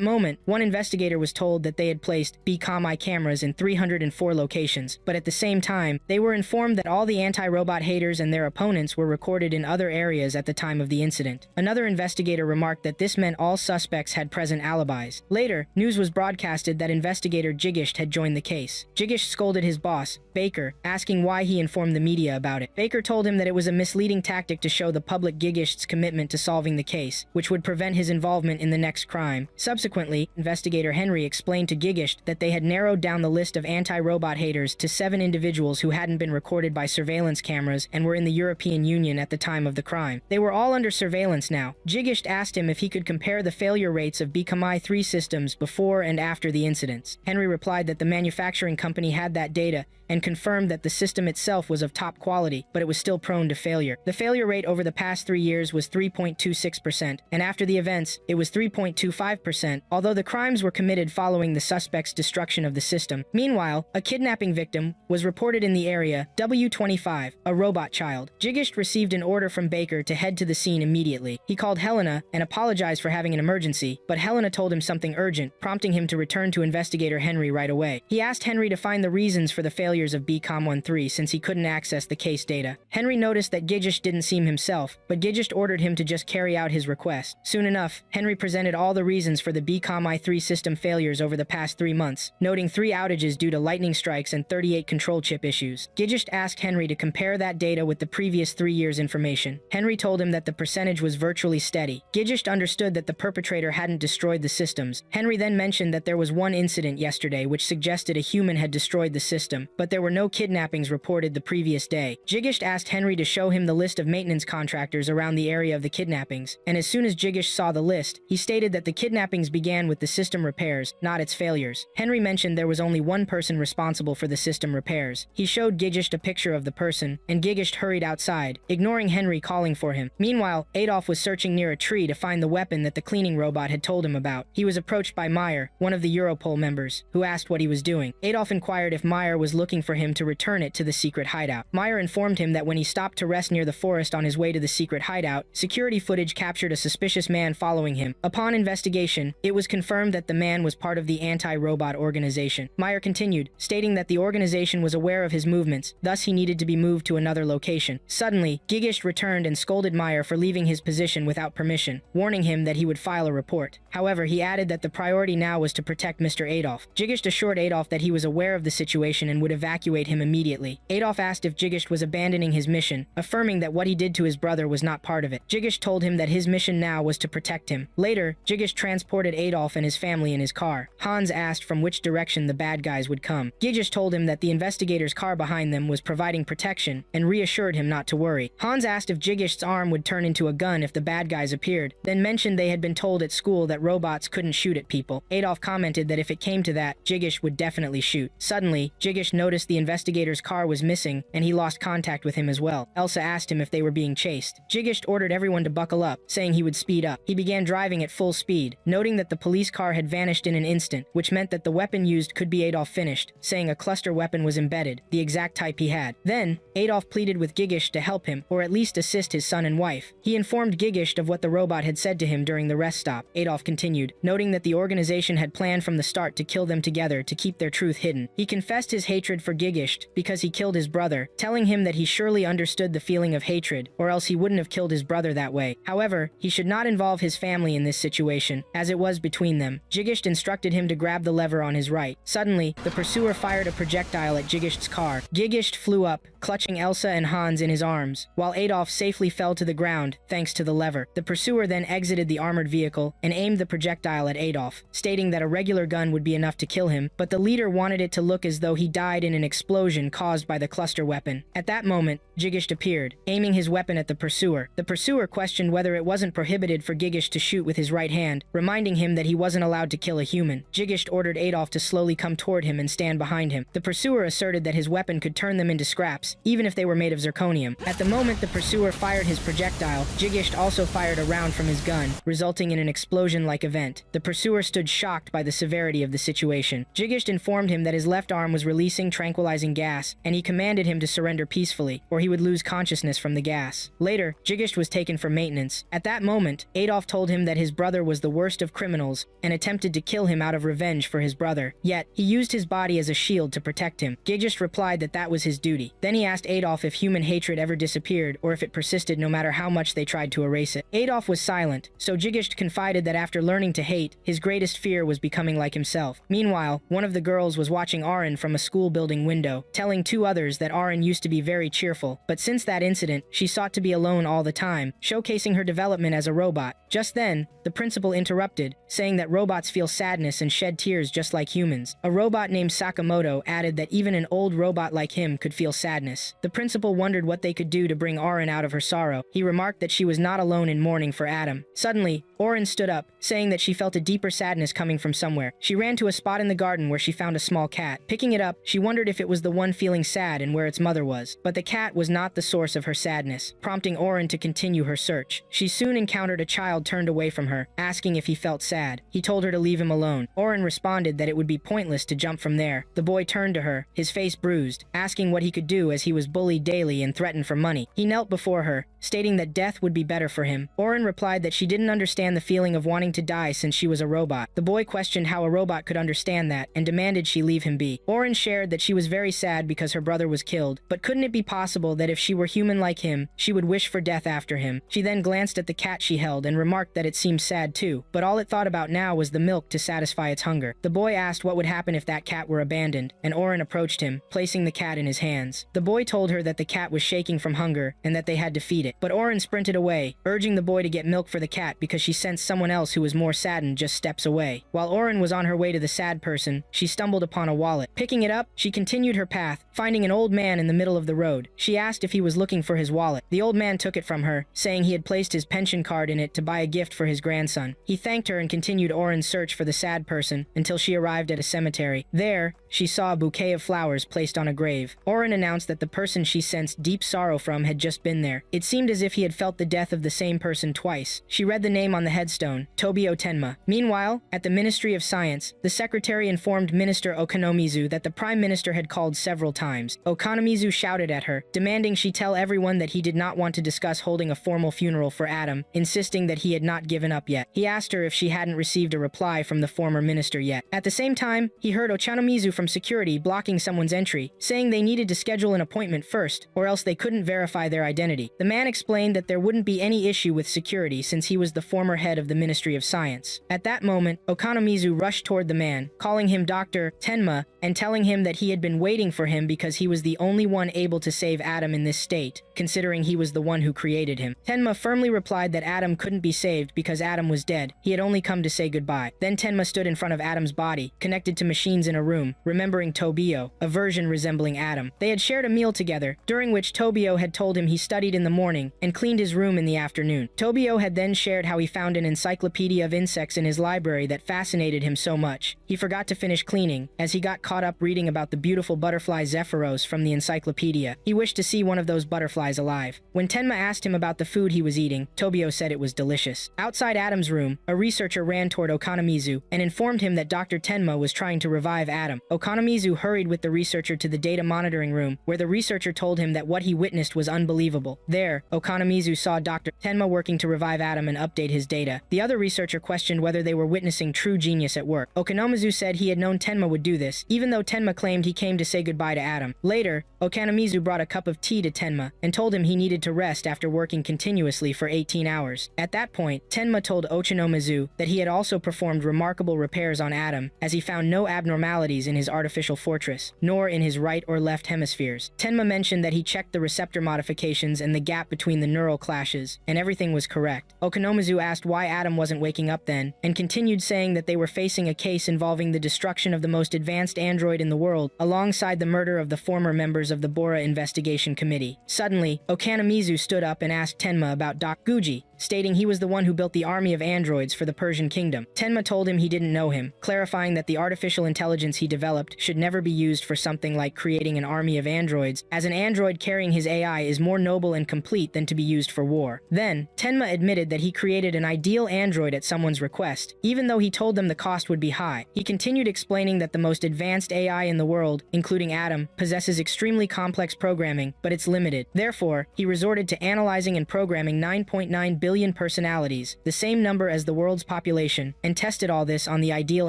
[SPEAKER 1] moment, one investigator was told that they had placed Akame cameras in 304 locations, but at the same time, they were informed that all the anti-robot haters and their opponents were recorded in other areas at the time of the incident. Another investigator remarked that this meant all suspects had present alibis. Later, news was broadcasted that investigator Jigisht had joined the case. Jigisht scolded his boss, Baker, asking why he informed the media about it. Baker told him that it was a misleading tactic to show the public Gigisht's commitment to solving the case, which would prevent his involvement in the next crime. Subsequently, investigator Henry explained to Gigisht that they had narrowed down the list of anti-robot haters to 7 individuals who hadn't been recorded by surveillance cameras and were in the European Union at the time of the crime. They were all under surveillance now. Jigisht asked him if he could compare the failure rates of Akame 3 systems before and after the incidents. Henry replied that the manufacturing company had that data and confirmed that the system itself was of top quality, but it was still prone to failure. The failure rate over the past 3 years was 3.26%, and after the events, it was 3.25%, although the crimes were committed following the suspect's destruction of the system. Meanwhile, a kidnapping victim was reported in the area, W25, a robot child. Jigisht received an order from Baker to head to the scene immediately. He called Helena and apologized for having an emergency, but Helena told him something urgent, prompting him to return to investigator Henry right away. He asked Henry to find the reasons for the failures of Akame 3 since he couldn't access the case data. Henry noticed that Gigisht didn't seem himself, but Gigisht ordered him to just carry out his request. Soon enough, Henry presented all the reasons for the Akame 3 system failures over the past 3 months, noting 3 outages due to lightning strikes and 38 control chip issues. Gigisht asked Henry to compare that data with the previous 3 years' information. Henry told him that the percentage was virtually steady. Gigisht understood that the perpetrator hadn't destroyed the systems. Henry then mentioned that there was one incident yesterday which suggested a human had destroyed the system, but there were no kidnappings reported the previous day. Jigisht asked Henry to show him the list of maintenance contractors around the area of the kidnappings, and as soon as Jigisht saw the list, he stated that the kidnappings began with the system repairs, not its failures. Henry mentioned there was only one person responsible for the system repairs. He showed Gigisht a picture of the person, and Gigisht hurried outside, ignoring Henry calling for him. Meanwhile, Adolf was searching near a tree to find the weapon that the cleaning robot had told him about. He was approached by Meyer, one of the Europol members, who asked what he was doing. Adolf inquired if Meyer was looking for him to return it to the secret hideout. Meyer informed him that when he stopped to rest near the forest on his way to the secret hideout, security footage captured a suspicious man following him. Upon investigation, it was confirmed that the man was part of the anti-robot organization. Meyer continued, stating that the organization was aware of his movements, thus he needed to be moved to another location. Suddenly, Gigisht returned and scolded Meyer for leaving his position without permission, warning him that he would file a report. However, he added that the priority now was to protect Mr. Adolf. Jigisht assured Adolf that he was aware of the situation and would evacuate him immediately. Adolf asked if Jigisht was abandoning his mission, affirming that what he did to his brother was not part of it. Jigisht told him that his mission now was to protect him. Later, Jigisht transported Adolf and his family in his car. Hans asked from which direction the bad guys would come. Gigisht told him that the investigator's car behind them was providing protection and reassured him not to worry. Hans asked if Jigisht's arm would turn into a gun if the bad guys appeared, then mentioned they had been told at school that robots couldn't shoot at people. Adolf commented that if it came to that, Jigisht would definitely shoot. Suddenly, Jigisht noticed the investigator's car was missing, and he lost contact with him as well. Elsa asked him if they were being chased. Jigisht ordered everyone to buckle up, saying he would speed up. He began driving at full speed, noting that the police car had vanished in an instant, which meant that the weapon used could be Adolf finished, saying a cluster weapon was embedded, the exact type he had. Then, Adolf pleaded with Gigisht to help him, or at least assist his son and wife. He informed Gigisht of what the robot had said to him during the rest stop. Adolf continued, noting that the organization had planned from the start to kill them together to keep their truth hidden. He confessed his hatred for Gigisht because he killed his brother, telling him that he surely understood the feeling of hatred, or else he wouldn't have killed his brother that way. However, he should not involve his family in this situation, as it was between them. Jigisht instructed him to grab the lever on his right. Suddenly, the pursuer fired a projectile at Jigisht's car. Gigisht flew up, clutching Elsa and Hans in his arms, while Adolf safely fell to the ground thanks to the lever. The pursuer then exited the armored vehicle and aimed the projectile at Adolf, stating that a regular gun would be enough to kill him, but the leader wanted it to look as though he died in an explosion caused by the cluster weapon. At that moment, Jigisht appeared, aiming his weapon at the pursuer. The pursuer questioned whether it wasn't prohibited for Jigisht to shoot with his right hand, reminding him that he wasn't allowed to kill a human. Jigisht ordered Adolf to slowly come toward him and stand behind him. The pursuer asserted that his weapon could turn them into scraps, even if they were made of zirconium. At the moment the pursuer fired his projectile, Jigisht also fired a round from his gun, resulting in an explosion-like event. The pursuer stood shocked by the severity of the situation. Jigisht informed him that his left arm was releasing tranquilizing gas, and he commanded him to surrender peacefully, or he would lose consciousness from the gas. Later, Jigisht was taken for maintenance. At that moment, Adolf told him that his brother was the worst of criminals, and attempted to kill him out of revenge for his brother. Yet, he used his body as a shield to protect him. Jigisht replied that that was his duty. Then he asked Adolf if human hatred ever disappeared, or if it persisted no matter how much they tried to erase it. Adolf was silent, so Jigisht confided that after learning to hate, his greatest fear was becoming like himself. Meanwhile, one of the girls was watching Aren from a school building window, telling two others that Aren used to be very cheerful, but since that incident, she sought to be alone all the time, showcasing her development as a robot. Just then, the principal interrupted, saying that robots feel sadness and shed tears just like humans. A robot named Sakamoto added that even an old robot like him could feel sadness. The principal wondered what they could do to bring Aren out of her sorrow. He remarked that she was not alone in mourning for Adam. Suddenly, Aren stood up, saying that she felt a deeper sadness coming from somewhere. She ran to a spot in the garden where she found a small cat. Picking it up, she wondered if it was the one feeling sad and where its mother was. But the cat was not the source of her sadness, prompting Aren to continue her search. She soon encountered a child turned away from her, asking if he felt sad. He told her to leave him alone. Aren responded that it would be pointless to jump from there. The boy turned to her, his face bruised, asking what he could do as he was bullied daily and threatened for money. He knelt before her, stating that death would be better for him. Aren replied that she didn't understand the feeling of wanting to die since she was a robot. The boy questioned how a robot could understand that and demanded she leave him be. Aren shared that she was very sad because her brother was killed, but couldn't it be possible that if she were human like him, she would wish for death after him? She then glanced at the cat she held and remarked that it seemed sad too, but all it thought about now was the milk to satisfy its hunger. The boy asked what would happen if that cat were abandoned, and Aren approached him, placing the cat in his hands. The boy told her that the cat was shaking from hunger and that they had to feed it, but Aren sprinted away, urging the boy to get milk for the cat because she sensed someone else who was more saddened just steps away. While Aren was on her way to the sad person, she stumbled upon a wallet. Picking it up, she continued her path, finding an old man in the middle of the road. She asked if he was looking for his wallet. The old man took it from her, saying he had placed his pension card in it to buy a gift for his grandson. He thanked her and continued Oren's search for the sad person until she arrived at a cemetery. There, she saw a bouquet of flowers placed on a grave. Oren announced that the person she sensed deep sorrow from had just been there. It seemed as if he had felt the death of the same person twice. She read the name on the headstone, Tobio Tenma. Meanwhile, at the Ministry of Science, the secretary informed Minister Okonomizu that the Prime Minister had called several times. Okonomizu shouted at her, demanding she tell everyone that he did not want to discuss holding a formal funeral for Adam, insisting that he had not given up yet. He asked her if she hadn't received a reply from the former minister yet. At the same time, he heard Ochanomizu from security blocking someone's entry, saying they needed to schedule an appointment first, or else they couldn't verify their identity. The man explained that there wouldn't be any issue with security since he was the former head of the Ministry of Science. At that moment, Okonomizu rushed toward the man, calling him Dr. Tenma and telling him that he had been waiting for him because he was the only one able to save Adam in this state, considering he was the one who created him. Tenma firmly replied that Adam couldn't be saved because Adam was dead. He had only come to say goodbye. Then Tenma stood in front of Adam's body, connected to machines in a room, remembering Tobio, a version resembling Adam. They had shared a meal together, during which Tobio had told him he studied in the morning and cleaned his room in the afternoon. Tobio had then shared how he found an encyclopedia of insects in his library that fascinated him so much. He forgot to finish cleaning, as he got caught up reading about the beautiful butterfly Zephyros from the encyclopedia. He wished to see one of those butterflies alive. When Tenma asked him about the food he was eating, Tobio said it was delicious. Outside Adam's room, a researcher ran toward Okonomizu and informed him that Dr. Tenma was trying to revive Adam. Okonomizu hurried with the researcher to the data monitoring room, where the researcher told him that what he witnessed was unbelievable. There, Okonomizu saw Dr. Tenma working to revive Adam and update his data. The other researcher questioned whether they were witnessing true genius at work. Okonomizu said he had known Tenma would do this, even though Tenma claimed he came to say goodbye to Adam. Later, Okonomizu brought a cup of tea to Tenma and told him he needed to rest after working continuously for 18 hours. At that point, Tenma told Ochanomizu that he had also performed remarkable repairs on Adam, as he found no abnormalities in his artificial fortress, nor in his right or left hemispheres. Tenma mentioned that he checked the receptor modifications and the gap between the neural clashes, and everything was correct. Okonomizu asked why Adam wasn't waking up then, and continued saying that they were facing a case involving the destruction of the most advanced android in the world, alongside the murder of the former members of the Bora Investigation Committee. Suddenly, Okanamizu stood up and asked Tenma about Doc Guji, stating he was the one who built the army of androids for the Persian kingdom. Tenma told him he didn't know him, clarifying that the artificial intelligence he developed should never be used for something like creating an army of androids, as an android carrying his AI is more noble and complete than to be used for war. Then, Tenma admitted that he created an ideal android at someone's request, even though he told them the cost would be high. He continued explaining that the most advanced AI in the world, including Adam, possesses extremely complex programming, but it's limited. Therefore, he resorted to analyzing and programming 9.9 billion personalities, the same number as the world's population, and tested all this on the ideal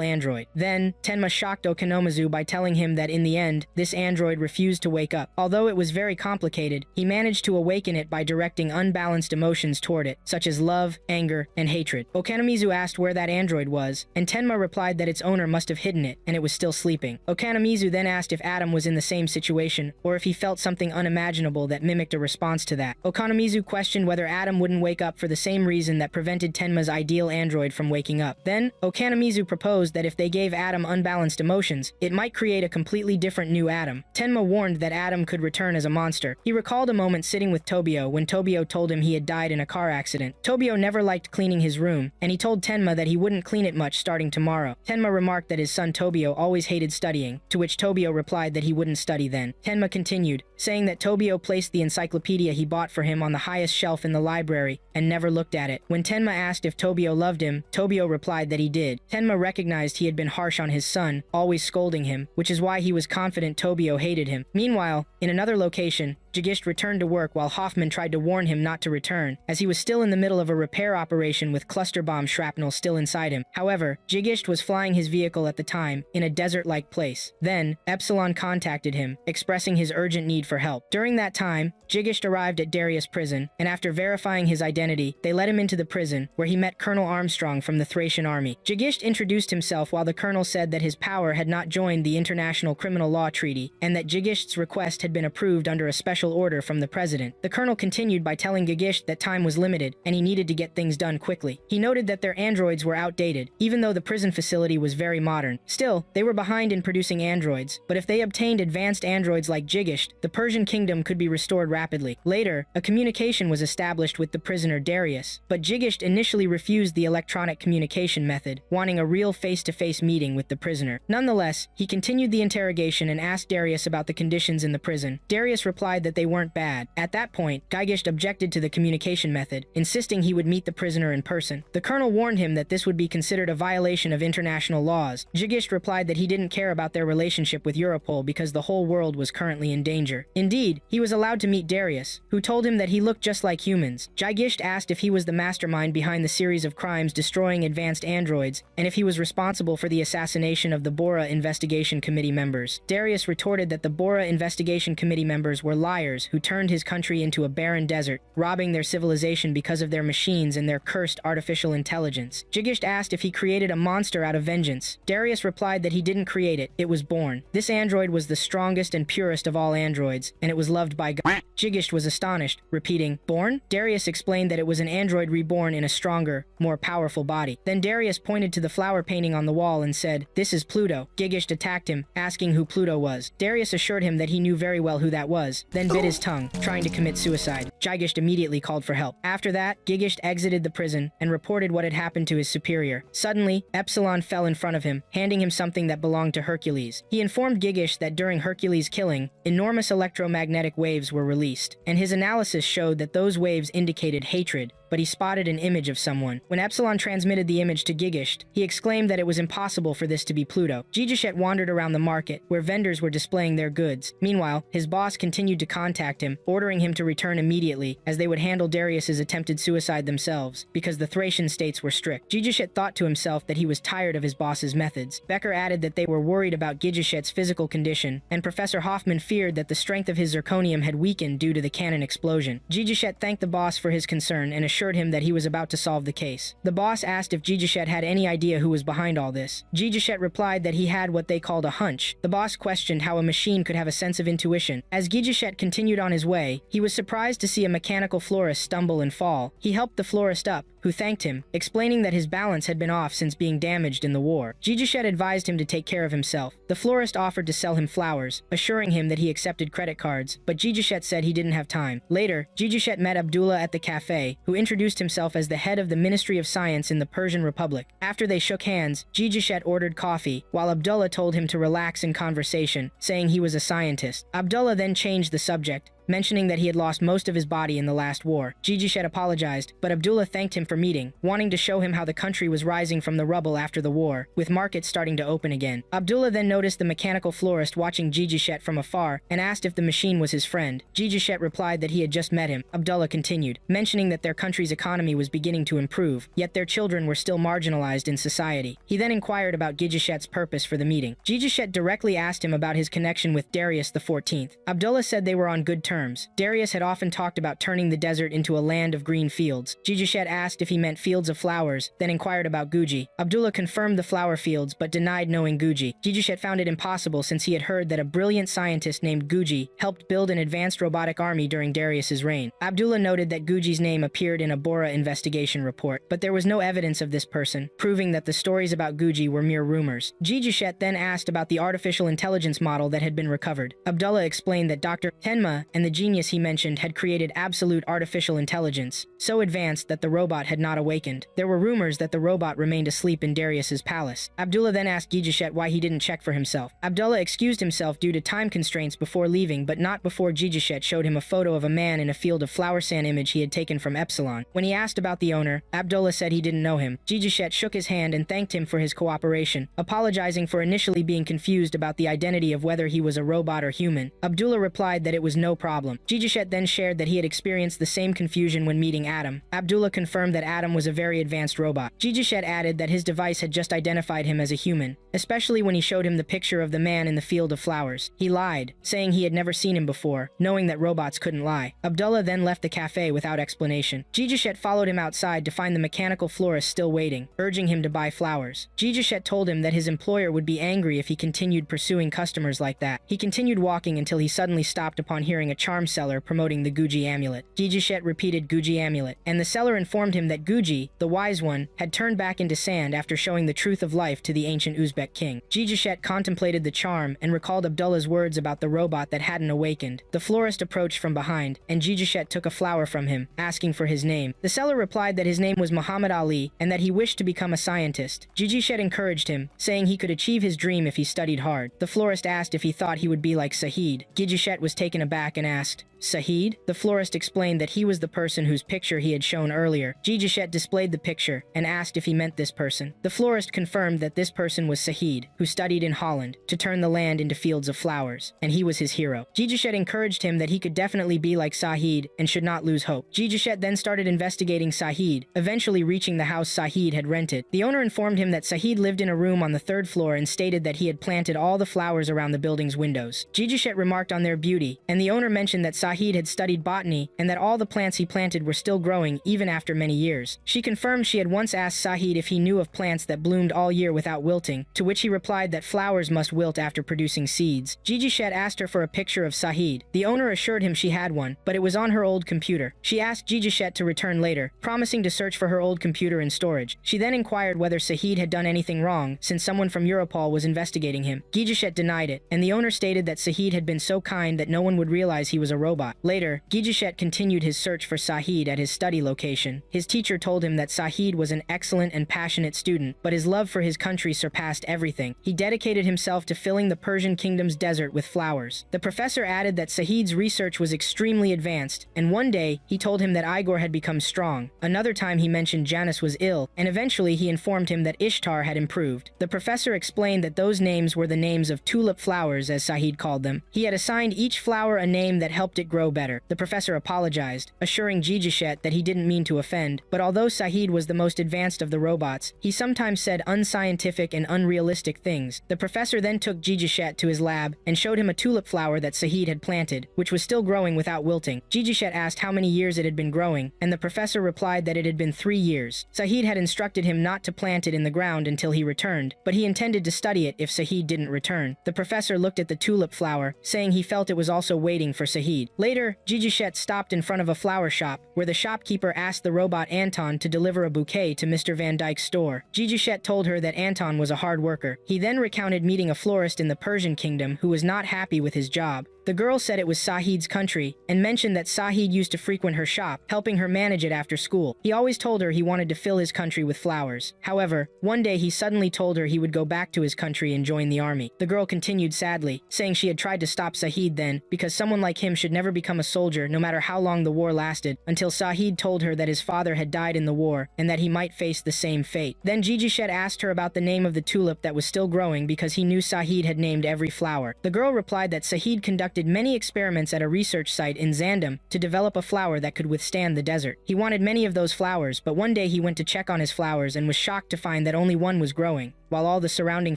[SPEAKER 1] android. Then, Tenma shocked Okonomizu by telling him that in the end, this android refused to wake up. Although it was very complicated, he managed to awaken it by directing unbalanced emotions toward it, such as love, anger, and hatred. Okonomizu asked where that android was, and Tenma replied that its owner must have hidden it, and it was still sleeping. Okonomizu then asked if Adam was in the same situation, or if he felt something unimaginable that mimicked a response to that. Okonomizu questioned whether Adam wouldn't wake up for the same reason that prevented Tenma's ideal android from waking up. Then, Okonomizu proposed that if they gave Adam unbalanced emotions, it might create a completely different new Adam. Tenma warned that Adam could return as a monster. He recalled a moment sitting with Tobio when Tobio told him he had died in a car accident. Tobio never liked cleaning his room, and he told Tenma that he wouldn't clean it much starting tomorrow. Tenma remarked that his son Tobio always hated studying, to which Tobio replied that he wouldn't study then. Tenma continued, saying that Tobio placed the encyclopedia he bought for him on the highest shelf in the library and never looked at it. When Tenma asked if Tobio loved him, Tobio replied that he did. Tenma recognized he had been harsh on his son, always scolding him, which is why he was confident Tobio hated him. Meanwhile, in another location, Jigisht returned to work while Hoffman tried to warn him not to return, as he was still in the middle of a repair operation with cluster bomb shrapnel still inside him. However, Jigisht was flying his vehicle at the time, in a desert-like place. Then, Epsilon contacted him, expressing his urgent need for help. During that time, Jigisht arrived at Darius prison, and after verifying his identity, they let him into the prison, where he met Colonel Armstrong from the Thracian army. Jigisht introduced himself while the colonel said that his power had not joined the International Criminal Law Treaty, and that Jigisht's request had been approved under a special order from the president. The colonel continued by telling Jigisht that time was limited, and he needed to get things done quickly. He noted that their androids were outdated, even though the prison facility was very modern. Still, they were behind in producing androids, but if they obtained advanced androids like Jigisht, the Persian kingdom could be restored rapidly. Later, a communication was established with the prisoner Darius, but Jigisht initially refused the electronic communication method, wanting a real face-to-face meeting with the prisoner. Nonetheless, he continued the interrogation and asked Darius about the conditions in the prison. Darius replied that they weren't bad. At that point, Jigisht objected to the communication method, insisting he would meet the prisoner in person. The colonel warned him that this would be considered a violation of international laws. Jigisht replied that he didn't care about their relationship with Europol because the whole world was currently in danger. Indeed, he was allowed to meet Darius, who told him that he looked just like humans. Jigisht asked if he was the mastermind behind the series of crimes destroying advanced androids, and if he was responsible for the assassination of the Bora Investigation Committee members. Darius retorted that the Bora Investigation Committee members were liars who turned his country into a barren desert, robbing their civilization because of their machines and their cursed artificial intelligence. Jigisht asked if he created a monster out of vengeance. Darius replied that he didn't create it, it was born. This android was the strongest and purest of all androids, and it was loved by God. Jigisht was astonished, repeating, "Born?" Darius explained that it was an android reborn in a stronger, more powerful body. Then Darius pointed to the flower painting on the wall and said, "This is Pluto." Jigisht attacked him, asking who Pluto was. Darius assured him that he knew very well who that was, then bit his tongue, trying to commit suicide. Jigisht immediately called for help. After that, Jigisht exited the prison and reported what had happened to his superior. Suddenly, Epsilon fell in front of him, handing him something that belonged to Hercules. He informed Jigisht that during Hercules' killing, enormous electromagnetic waves were released, and his analysis showed that those waves indicated hatred, but he spotted an image of someone. When Epsilon transmitted the image to Jigisht, he exclaimed that it was impossible for this to be Pluto. Jigisht wandered around the market, where vendors were displaying their goods. Meanwhile, his boss continued to contact him, ordering him to return immediately, as they would handle Darius's attempted suicide themselves, because the Thracian states were strict. Jigisht thought to himself that he was tired of his boss's methods. Becker added that they were worried about Jigisht's physical condition, and Professor Hoffman feared that the strength of his zirconium had weakened due to the cannon explosion. Jigisht thanked the boss for his concern and assured him that he was about to solve the case. The boss asked if Jigisht had any idea who was behind all this. Jigisht replied that he had what they called a hunch. The boss questioned how a machine could have a sense of intuition. As Jigisht continued on his way, he was surprised to see a mechanical florist stumble and fall. He helped the florist up, who thanked him, explaining that his balance had been off since being damaged in the war. Jijishet advised him to take care of himself. The florist offered to sell him flowers, assuring him that he accepted credit cards, but Jijishet said he didn't have time. Later, Jijishet met Abdullah at the cafe, who introduced himself as the head of the Ministry of Science in the Persian Republic. After they shook hands, Jijishet ordered coffee, while Abdullah told him to relax in conversation, saying he was a scientist. Abdullah then changed the subject, mentioning that he had lost most of his body in the last war. Jijishet apologized, but Abdullah thanked him for meeting, wanting to show him how the country was rising from the rubble after the war, with markets starting to open again. Abdullah then noticed the mechanical florist watching Jijishet from afar and asked if the machine was his friend. Jijishet replied that he had just met him. Abdullah continued, mentioning that their country's economy was beginning to improve, yet their children were still marginalized in society. He then inquired about Jijishet's purpose for the meeting. Jijishet directly asked him about his connection with Darius XIV. Abdullah said they were on good terms. Darius had often talked about turning the desert into a land of green fields. Jijishet asked if he meant fields of flowers, then inquired about Guji. Abdullah confirmed the flower fields, but denied knowing Guji. Jijishet found it impossible since he had heard that a brilliant scientist named Guji helped build an advanced robotic army during Darius's reign. Abdullah noted that Guji's name appeared in a Bora investigation report, but there was no evidence of this person, proving that the stories about Guji were mere rumors. Jijishet then asked about the artificial intelligence model that had been recovered. Abdullah explained that Dr. Tenma and the genius he mentioned had created absolute artificial intelligence, so advanced that the robot had not awakened. There were rumors that the robot remained asleep in Darius's palace. Abdullah then asked Jijishet why he didn't check for himself. Abdullah excused himself due to time constraints before leaving, but not before Jijishet showed him a photo of a man in a field of flower sand image he had taken from Epsilon. When he asked about the owner, Abdullah said he didn't know him. Jijishet shook his hand and thanked him for his cooperation, apologizing for initially being confused about the identity of whether he was a robot or human. Abdullah replied that it was no problem. Jijishet then shared that he had experienced the same confusion when meeting Adam. Abdullah confirmed that Adam was a very advanced robot. Jijishet added that his device had just identified him as a human, especially when he showed him the picture of the man in the field of flowers. He lied, saying he had never seen him before, knowing that robots couldn't lie. Abdullah then left the cafe without explanation. Jijishet followed him outside to find the mechanical florist still waiting, urging him to buy flowers. Jijishet told him that his employer would be angry if he continued pursuing customers like that. He continued walking until he suddenly stopped upon hearing a charm seller promoting the Guji amulet. Jijishet repeated Guji amulet, and the seller informed him that Guji, the wise one, had turned back into sand after showing the truth of life to the ancient Uzbek king. Jijishet contemplated the charm and recalled Abdullah's words about the robot that hadn't awakened. The florist approached from behind, and Jijishet took a flower from him, asking for his name. The seller replied that his name was Muhammad Ali and that he wished to become a scientist. Jijishet encouraged him, saying he could achieve his dream if he studied hard. The florist asked if he thought he would be like Sahid. Jijishet was taken aback and asked, "Sahid?" The florist explained that he was the person whose picture he had shown earlier. Jijishet displayed the picture and asked if he meant this person. The florist confirmed that this person was Sahid, who studied in Holland to turn the land into fields of flowers, and he was his hero. Jijishet encouraged him that he could definitely be like Sahid and should not lose hope. Jijishet then started investigating Sahid, eventually reaching the house Sahid had rented. The owner informed him that Sahid lived in a room on the third floor and stated that he had planted all the flowers around the building's windows. Jijishet remarked on their beauty, and the owner mentioned that Sahid had studied botany and that all the plants he planted were still growing even after many years. She confirmed she had once asked Sahid if he knew of plants that bloomed all year without wilting, to which he replied that flowers must wilt after producing seeds. Jijishet asked her for a picture of Sahid. The owner assured him she had one, but it was on her old computer. She asked Jijishet to return later, promising to search for her old computer in storage. She then inquired whether Sahid had done anything wrong, since someone from Europol was investigating him. Jijishet denied it, and the owner stated that Sahid had been so kind that no one would realize he was a robot. Later, Jijishet continued his search for Sahid at his study location. His teacher told him that Sahid was an excellent and passionate student, but his love for his country surpassed everything. He dedicated himself to filling the Persian kingdom's desert with flowers. The professor added that Sahid's research was extremely advanced, and one day, he told him that Igor had become strong. Another time he mentioned Janus was ill, and eventually he informed him that Ishtar had improved. The professor explained that those names were the names of tulip flowers, as Sahid called them. He had assigned each flower a name that helped it grow better. The professor apologized, assuring Jijishet that he didn't mean to offend, but although Sahid was the most advanced of the robots, he sometimes said unscientific and unrealistic things. The professor then took Jijishet to his lab and showed him a tulip flower that Sahid had planted, which was still growing without wilting. Jijishet asked how many years it had been growing, and the professor replied that it had been 3 years. Sahid had instructed him not to plant it in the ground until he returned, but he intended to study it if Sahid didn't return. The professor looked at the tulip flower, saying he felt it was also waiting for Sahid. Later, Gigishet stopped in front of a flower shop, where the shopkeeper asked the robot Anton to deliver a bouquet to Mr. Van Dyke's store. Gigishet told her that Anton was a hard worker. He then recounted meeting a florist in the Persian kingdom who was not happy with his job. The girl said it was Sahid's country, and mentioned that Sahid used to frequent her shop, helping her manage it after school. He always told her he wanted to fill his country with flowers. However, one day he suddenly told her he would go back to his country and join the army. The girl continued sadly, saying she had tried to stop Sahid then, because someone like him should never become a soldier no matter how long the war lasted, until Sahid told her that his father had died in the war, and that he might face the same fate. Then Gigishet asked her about the name of the tulip that was still growing because he knew Sahid had named every flower. The girl replied that Sahid conducted many experiments at a research site in Zandam to develop a flower that could withstand the desert. He wanted many of those flowers, but one day he went to check on his flowers and was shocked to find that only one was growing, while all the surrounding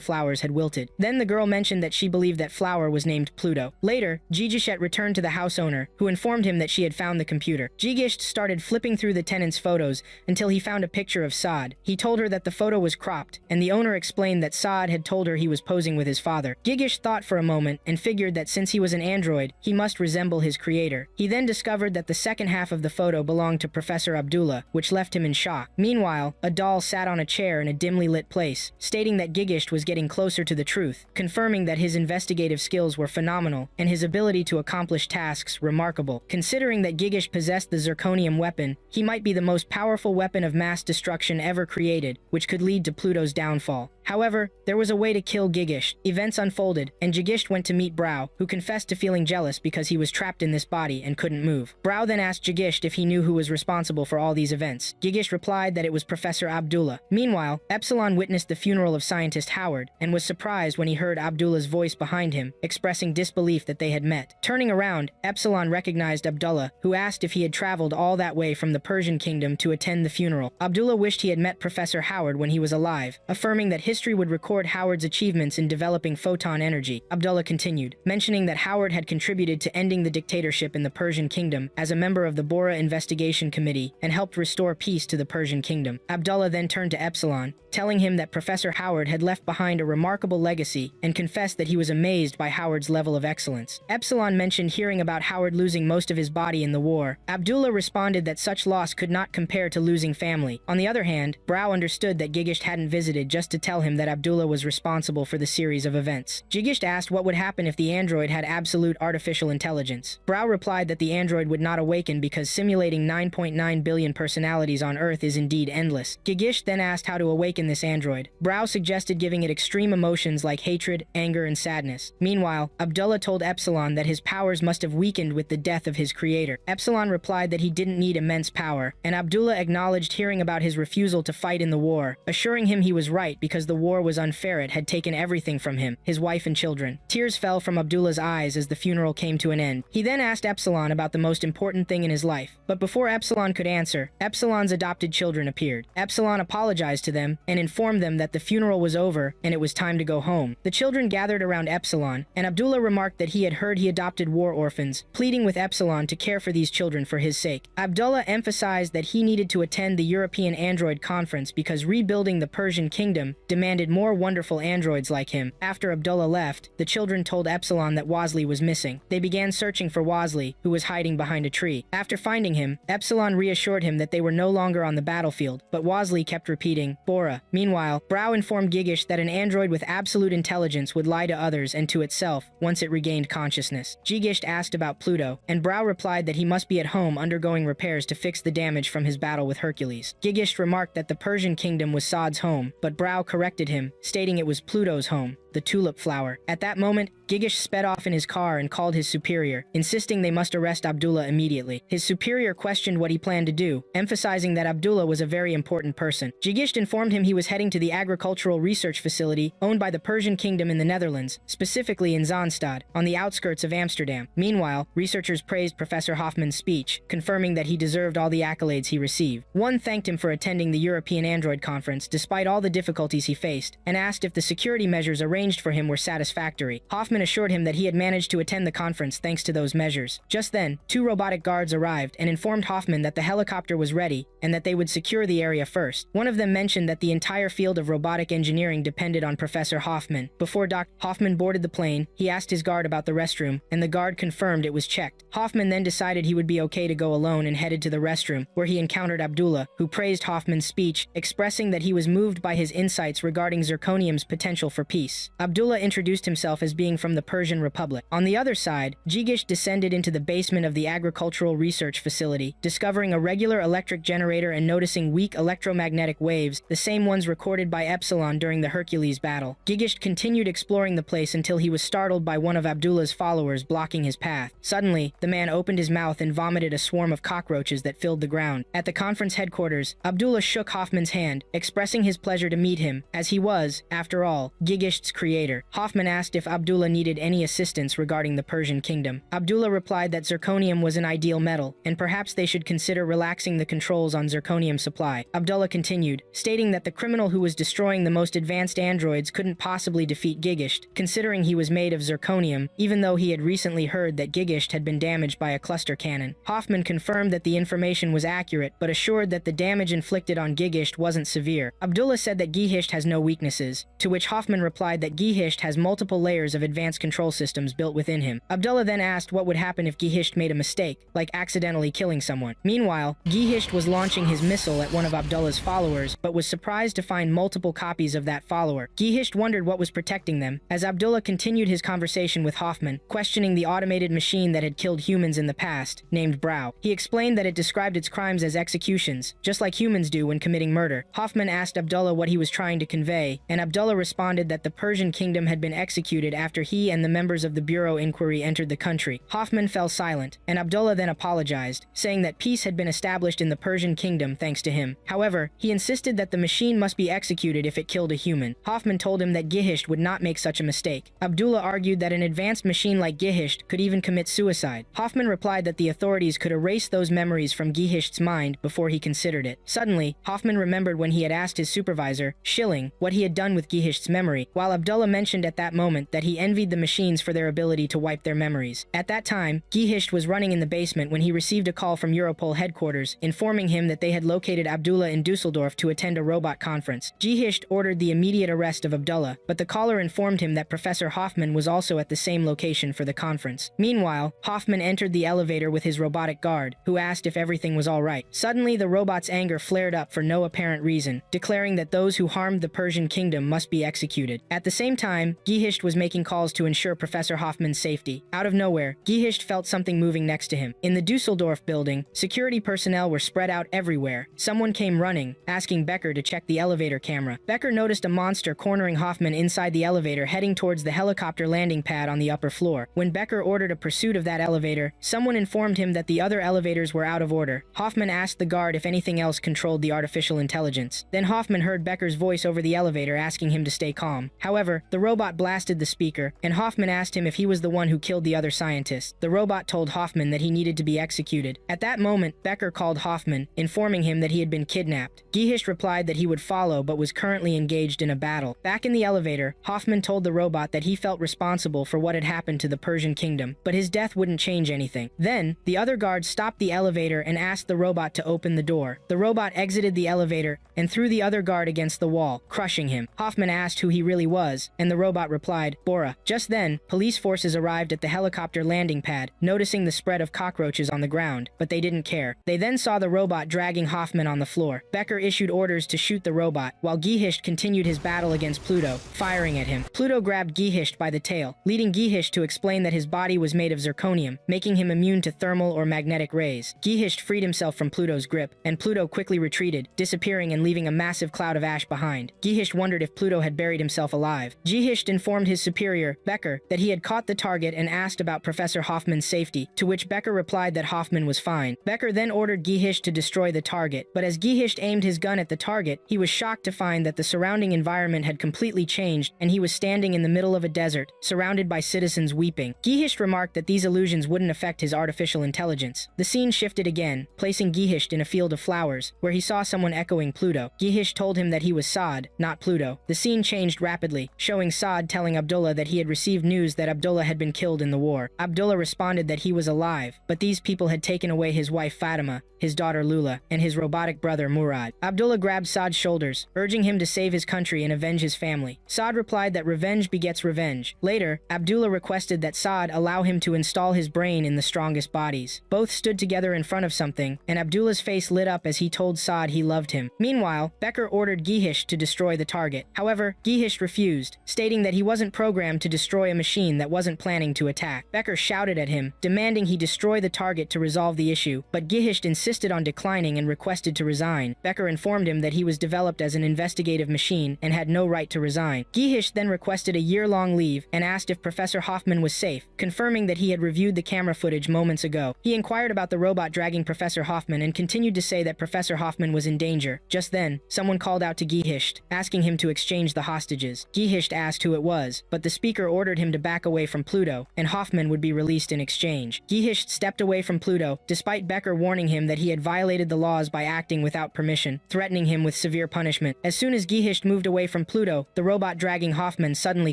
[SPEAKER 1] flowers had wilted. Then the girl mentioned that she believed that flower was named Pluto. Later, Gigishet returned to the house owner, who informed him that she had found the computer. Gigisht started flipping through the tenant's photos until he found a picture of Saad. He told her that the photo was cropped, and the owner explained that Saad had told her he was posing with his father. Gigisht thought for a moment and figured that since he was an android, he must resemble his creator. He then discovered that the second half of the photo belonged to Professor Abdullah, which left him in shock. Meanwhile, a doll sat on a chair in a dimly lit place, stating that Gigisht was getting closer to the truth, confirming that his investigative skills were phenomenal and his ability to accomplish tasks remarkable. Considering that Gigisht possessed the zirconium weapon, he might be the most powerful weapon of mass destruction ever created, which could lead to Pluto's downfall. However, there was a way to kill Gigisht. Events unfolded, and Gigisht went to meet Brow, who confessed to feeling jealous because he was trapped in this body and couldn't move. Brow then asked Gigisht if he knew who was responsible for all these events. Gigisht replied that it was Professor Abdullah. Meanwhile, Epsilon witnessed the funeral of scientist Howard, and was surprised when he heard Abdullah's voice behind him, expressing disbelief that they had met. Turning around, Epsilon recognized Abdullah, who asked if he had traveled all that way from the Persian kingdom to attend the funeral. Abdullah wished he had met Professor Howard when he was alive, affirming that history would record Howard's achievements in developing photon energy. Abdullah continued, mentioning that Howard had contributed to ending the dictatorship in the Persian kingdom as a member of the Bora Investigation Committee and helped restore peace to the Persian kingdom. Abdullah then turned to Epsilon, telling him that Professor Howard had left behind a remarkable legacy and confessed that he was amazed by Howard's level of excellence. Epsilon mentioned hearing about Howard losing most of his body in the war. Abdullah responded that such loss could not compare to losing family. On the other hand, Brow understood that Gigisht hadn't visited just to tell him that Abdullah was responsible for the series of events. Gigisht asked what would happen if the android had absolute artificial intelligence. Brow replied that the android would not awaken because simulating 9.9 billion personalities on Earth is indeed endless. Gigisht then asked how to awaken this android. Brow suggested giving it extreme emotions like hatred, anger, and sadness. Meanwhile, Abdullah told Epsilon that his powers must have weakened with the death of his creator. Epsilon replied that he didn't need immense power, and Abdullah acknowledged hearing about his refusal to fight in the war, assuring him he was right because the war was unfair. It had taken everything from him, his wife and children. Tears fell from Abdullah's eyes as the funeral came to an end. He then asked Epsilon about the most important thing in his life, but before Epsilon could answer, Epsilon's adopted children appeared. Epsilon apologized to them and informed them that the funeral was over and it was time to go home. The children gathered around Epsilon, and Abdullah remarked that he had heard he adopted war orphans, pleading with Epsilon to care for these children for his sake. Abdullah emphasized that he needed to attend the European Android Conference because rebuilding the Persian kingdom demanded more wonderful androids like him. After Abdullah left, the children told Epsilon that Wasley was missing. They began searching for Wasley, who was hiding behind a tree. After finding him, Epsilon reassured him that they were no longer on the battlefield, but Wasley kept repeating, Bora. Meanwhile, Brow informed Gigisht that an android with absolute intelligence would lie to others and to itself once it regained consciousness. Gigisht asked about Pluto, and Brow replied that he must be at home undergoing repairs to fix the damage from his battle with Hercules. Gigisht remarked that the Persian kingdom was Saad's home, but Brow corrected him, stating it was Pluto's home, the tulip flower. At that moment, Gigisht sped off in his car and called his superior, insisting they must arrest Abdullah immediately. His superior questioned what he planned to do, emphasizing that Abdullah was a very important person. Gigisht informed him he was heading to the agricultural research facility owned by the Persian kingdom in the Netherlands, specifically in Zaanstad, on the outskirts of Amsterdam. Meanwhile, researchers praised Professor Hoffman's speech, confirming that he deserved all the accolades he received. One thanked him for attending the European Android Conference despite all the difficulties he faced, and asked if the security measures arranged arranged for him were satisfactory. Hoffman assured him that he had managed to attend the conference thanks to those measures. Just then, 2 robotic guards arrived and informed Hoffman that the helicopter was ready and that they would secure the area first. One of them mentioned that the entire field of robotic engineering depended on Professor Hoffman. Before Hoffman boarded the plane, he asked his guard about the restroom, and the guard confirmed it was checked. Hoffman then decided he would be okay to go alone and headed to the restroom, where he encountered Abdullah, who praised Hoffman's speech, expressing that he was moved by his insights regarding zirconium's potential for peace. Abdullah introduced himself as being from the Persian Republic. On the other side, Gigish descended into the basement of the agricultural research facility, discovering a regular electric generator and noticing weak electromagnetic waves, the same ones recorded by Epsilon during the Hercules battle. Gigish continued exploring the place until he was startled by one of Abdullah's followers blocking his path. Suddenly, the man opened his mouth and vomited a swarm of cockroaches that filled the ground. At the conference headquarters, Abdullah shook Hoffman's hand, expressing his pleasure to meet him, as he was, after all, Gigish's creator. Hoffman asked if Abdullah needed any assistance regarding the Persian kingdom. Abdullah replied that zirconium was an ideal metal, and perhaps they should consider relaxing the controls on zirconium supply. Abdullah continued, stating that the criminal who was destroying the most advanced androids couldn't possibly defeat Gigish, considering he was made of zirconium, even though he had recently heard that Gigish had been damaged by a cluster cannon. Hoffman confirmed that the information was accurate, but assured that the damage inflicted on Gigish wasn't severe. Abdullah said that Gigish has no weaknesses, to which Hoffman replied that Gigish has multiple layers of advanced control systems built within him. Abdullah then asked what would happen if Gigish made a mistake, like accidentally killing someone. Meanwhile, Gigish was launching his missile at one of Abdullah's followers, but was surprised to find multiple copies of that follower. Gigish wondered what was protecting them, as Abdullah continued his conversation with Hoffman, questioning the automated machine that had killed humans in the past, named Brow. He explained that it described its crimes as executions, just like humans do when committing murder. Hoffman asked Abdullah what he was trying to convey, and Abdullah responded that the Persian kingdom had been executed after he and the members of the Bureau Inquiry entered the country. Hoffman fell silent, and Abdullah then apologized, saying that peace had been established in the Persian kingdom thanks to him. However, he insisted that the machine must be executed if it killed a human. Hoffman told him that Gihisht would not make such a mistake. Abdullah argued that an advanced machine like Gihisht could even commit suicide. Hoffman replied that the authorities could erase those memories from Gihisht's mind before he considered it. Suddenly, Hoffman remembered when he had asked his supervisor, Schilling, what he had done with Gihisht's memory, while Abdullah mentioned at that moment that he envied the machines for their ability to wipe their memories. At that time, Gihisht was running in the basement when he received a call from Europol headquarters, informing him that they had located Abdullah in Dusseldorf to attend a robot conference. Gihisht ordered the immediate arrest of Abdullah, but the caller informed him that Professor Hoffman was also at the same location for the conference. Meanwhile, Hoffman entered the elevator with his robotic guard, who asked if everything was alright. Suddenly, the robot's anger flared up for no apparent reason, declaring that those who harmed the Persian kingdom must be executed. At the same time, Gihisht was making calls to ensure Professor Hoffman's safety. Out of nowhere, Gihisht felt something moving next to him. In the Dusseldorf building, security personnel were spread out everywhere. Someone came running, asking Becker to check the elevator camera. Becker noticed a monster cornering Hoffman inside the elevator heading towards the helicopter landing pad on the upper floor. When Becker ordered a pursuit of that elevator, someone informed him that the other elevators were out of order. Hoffman asked the guard if anything else controlled the artificial intelligence. Then Hoffman heard Becker's voice over the elevator asking him to stay calm. However, the robot blasted the speaker, and Hoffman asked him if he was the one who killed the other scientists. The robot told Hoffman that he needed to be executed. At that moment, Becker called Hoffman, informing him that he had been kidnapped. Gihisht replied that he would follow but was currently engaged in a battle. Back in the elevator, Hoffman told the robot that he felt responsible for what had happened to the Persian kingdom, but his death wouldn't change anything. Then, the other guards stopped the elevator and asked the robot to open the door. The robot exited the elevator and threw the other guard against the wall, crushing him. Hoffman asked who he really was, and the robot replied, Bora. Just then, police forces arrived at the helicopter landing pad, noticing the spread of cockroaches on the ground, but they didn't care. They then saw the robot dragging Hoffman on the floor. Becker issued orders to shoot the robot, while Gihisht continued his battle against Pluto, firing at him. Pluto grabbed Gihisht by the tail, leading Gihisht to explain that his body was made of zirconium, making him immune to thermal or magnetic rays. Gihisht freed himself from Pluto's grip, and Pluto quickly retreated, disappearing and leaving a massive cloud of ash behind. Gihisht wondered if Pluto had buried himself alive. Gihisht informed his superior, Becker, that he had caught the target and asked about Professor Hoffman's safety, to which Becker replied that Hoffman was fine. Becker then ordered Gihisht to destroy the target, but as Gihisht aimed his gun at the target, he was shocked to find that the surrounding environment had completely changed and he was standing in the middle of a desert, surrounded by citizens weeping. Gihisht remarked that these illusions wouldn't affect his artificial intelligence. The scene shifted again, placing Gihisht in a field of flowers, where he saw someone echoing Pluto. Gihisht told him that he was Saad, not Pluto. The scene changed rapidly, away, showing Saad telling Abdullah that he had received news that Abdullah had been killed in the war. Abdullah responded that he was alive, but these people had taken away his wife Fatima, his daughter Lula, and his robotic brother Murad. Abdullah grabbed Saad's shoulders, urging him to save his country and avenge his family. Saad replied that revenge begets revenge. Later, Abdullah requested that Saad allow him to install his brain in the strongest bodies. Both stood together in front of something, and Abdullah's face lit up as he told Saad he loved him. Meanwhile, Becker ordered Gihisht to destroy the target. However, Gihisht refused, stating that he wasn't programmed to destroy a machine that wasn't planning to attack. Becker shouted at him, demanding he destroy the target to resolve the issue, but Gihisht insisted on declining and requested to resign. Becker informed him that he was developed as an investigative machine and had no right to resign. Gihisht then requested a year-long leave and asked if Professor Hoffman was safe, confirming that he had reviewed the camera footage moments ago. He inquired about the robot dragging Professor Hoffman and continued to say that Professor Hoffman was in danger. Just then, someone called out to Gihisht, asking him to exchange the hostages. Gihisht asked who it was, but the speaker ordered him to back away from Pluto, and Hoffman would be released in exchange. Gihisht stepped away from Pluto, despite Becker warning him that he had violated the laws by acting without permission, threatening him with severe punishment. As soon as Gihisht moved away from Pluto, the robot dragging Hoffman suddenly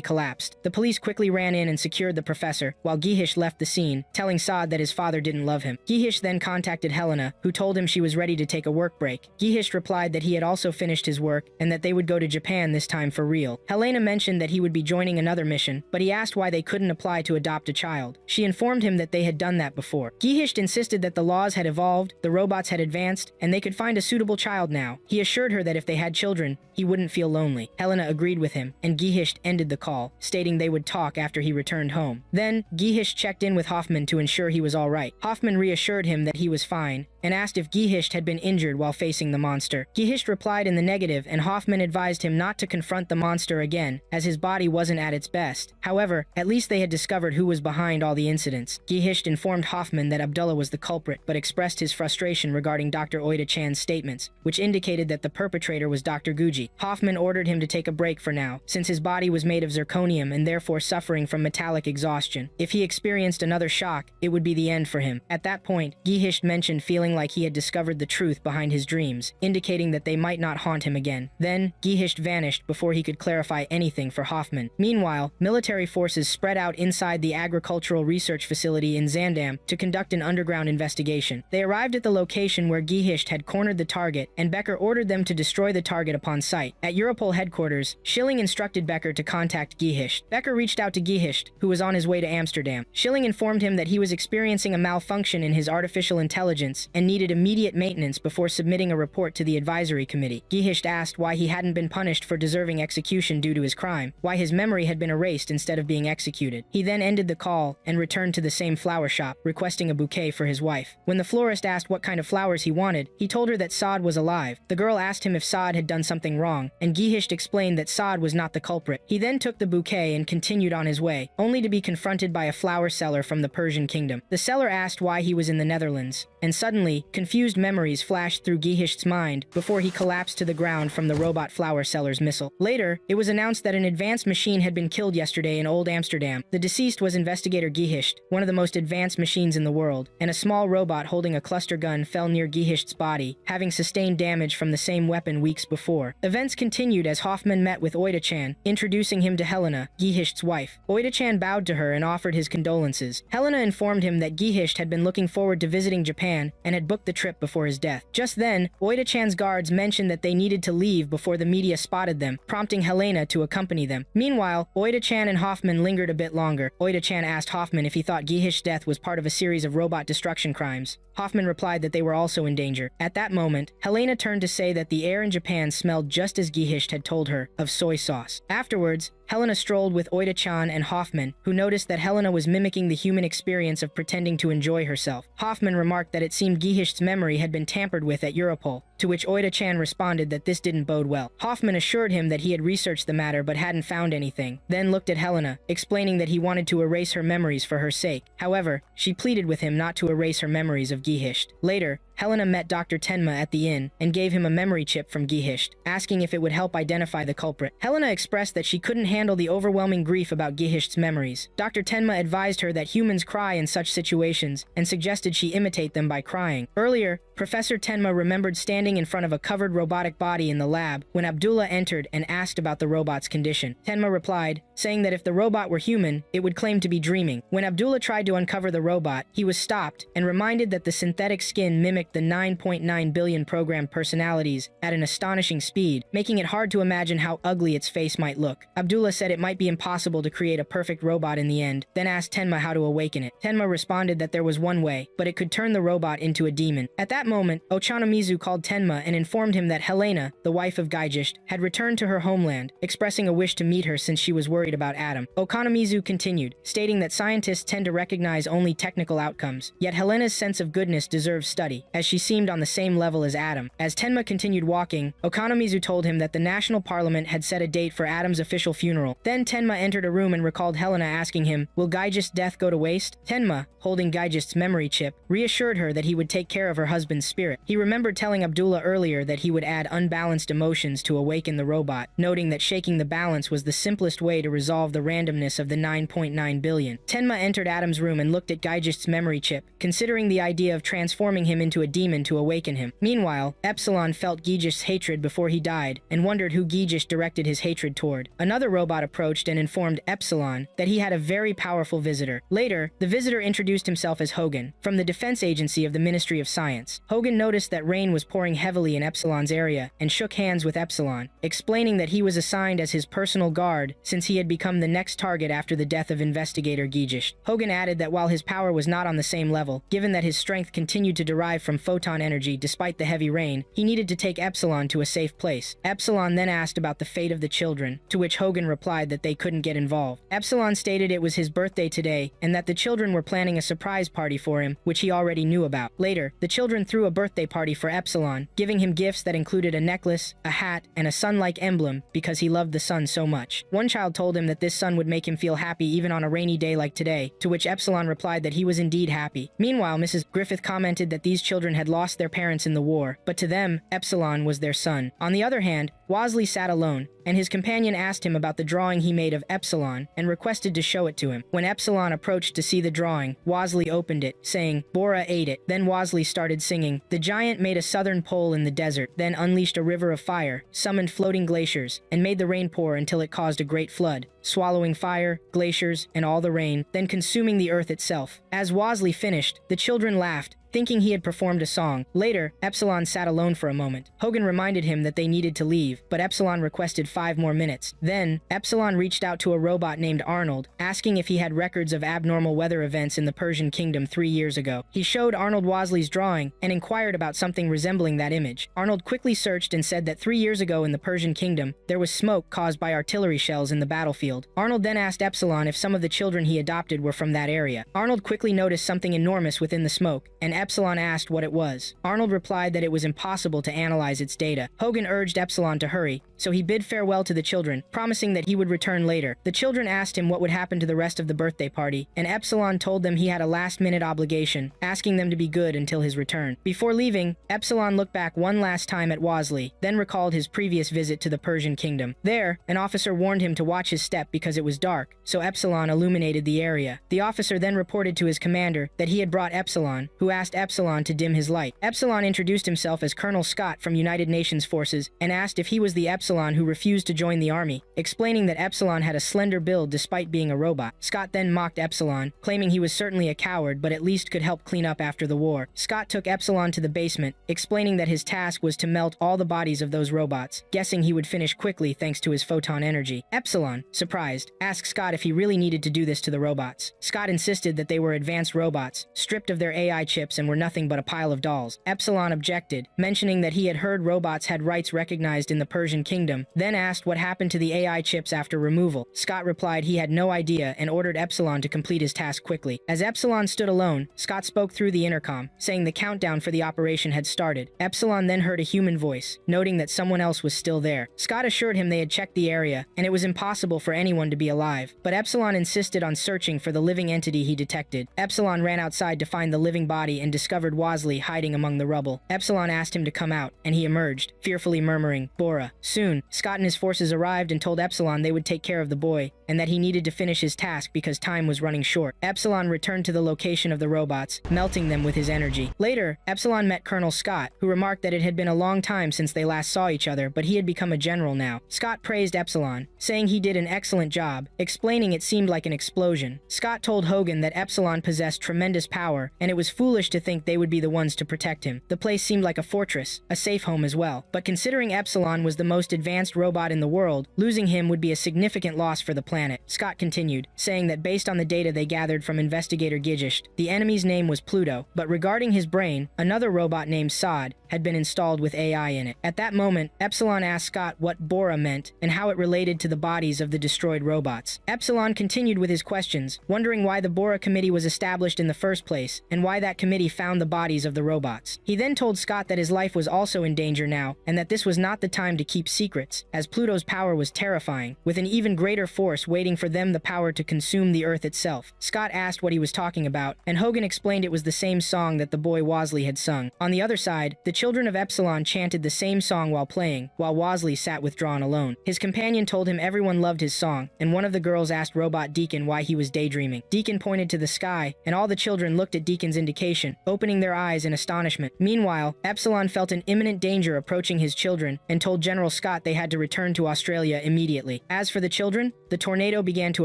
[SPEAKER 1] collapsed. The police quickly ran in and secured the professor, while Gihisht left the scene, telling Saad that his father didn't love him. Gihisht then contacted Helena, who told him she was ready to take a work break. Gihisht replied that he had also finished his work, and that they would go to Japan this time for real. Helena mentioned that he would be joining another mission, but he asked why they couldn't apply to adopt a child. She informed him that they had done that before. Gihisht insisted that the laws had evolved, the robots had advanced, and they could find a suitable child now. He assured her that if they had children, he wouldn't feel lonely. Helena agreed with him, and Gihisht ended the call, stating they would talk after he returned home. Then, Gihisht checked in with Hoffman to ensure he was alright. Hoffman reassured him that he was fine, and asked if Gihisht had been injured while facing the monster. Gihisht replied in the negative, and Hoffman advised him not to confront the monster again, as his body wasn't at its best. However, at least they had discovered who was behind all the incidents. Gihisht informed Hoffman that Abdullah was the culprit, but expressed his frustration regarding Dr. Oida-chan's statements, which indicated that the perpetrator was Dr. Guji. Hoffman ordered him to take a break for now, since his body was made of zirconium and therefore suffering from metallic exhaustion. If he experienced another shock, it would be the end for him. At that point, Gihisht mentioned feeling like he had discovered the truth behind his dreams, indicating that they might not haunt him again. Then, Gihisht vanished before he could clarify anything for Hoffman. Meanwhile, military forces spread out inside the agricultural research facility in Zandam to conduct an underground investigation. They arrived at the location where Gihisht had cornered the target, and Becker ordered them to destroy the target upon sight. At Europol headquarters, Schilling instructed Becker to contact Gihisht. Becker reached out to Gihisht, who was on his way to Amsterdam. Schilling informed him that he was experiencing a malfunction in his artificial intelligence and needed immediate maintenance before submitting a report to the advisory committee. Gihisht asked why he hadn't been punished for deserving execution due to his crime, why his memory had been erased instead of being executed. He then ended the call and returned to the same flower shop, requesting a bouquet for his wife. When the florist asked what kind of flowers he wanted, he told her that Saad was alive. The girl asked him if Saad had done something wrong, and Gihisht explained that Saad was not the culprit. He then took the bouquet and continued on his way, only to be confronted by a flower seller from the Persian kingdom. The seller asked why he was in the Netherlands, and suddenly, confused memories flashed through Gihisht's mind before he collapsed to the ground from the robot flower seller's missile. Later, it was announced that an advanced machine had been killed yesterday in Old Amsterdam. The deceased was investigator Gihisht, one of the most advanced machines in the world, and a small robot holding a cluster gun fell near Gihisht's body, having sustained damage from the same weapon weeks before. Events continued as Hoffman met with Oida-chan, introducing him to Helena, Gihisht's wife. Oida-chan bowed to her and offered his condolences. Helena informed him that Gihisht had been looking forward to visiting Japan and had booked the trip before his death. Just then, Oida-chan's guards mentioned that they needed to leave before the media spotted them, prompting Helena to accompany them. Meanwhile, Oida-chan and Hoffman lingered a bit longer. Oida-chan asked Hoffman if he thought Gihisht's death was part of a series of robot destruction crimes. Hoffman replied that they were also in danger. At that moment, Helena turned to say that the air in Japan smelled just as Gihisht had told her, of soy sauce. Afterwards, Helena strolled with Oida-chan and Hoffman, who noticed that Helena was mimicking the human experience of pretending to enjoy herself. Hoffman remarked that it seemed Gihisht's memory had been tampered with at Europol, to which Oida-chan responded that this didn't bode well. Hoffman assured him that he had researched the matter but hadn't found anything, then looked at Helena, explaining that he wanted to erase her memories for her sake. However, she pleaded with him not to erase her memories of Gihisht. Later, Helena met Dr. Tenma at the inn and gave him a memory chip from Gihisht, asking if it would help identify the culprit. Helena expressed that she couldn't handle the overwhelming grief about Gihisht's memories. Dr. Tenma advised her that humans cry in such situations and suggested she imitate them by crying. Earlier, Professor Tenma remembered standing in front of a covered robotic body in the lab when Abdullah entered and asked about the robot's condition. Tenma replied, saying that if the robot were human, it would claim to be dreaming. When Abdullah tried to uncover the robot, he was stopped and reminded that the synthetic skin mimicked the 9.9 billion programmed personalities at an astonishing speed, making it hard to imagine how ugly its face might look. Abdullah said it might be impossible to create a perfect robot in the end, then asked Tenma how to awaken it. Tenma responded that there was one way, but it could turn the robot into a demon. At that moment, Ochanomizu called Tenma and informed him that Helena, the wife of Gaijist, had returned to her homeland, expressing a wish to meet her since she was worried about Adam. Ochanomizu continued, stating that scientists tend to recognize only technical outcomes, yet Helena's sense of goodness deserves study, as she seemed on the same level as Adam. As Tenma continued walking, Ochanomizu told him that the National Parliament had set a date for Adam's official funeral. Then Tenma entered a room and recalled Helena asking him, "Will Gaijist's death go to waste?" Tenma, holding Gaijist's memory chip, reassured her that he would take care of her husband's spirit. He remembered telling Abdullah earlier that he would add unbalanced emotions to awaken the robot, noting that shaking the balance was the simplest way to resolve the randomness of the 9.9 billion. Tenma entered Adam's room and looked at Gaijist's memory chip, considering the idea of transforming him into a demon to awaken him. Meanwhile, Epsilon felt Gaijist's hatred before he died and wondered who Gaijist directed his hatred toward. Another robot approached and informed Epsilon that he had a very powerful visitor. Later, the visitor introduced himself as Hogan, from the defense agency of the Ministry of Science. Hogan noticed that rain was pouring heavily in Epsilon's area and shook hands with Epsilon, explaining that he was assigned as his personal guard since he had become the next target after the death of investigator Gaijist. Hogan added that while his power was not on the same level, given that his strength continued to derive from photon energy despite the heavy rain, he needed to take Epsilon to a safe place. Epsilon then asked about the fate of the children, to which Hogan replied that they couldn't get involved. Epsilon stated it was his birthday today and that the children were planning a surprise party for him, which he already knew about. Later, the children threw a birthday party for Epsilon, giving him gifts that included a necklace, a hat, and a sun-like emblem because he loved the sun so much. One child told him that this sun would make him feel happy even on a rainy day like today, to which Epsilon replied that he was indeed happy. Meanwhile, Mrs. Griffith commented that these children had lost their parents in the war, but to them, Epsilon was their son. On the other hand, Wasley sat alone, and his companion asked him about the drawing he made of Epsilon and requested to show it to him. When Epsilon approached to see the drawing, Wasley opened it, saying, "Bora ate it." Then Wasley started singing. The giant made a southern pole in the desert, then unleashed a river of fire, summoned floating glaciers, and made the rain pour until it caused a great flood, swallowing fire, glaciers, and all the rain, then consuming the earth itself. As Wasley finished, the children laughed, thinking he had performed a song. Later, Epsilon sat alone for a moment. Hogan reminded him that they needed to leave, but Epsilon requested 5 more minutes. Then, Epsilon reached out to a robot named Arnold, asking if he had records of abnormal weather events in the Persian kingdom 3 years ago. He showed Arnold Wasley's drawing and inquired about something resembling that image. Arnold quickly searched and said that 3 years ago in the Persian kingdom, there was smoke caused by artillery shells in the battlefield. Arnold then asked Epsilon if some of the children he adopted were from that area. Arnold quickly noticed something enormous within the smoke, and Epsilon asked what it was. Arnold replied that it was impossible to analyze its data. Hogan urged Epsilon to hurry, so he bid farewell to the children, promising that he would return later. The children asked him what would happen to the rest of the birthday party, and Epsilon told them he had a last-minute obligation, asking them to be good until his return. Before leaving, Epsilon looked back one last time at Wasley, then recalled his previous visit to the Persian kingdom. There, an officer warned him to watch his step because it was dark, so Epsilon illuminated the area. The officer then reported to his commander that he had brought Epsilon, who asked Epsilon to dim his light. Epsilon introduced himself as Colonel Scott from United Nations Forces and asked if he was the Epsilon who refused to join the army, explaining that Epsilon had a slender build despite being a robot. Scott then mocked Epsilon, claiming he was certainly a coward but at least could help clean up after the war. Scott took Epsilon to the basement, explaining that his task was to melt all the bodies of those robots, guessing he would finish quickly thanks to his photon energy. Epsilon, surprised, asked Scott if he really needed to do this to the robots. Scott insisted that they were advanced robots, stripped of their AI chips and were nothing but a pile of dolls. Epsilon objected, mentioning that he had heard robots had rights recognized in the Persian kingdom, then asked what happened to the AI chips after removal. Scott replied he had no idea and ordered Epsilon to complete his task quickly. As Epsilon stood alone, Scott spoke through the intercom, saying the countdown for the operation had started. Epsilon then heard a human voice, noting that someone else was still there. Scott assured him they had checked the area, and it was impossible for anyone to be alive, but Epsilon insisted on searching for the living entity he detected. Epsilon ran outside to find the living body and discovered Wesley hiding among the rubble. Epsilon asked him to come out, and he emerged, fearfully murmuring, "Bora." Soon, Scott and his forces arrived and told Epsilon they would take care of the boy, and that he needed to finish his task because time was running short. Epsilon returned to the location of the robots, melting them with his energy. Later, Epsilon met Colonel Scott, who remarked that it had been a long time since they last saw each other, but he had become a general now. Scott praised Epsilon, saying he did an excellent job, explaining it seemed like an explosion. Scott told Hogan that Epsilon possessed tremendous power, and it was foolish to think they would be the ones to protect him. The place seemed like a fortress, a safe home as well. But considering Epsilon was the most advanced robot in the world, losing him would be a significant loss for the planet. Scott continued, saying that based on the data they gathered from investigator Gigisht, the enemy's name was Pluto, but regarding his brain, another robot named Sod had been installed with AI in it. At that moment, Epsilon asked Scott what Bora meant and how it related to the bodies of the destroyed robots. Epsilon continued with his questions, wondering why the Bora committee was established in the first place and why that committee found the bodies of the robots. He then told Scott that his life was also in danger now and that this was not the time to keep secrets, as Pluto's power was terrifying, with an even greater force waiting for them the power to consume the Earth itself. Scott asked what he was talking about, and Hogan explained it was the same song that the boy Wesley had sung. On the other side, the children of Epsilon chanted the same song while playing, while Wesley sat withdrawn alone. His companion told him everyone loved his song, and one of the girls asked Robot Deacon why he was daydreaming. Deacon pointed to the sky, and all the children looked at Deacon's indication, opening their eyes in astonishment. Meanwhile, Epsilon felt an imminent danger approaching his children, and told General Scott they had to return to Australia immediately. As for the children, the tornado began to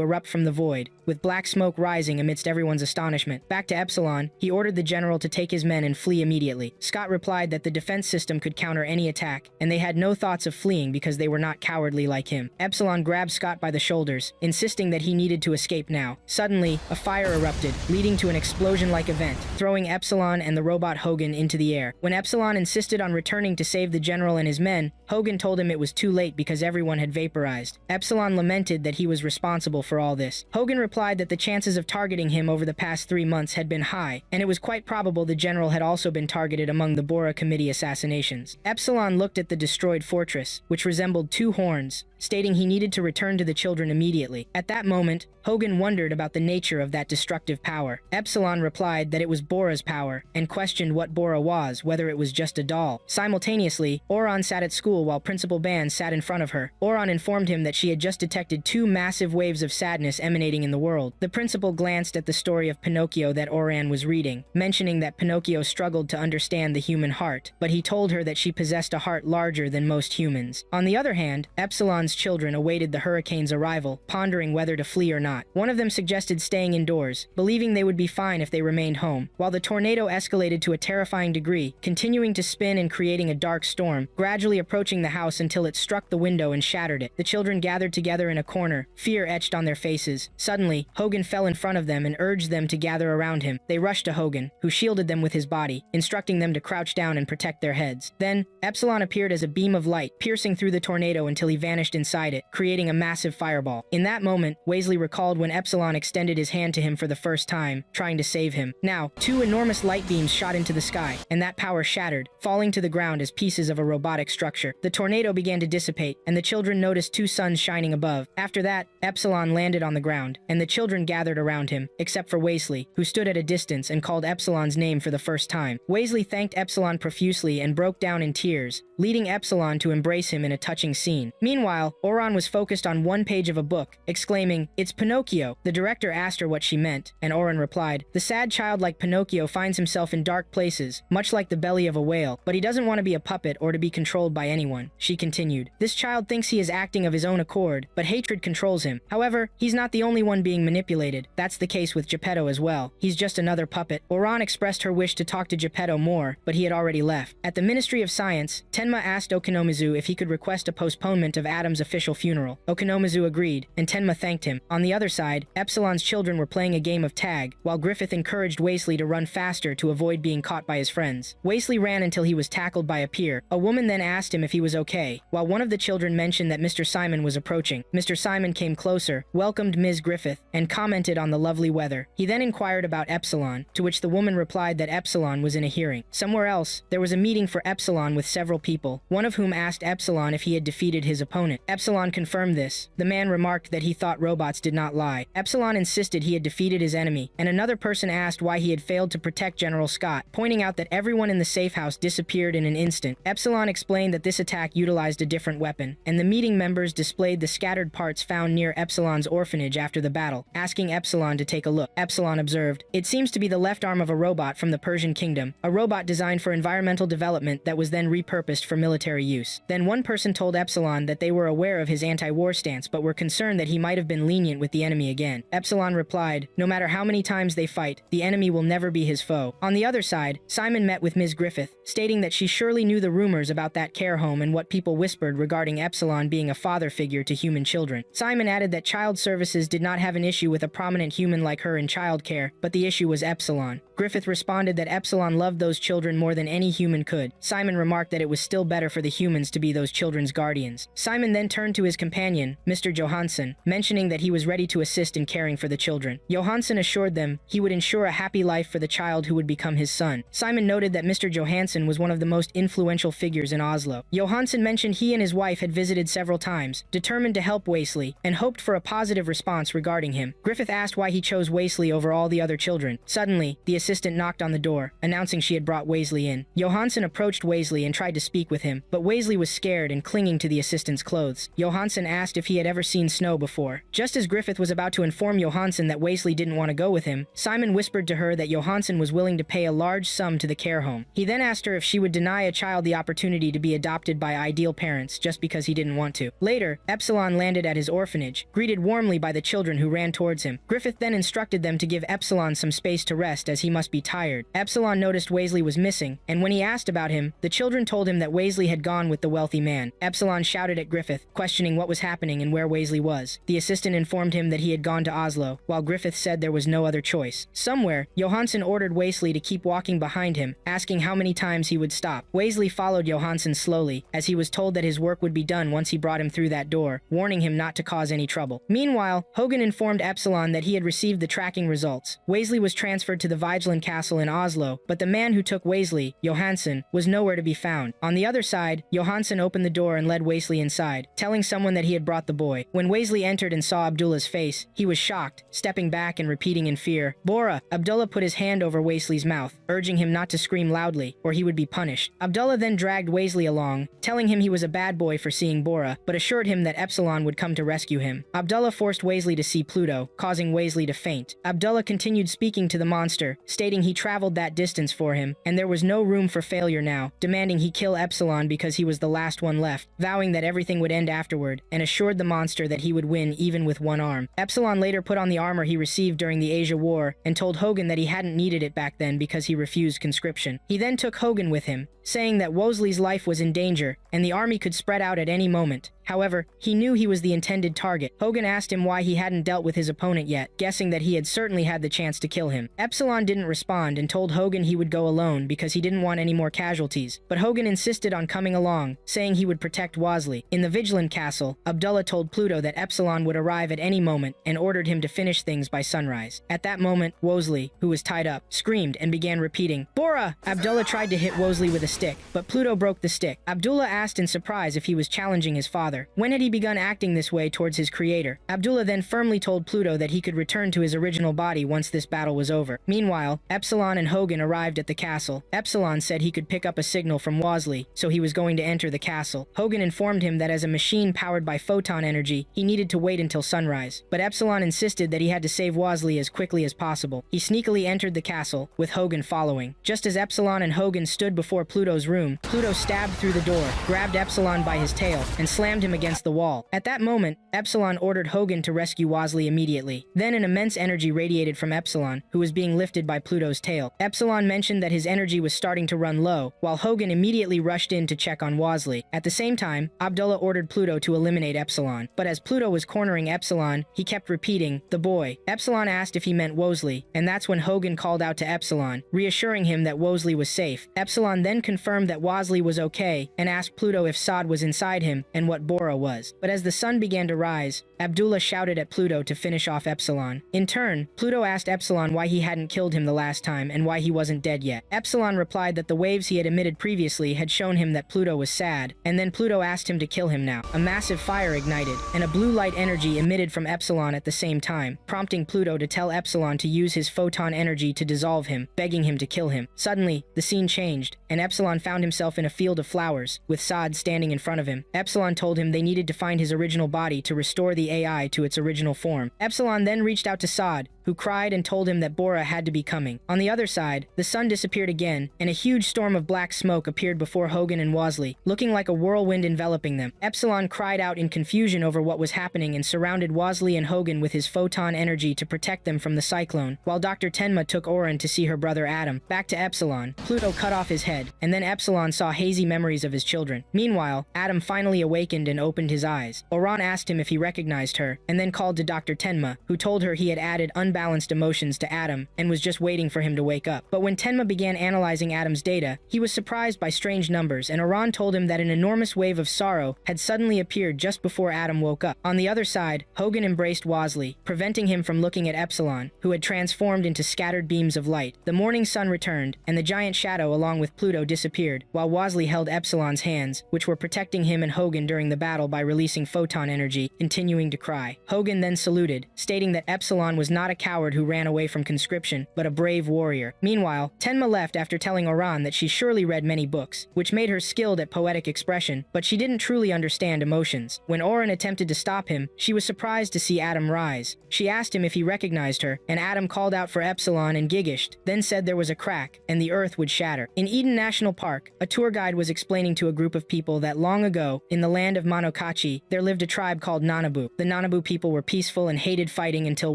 [SPEAKER 1] erupt from the void, with black smoke rising amidst everyone's astonishment. Back to Epsilon, he ordered the general to take his men and flee immediately. Scott replied that the defense system could counter any attack, and they had no thoughts of fleeing because they were not cowardly like him. Epsilon grabbed Scott by the shoulders, insisting that he needed to escape now. Suddenly, a fire erupted, leading to an explosion-like event, throwing Epsilon and the robot Hogan into the air. When Epsilon insisted on returning to save the general and his men, Hogan told him it was too late because everyone had vaporized. Epsilon lamented that he was responsible for all this. Hogan replied that the chances of targeting him over the past 3 months had been high, and it was quite probable the general had also been targeted among the Bora Committee assassinations. Epsilon looked at the destroyed fortress, which resembled 2 horns, stating he needed to return to the children immediately. At that moment, Hogan wondered about the nature of that destructive power. Epsilon replied that it was Bora's power, and questioned what Bora was, whether it was just a doll. Simultaneously, Oron sat at school while Principal Ban sat in front of her. Oron informed him that she had just detected 2 massive waves of sadness emanating in the world. The principal glanced at the story of Pinocchio that Oran was reading, mentioning that Pinocchio struggled to understand the human heart, but he told her that she possessed a heart larger than most humans. On the other hand, Epsilon's children awaited the hurricane's arrival, pondering whether to flee or not. One of them suggested staying indoors, believing they would be fine if they remained home, while the tornado escalated to a terrifying degree, continuing to spin and creating a dark storm, gradually approaching the house until it struck the window and shattered it. The children gathered together in a corner, fear etched on their faces. Suddenly, Hogan fell in front of them and urged them to gather around him. They rushed to Hogan, who shielded them with his body, instructing them to crouch down and protect their heads. Then, Epsilon appeared as a beam of light, piercing through the tornado until he vanished inside it, creating a massive fireball. In that moment, Wesley recalled when Epsilon extended his hand to him for the first time, trying to save him. Now, 2 enormous light beams shot into the sky, and that power shattered, falling to the ground as pieces of a robotic structure. The tornado began to dissipate, and the children noticed 2 suns shining above. After that, Epsilon landed on the ground, and the children gathered around him, except for Wesley, who stood at a distance and called Epsilon's name for the first time. Wesley thanked Epsilon profusely and broke down in tears, leading Epsilon to embrace him in a touching scene. Meanwhile, Oron was focused on one page of a book, exclaiming, "It's Pinocchio." The director asked her what she meant, and Oron replied, "The sad child like Pinocchio finds himself in dark places, much like the belly of a whale, but he doesn't want to be a puppet or to be controlled by anyone." She continued, "This child thinks he is acting of his own accord, but hatred controls him. However, he's not the only one being manipulated. That's the case with Geppetto as well. He's just another puppet." Oron expressed her wish to talk to Geppetto more, but he had already left. At the Ministry of Science, Tenma asked Okonomizu if he could request a postponement of Adam's official funeral. Okonomizu agreed, and Tenma thanked him. On the other side, Epsilon's children were playing a game of tag, while Griffith encouraged Wesley to run faster to avoid being caught by his friends. Wesley ran until he was tackled by a peer. A woman then asked him if he was okay, while one of the children mentioned that Mr. Simon was approaching. Mr. Simon came closer, welcomed Ms. Griffith, and commented on the lovely weather. He then inquired about Epsilon, to which the woman replied that Epsilon was in a hearing. Somewhere else, there was a meeting for Epsilon with several people. people, one of whom asked Epsilon if he had defeated his opponent. Epsilon confirmed this. The man remarked that he thought robots did not lie. Epsilon insisted he had defeated his enemy, and another person asked why he had failed to protect General Scott, pointing out that everyone in the safe house disappeared in an instant. Epsilon explained that this attack utilized a different weapon, and the meeting members displayed the scattered parts found near Epsilon's orphanage after the battle, asking Epsilon to take a look. Epsilon observed, "It seems to be the left arm of a robot from the Persian kingdom, a robot designed for environmental development that was then repurposed for military use." Then one person told Epsilon that they were aware of his anti-war stance but were concerned that he might have been lenient with the enemy again. Epsilon replied, "No matter how many times they fight, the enemy will never be his foe." On the other side, Simon met with Ms. Griffith, stating that she surely knew the rumors about that care home and what people whispered regarding Epsilon being a father figure to human children. Simon added that child services did not have an issue with a prominent human like her in childcare, but the issue was Epsilon. Griffith responded that Epsilon loved those children more than any human could. Simon remarked that it was still better for the humans to be those children's guardians. Simon then turned to his companion, Mr. Johansson, mentioning that he was ready to assist in caring for the children. Johansson assured them he would ensure a happy life for the child who would become his son. Simon noted that Mr. Johansson was one of the most influential figures in Oslo. Johansson mentioned he and his wife had visited several times, determined to help Weasley, and hoped for a positive response regarding him. Griffith asked why he chose Weasley over all the other children. Suddenly, the assistant knocked on the door, announcing she had brought Weasley in. Johansson approached Weasley and tried to speak with him, but Weasley was scared and clinging to the assistant's clothes. Johansson asked if he had ever seen snow before. Just as Griffith was about to inform Johansson that Weasley didn't want to go with him, Simon whispered to her that Johansson was willing to pay a large sum to the care home. He then asked her if she would deny a child the opportunity to be adopted by ideal parents just because he didn't want to. Later, Epsilon landed at his orphanage, greeted warmly by the children who ran towards him. Griffith then instructed them to give Epsilon some space to rest as he must be tired. Epsilon noticed Weasley was missing, and when he asked about him, the children told him that Weasley had gone with the wealthy man. Epsilon shouted at Griffith, questioning what was happening and where Weasley was. The assistant informed him that he had gone to Oslo, while Griffith said there was no other choice. Somewhere, Johansson ordered Weasley to keep walking behind him, asking how many times he would stop. Weasley followed Johansson slowly, as he was told that his work would be done once he brought him through that door, warning him not to cause any trouble. Meanwhile, Hogan informed Epsilon that he had received the tracking results. Weasley was transferred to the Vigilant Castle in Oslo, but the man who took Weasley, Johansson, was nowhere to be found. On the other side, Johansson opened the door and led Weasley inside, telling someone that he had brought the boy. When Weasley entered and saw Abdullah's face, he was shocked, stepping back and repeating in fear, "Bora!" Abdullah put his hand over Weasley's mouth, urging him not to scream loudly, or he would be punished. Abdullah then dragged Weasley along, telling him he was a bad boy for seeing Bora, but assured him that Epsilon would come to rescue him. Abdullah forced Weasley to see Pluto, causing Weasley to faint. Abdullah continued speaking to the monster, stating he traveled that distance for him, and there was no room for failure now, demanding he kill Epsilon because he was the last one left, vowing that everything would end afterward, and assured the monster that he would win even with one arm. Epsilon later put on the armor he received during the Asia War, and told Hogan that he hadn't needed it back then because he refused conscription. He then took Hogan with him, saying that Weasley's life was in danger, and the army could spread out at any moment. However, he knew he was the intended target. Hogan asked him why he hadn't dealt with his opponent yet, guessing that he had certainly had the chance to kill him. Epsilon didn't respond and told Hogan he would go alone because he didn't want any more casualties, but Hogan insisted on coming along, saying he would protect Weasley. In the Vigilant Castle, Abdullah told Pluto that Epsilon would arrive at any moment and ordered him to finish things by sunrise. At that moment, Weasley, who was tied up, screamed and began repeating, "Bora!" Abdullah tried to hit Weasley with a stick, but Pluto broke the stick. Abdullah asked in surprise if he was challenging his father. When had he begun acting this way towards his creator? Abdullah then firmly told Pluto that he could return to his original body once this battle was over. Meanwhile, Epsilon and Hogan arrived at the castle. Epsilon said he could pick up a signal from Weasley, so he was going to enter the castle. Hogan informed him that as a machine powered by photon energy, he needed to wait until sunrise, but Epsilon insisted that he had to save Weasley as quickly as possible. He sneakily entered the castle, with Hogan following. Just as Epsilon and Hogan stood before Pluto's room, Pluto stabbed through the door, grabbed Epsilon by his tail, and slammed him against the wall. At that moment, Epsilon ordered Hogan to rescue Weasley immediately. Then an immense energy radiated from Epsilon, who was being lifted by Pluto's tail. Epsilon mentioned that his energy was starting to run low, while Hogan immediately rushed in to check on Weasley. At the same time, Abdullah ordered Pluto to eliminate Epsilon, but as Pluto was cornering Epsilon, he kept repeating, "The boy." Epsilon asked if he meant Weasley, and that's when Hogan called out to Epsilon, reassuring him that Weasley was safe. Epsilon then confirmed that Weasley was okay, and asked Pluto if Sod was inside him, and what Bora was. But as the sun began to rise, Abdullah shouted at Pluto to finish off Epsilon. In turn, Pluto asked Epsilon why he hadn't killed him the last time and why he wasn't dead yet. Epsilon replied that the waves he had emitted previously had shown him that Pluto was sad, and then Pluto asked him to kill him now. A massive fire ignited, and a blue light energy emitted from Epsilon at the same time, prompting Pluto to tell Epsilon to use his photon energy to dissolve him, begging him to kill him. Suddenly, the scene changed, and Epsilon found himself in a field of flowers, with Saad standing in front of him. Epsilon told him they needed to find his original body to restore the AI to its original form. Epsilon then reached out to Saad, who cried and told him that Bora had to be coming. On the other side, the sun disappeared again, and a huge storm of black smoke appeared before Hogan and Wasley, looking like a whirlwind enveloping them. Epsilon cried out in confusion over what was happening and surrounded Wasley and Hogan with his photon energy to protect them from the cyclone, while Dr. Tenma took Oren to see her brother Adam. Back to Epsilon, Pluto cut off his head, and then Epsilon saw hazy memories of his children. Meanwhile, Adam finally awakened and opened his eyes. Oran asked him if he recognized her, and then called to Dr. Tenma, who told her he had added unbalanced emotions to Adam and was just waiting for him to wake up. But when Tenma began analyzing Adam's data, he was surprised by strange numbers, and Oran told him that an enormous wave of sorrow had suddenly appeared just before Adam woke up. On the other side, Hogan embraced Wasley, preventing him from looking at Epsilon, who had transformed into scattered beams of light. The morning sun returned, and the giant shadow along with Pluto disappeared, while Wasley held Epsilon's hands, which were protecting him and Hogan during the battle by releasing photon energy, continuing to cry. Hogan then saluted, stating that Epsilon was not a coward who ran away from conscription, but a brave warrior. Meanwhile, Tenma left after telling Oran that she surely read many books, which made her skilled at poetic expression, but she didn't truly understand emotions. When Oren attempted to stop him, she was surprised to see Adam rise. She asked him if he recognized her, and Adam called out for Epsilon and giggished, then said there was a crack, and the earth would shatter. In Eden National Park, a tour guide was explaining to a group of people that long ago, in the land of Monokachi, there lived a tribe called Nanabu. The Nanabu people were peaceful and hated fighting until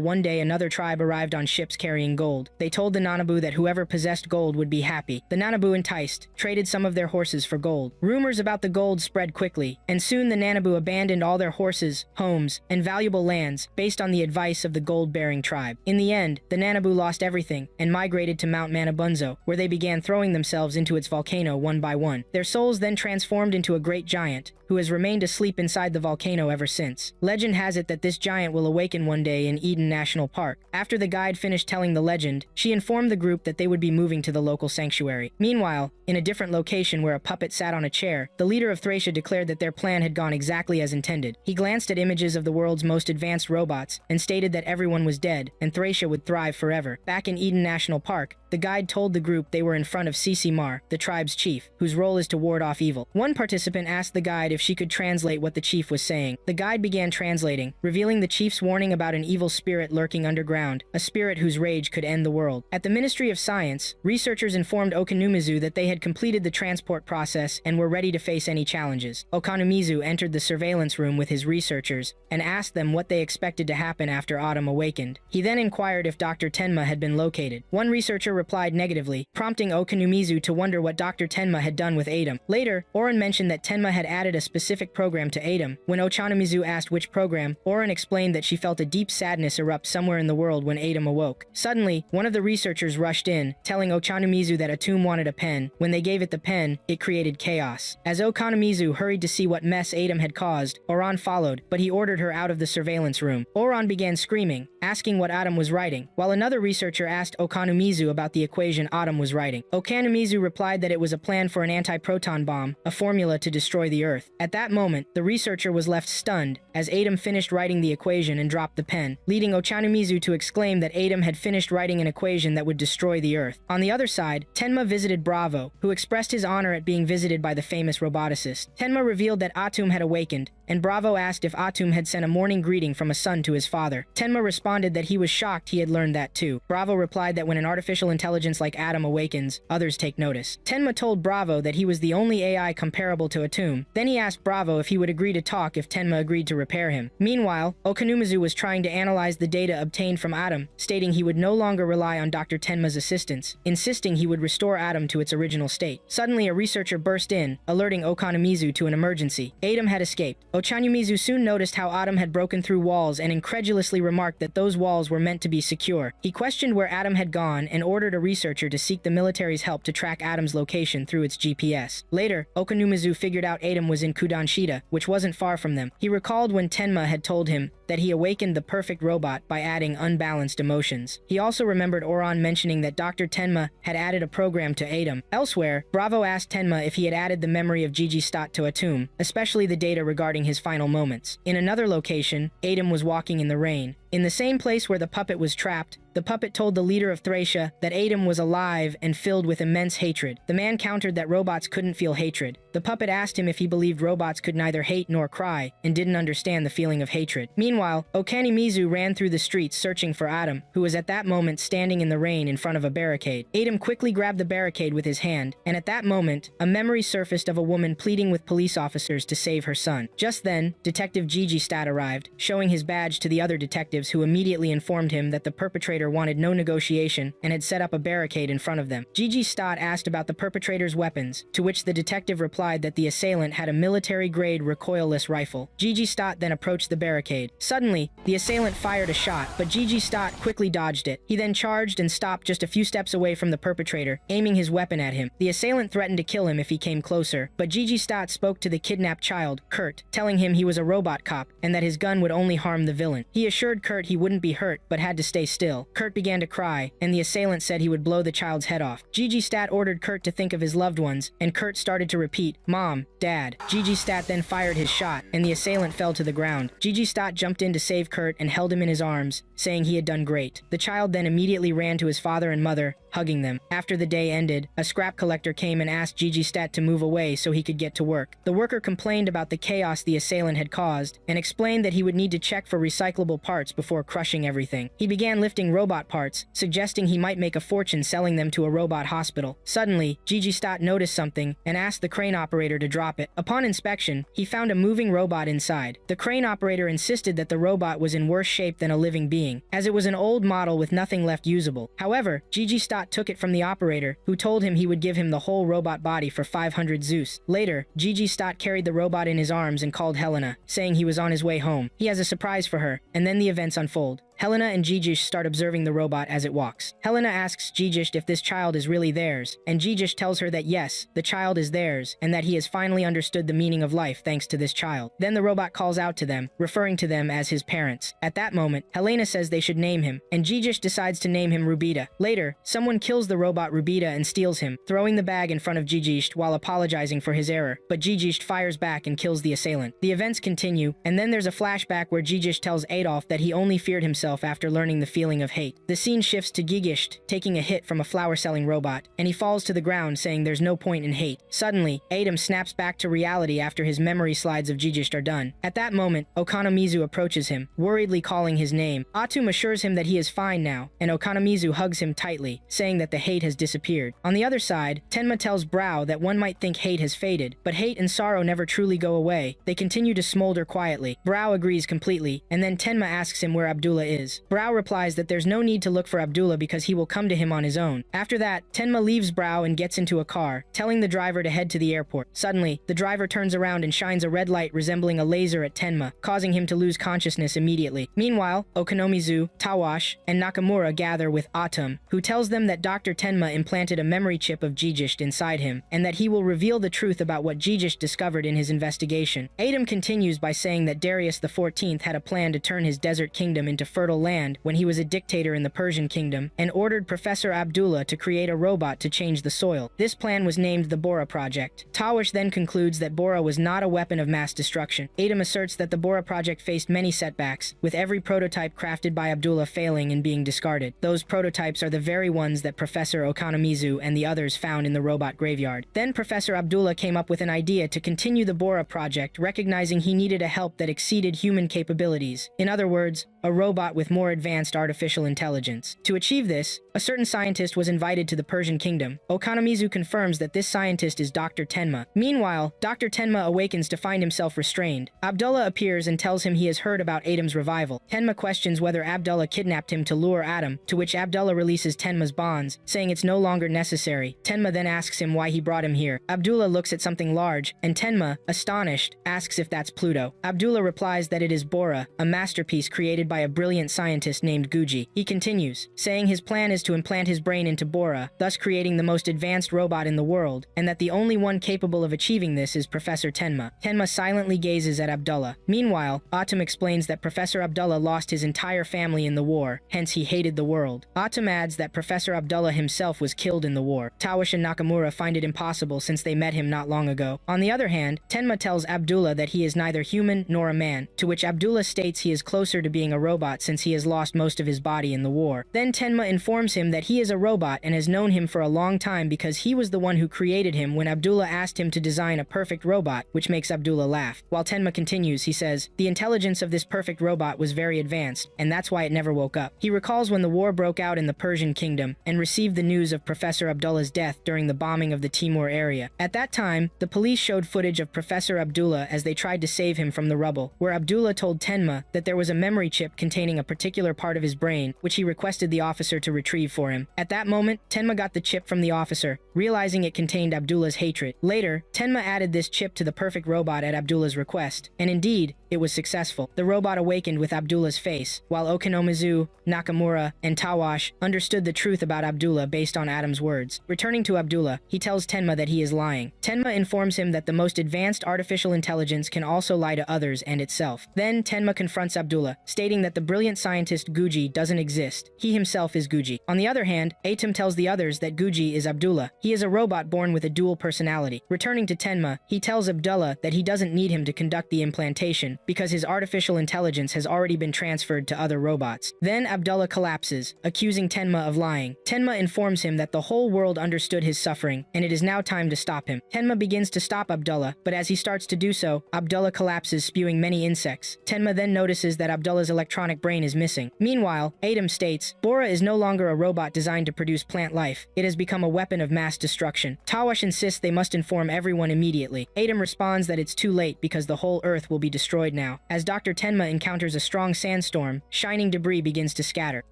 [SPEAKER 1] one day another tribe arrived on ships carrying gold. They told the Nanabu that whoever possessed gold would be happy. The Nanabu, enticed, traded some of their horses for gold. Rumors about the gold spread quickly, and soon the Nanabu abandoned all their horses, homes, and valuable lands based on the advice of the gold-bearing tribe. In the end, the Nanabu lost everything and migrated to Mount Manabunzo, where they began throwing themselves into its volcano one by one. Their souls then transformed into a great giant, who has remained asleep inside the volcano ever since. Legend has it that this giant will awaken one day in Eden National Park. After the guide finished telling the legend, she informed the group that they would be moving to the local sanctuary. Meanwhile, in a different location where a puppet sat on a chair, the leader of Thracia declared that their plan had gone exactly as intended. He glanced at images of the world's most advanced robots and stated that everyone was dead and Thracia would thrive forever. Back in Eden National Park, the guide told the group they were in front of Sisimar, the tribe's chief, whose role is to ward off evil. One participant asked the guide if she could translate what the chief was saying. The guide began translating, revealing the chief's warning about an evil spirit lurking underground, a spirit whose rage could end the world. At the Ministry of Science, researchers informed Okanumizu that they had completed the transport process and were ready to face any challenges. Okanumizu entered the surveillance room with his researchers and asked them what they expected to happen after Autumn awakened. He then inquired if Dr. Tenma had been located. One researcher replied negatively, prompting Okanumizu to wonder what Dr. Tenma had done with Adam. Later, Oren mentioned that Tenma had added a specific program to Adam. When Okanumizu asked which program, Oren explained that she felt a deep sadness erupt somewhere in the world when Adam awoke. Suddenly, one of the researchers rushed in, telling Okanumizu that Atum wanted a pen. When they gave it the pen, it created chaos. As Okanumizu hurried to see what mess Adam had caused, Oran followed, but he ordered her out of the surveillance room. Oran began screaming, asking what Adam was writing, while another researcher asked Okanumizu about the equation Adam was writing. Okanumizu replied that it was a plan for an anti-proton bomb, a formula to destroy the Earth. At that moment, the researcher was left stunned as Adam finished writing the equation and dropped the pen, leading Okanumizu to exclaim that Adam had finished writing an equation that would destroy the Earth. On the other side, Tenma visited Bravo, who expressed his honor at being visited by the famous roboticist. Tenma revealed that Atum had awakened, and Bravo asked if Atum had sent a morning greeting from a son to his father. Tenma responded that he was shocked he had learned that too. Bravo replied that when an artificial intelligence like Adam awakens, others take notice. Tenma told Bravo that he was the only AI comparable to Atum. Then he asked Bravo if he would agree to talk if Tenma agreed to repair him. Meanwhile, Okanumizu was trying to analyze the data obtained from Adam, stating he would no longer rely on Dr. Tenma's assistance, insisting he would restore Adam to its original state. Suddenly, a researcher burst in, alerting Okanumizu to an emergency. Adam had escaped. Ochanyumizu soon noticed how Adam had broken through walls and incredulously remarked that those walls were meant to be secure. He questioned where Adam had gone and ordered a researcher to seek the military's help to track Adam's location through its GPS. Later, Okanumizu figured out Adam was in Kudanshida, which wasn't far from them. He recalled when Tenma had told him that he awakened the perfect robot by adding unbalanced emotions. He also remembered Oran mentioning that Dr. Tenma had added a program to Adam. Elsewhere, Bravo asked Tenma if he had added the memory of Gigi Stott to Atum, especially the data regarding his final moments. In another location, Adam was walking in the rain. In the same place where the puppet was trapped, the puppet told the leader of Thracia that Adam was alive and filled with immense hatred. The man countered that robots couldn't feel hatred. The puppet asked him if he believed robots could neither hate nor cry, and didn't understand the feeling of hatred. Meanwhile, Okanimizu ran through the streets searching for Adam, who was at that moment standing in the rain in front of a barricade. Adam quickly grabbed the barricade with his hand, and at that moment, a memory surfaced of a woman pleading with police officers to save her son. Just then, Detective Gigi Stott arrived, showing his badge to the other detectives who immediately informed him that the perpetrator wanted no negotiation and had set up a barricade in front of them. Gigi Stott asked about the perpetrator's weapons, to which the detective replied that the assailant had a military-grade recoilless rifle. Gigi Stott then approached the barricade. Suddenly, the assailant fired a shot, but Gigi Stott quickly dodged it. He then charged and stopped just a few steps away from the perpetrator, aiming his weapon at him. The assailant threatened to kill him if he came closer, but Gigi Stott spoke to the kidnapped child, Kurt, telling him he was a robot cop and that his gun would only harm the villain. He assured Kurt he wouldn't be hurt, but had to stay still. Kurt began to cry, and the assailant said he would blow the child's head off. Gigi Stott ordered Kurt to think of his loved ones, and Kurt started to repeat, "Mom, Dad." Gigi Stott then fired his shot, and the assailant fell to the ground. Gigi Stott jumped in to save Kurt and held him in his arms, saying he had done great. The child then immediately ran to his father and mother, hugging them. After the day ended, a scrap collector came and asked Gigi Stott to move away so he could get to work. The worker complained about the chaos the assailant had caused, and explained that he would need to check for recyclable parts before crushing everything. He began lifting robot parts, suggesting he might make a fortune selling them to a robot hospital. Suddenly, Gigi Stott noticed something and asked the crane operator to drop it. Upon inspection, he found a moving robot inside. The crane operator insisted that the robot was in worse shape than a living being, as it was an old model with nothing left usable. However, Gigi Stott took it from the operator, who told him he would give him the whole robot body for 500 Zeus. Later, Gigi Stott carried the robot in his arms and called Helena, saying he was on his way home. He has a surprise for her, and then the events unfold. Helena and Gigish start observing the robot as it walks. Helena asks Gigish if this child is really theirs, and Gigish tells her that yes, the child is theirs, and that he has finally understood the meaning of life thanks to this child. Then the robot calls out to them, referring to them as his parents. At that moment, Helena says they should name him, and Gigish decides to name him Rubita. Later, someone kills the robot Rubita and steals him, throwing the bag in front of Gigish while apologizing for his error, but Gigish fires back and kills the assailant. The events continue, and then there's a flashback where Gigish tells Adolf that he only feared himself after learning the feeling of hate. The scene shifts to Gigisht taking a hit from a flower-selling robot, and he falls to the ground saying there's no point in hate. Suddenly, Adam snaps back to reality after his memory slides of Gigisht are done. At that moment, Okanamizu approaches him, worriedly calling his name. Atum assures him that he is fine now, and Okanamizu hugs him tightly, saying that the hate has disappeared. On the other side, Tenma tells Brow that one might think hate has faded, but hate and sorrow never truly go away. They continue to smolder quietly. Brow agrees completely, and then Tenma asks him where Abdullah is. Brow replies that there's no need to look for Abdullah because he will come to him on his own. After that, Tenma leaves Brow and gets into a car, telling the driver to head to the airport. Suddenly, the driver turns around and shines a red light resembling a laser at Tenma, causing him to lose consciousness immediately. Meanwhile, Okonomizu, Tawash, and Nakamura gather with Atum, who tells them that Dr. Tenma implanted a memory chip of Gigisht inside him, and that he will reveal the truth about what Gigisht discovered in his investigation. Adam continues by saying that Darius XIV had a plan to turn his desert kingdom into fertile land when he was a dictator in the Persian kingdom, and ordered Professor Abdullah to create a robot to change the soil. This plan was named the Bora Project. Tawish then concludes that Bora was not a weapon of mass destruction. Adam asserts that the Bora Project faced many setbacks, with every prototype crafted by Abdullah failing and being discarded. Those prototypes are the very ones that Professor Okanamizu and the others found in the robot graveyard. Then Professor Abdullah came up with an idea to continue the Bora Project, recognizing he needed a help that exceeded human capabilities. In other words, a robot with more advanced artificial intelligence. To achieve this, a certain scientist was invited to the Persian kingdom. Okanamizu confirms that this scientist is Dr. Tenma. Meanwhile, Dr. Tenma awakens to find himself restrained. Abdullah appears and tells him he has heard about Adam's revival. Tenma questions whether Abdullah kidnapped him to lure Adam, to which Abdullah releases Tenma's bonds, saying it's no longer necessary. Tenma then asks him why he brought him here. Abdullah looks at something large, and Tenma, astonished, asks if that's Pluto. Abdullah replies that it is Bora, a masterpiece created by a brilliant scientist named Guji. He continues, saying his plan is to implant his brain into Bora, thus creating the most advanced robot in the world, and that the only one capable of achieving this is Professor Tenma. Tenma silently gazes at Abdullah. Meanwhile, Atum explains that Professor Abdullah lost his entire family in the war, hence he hated the world. Atum adds that Professor Abdullah himself was killed in the war. Tawash and Nakamura find it impossible since they met him not long ago. On the other hand, Tenma tells Abdullah that he is neither human nor a man, to which Abdullah states he is closer to being a robot since he has lost most of his body in the war. Then Tenma informs him that he is a robot and has known him for a long time because he was the one who created him when Abdullah asked him to design a perfect robot, which makes Abdullah laugh. While Tenma continues, he says, the intelligence of this perfect robot was very advanced, and that's why it never woke up. He recalls when the war broke out in the Persian kingdom and received the news of Professor Abdullah's death during the bombing of the Timur area. At that time, the police showed footage of Professor Abdullah as they tried to save him from the rubble, where Abdullah told Tenma that there was a memory chip containing a particular part of his brain, which he requested the officer to retrieve for him. At that moment, Tenma got the chip from the officer, realizing it contained Abdullah's hatred. Later, Tenma added this chip to the perfect robot at Abdullah's request, and indeed, it was successful. The robot awakened with Abdullah's face, while Okonomizu, Nakamura, and Tawash understood the truth about Abdullah based on Adam's words. Returning to Abdullah, he tells Tenma that he is lying. Tenma informs him that the most advanced artificial intelligence can also lie to others and itself. Then Tenma confronts Abdullah, stating that the brilliant scientist Guji doesn't exist. He himself is Guji. On the other hand, Atum tells the others that Guji is Abdullah. He is a robot born with a dual personality. Returning to Tenma, he tells Abdullah that he doesn't need him to conduct the implantation because his artificial intelligence has already been transferred to other robots. Then Abdullah collapses, accusing Tenma of lying. Tenma informs him that the whole world understood his suffering, and it is now time to stop him. Tenma begins to stop Abdullah, but as he starts to do so, Abdullah collapses, spewing many insects. Tenma then notices that Abdullah's electronic brain is missing. Meanwhile, Adam states, Bora is no longer a robot designed to produce plant life. It has become a weapon of mass destruction. Tawash insists they must inform everyone immediately. Adam responds that it's too late because the whole Earth will be destroyed now. As Dr. Tenma encounters a strong sandstorm, shining debris begins to scatter.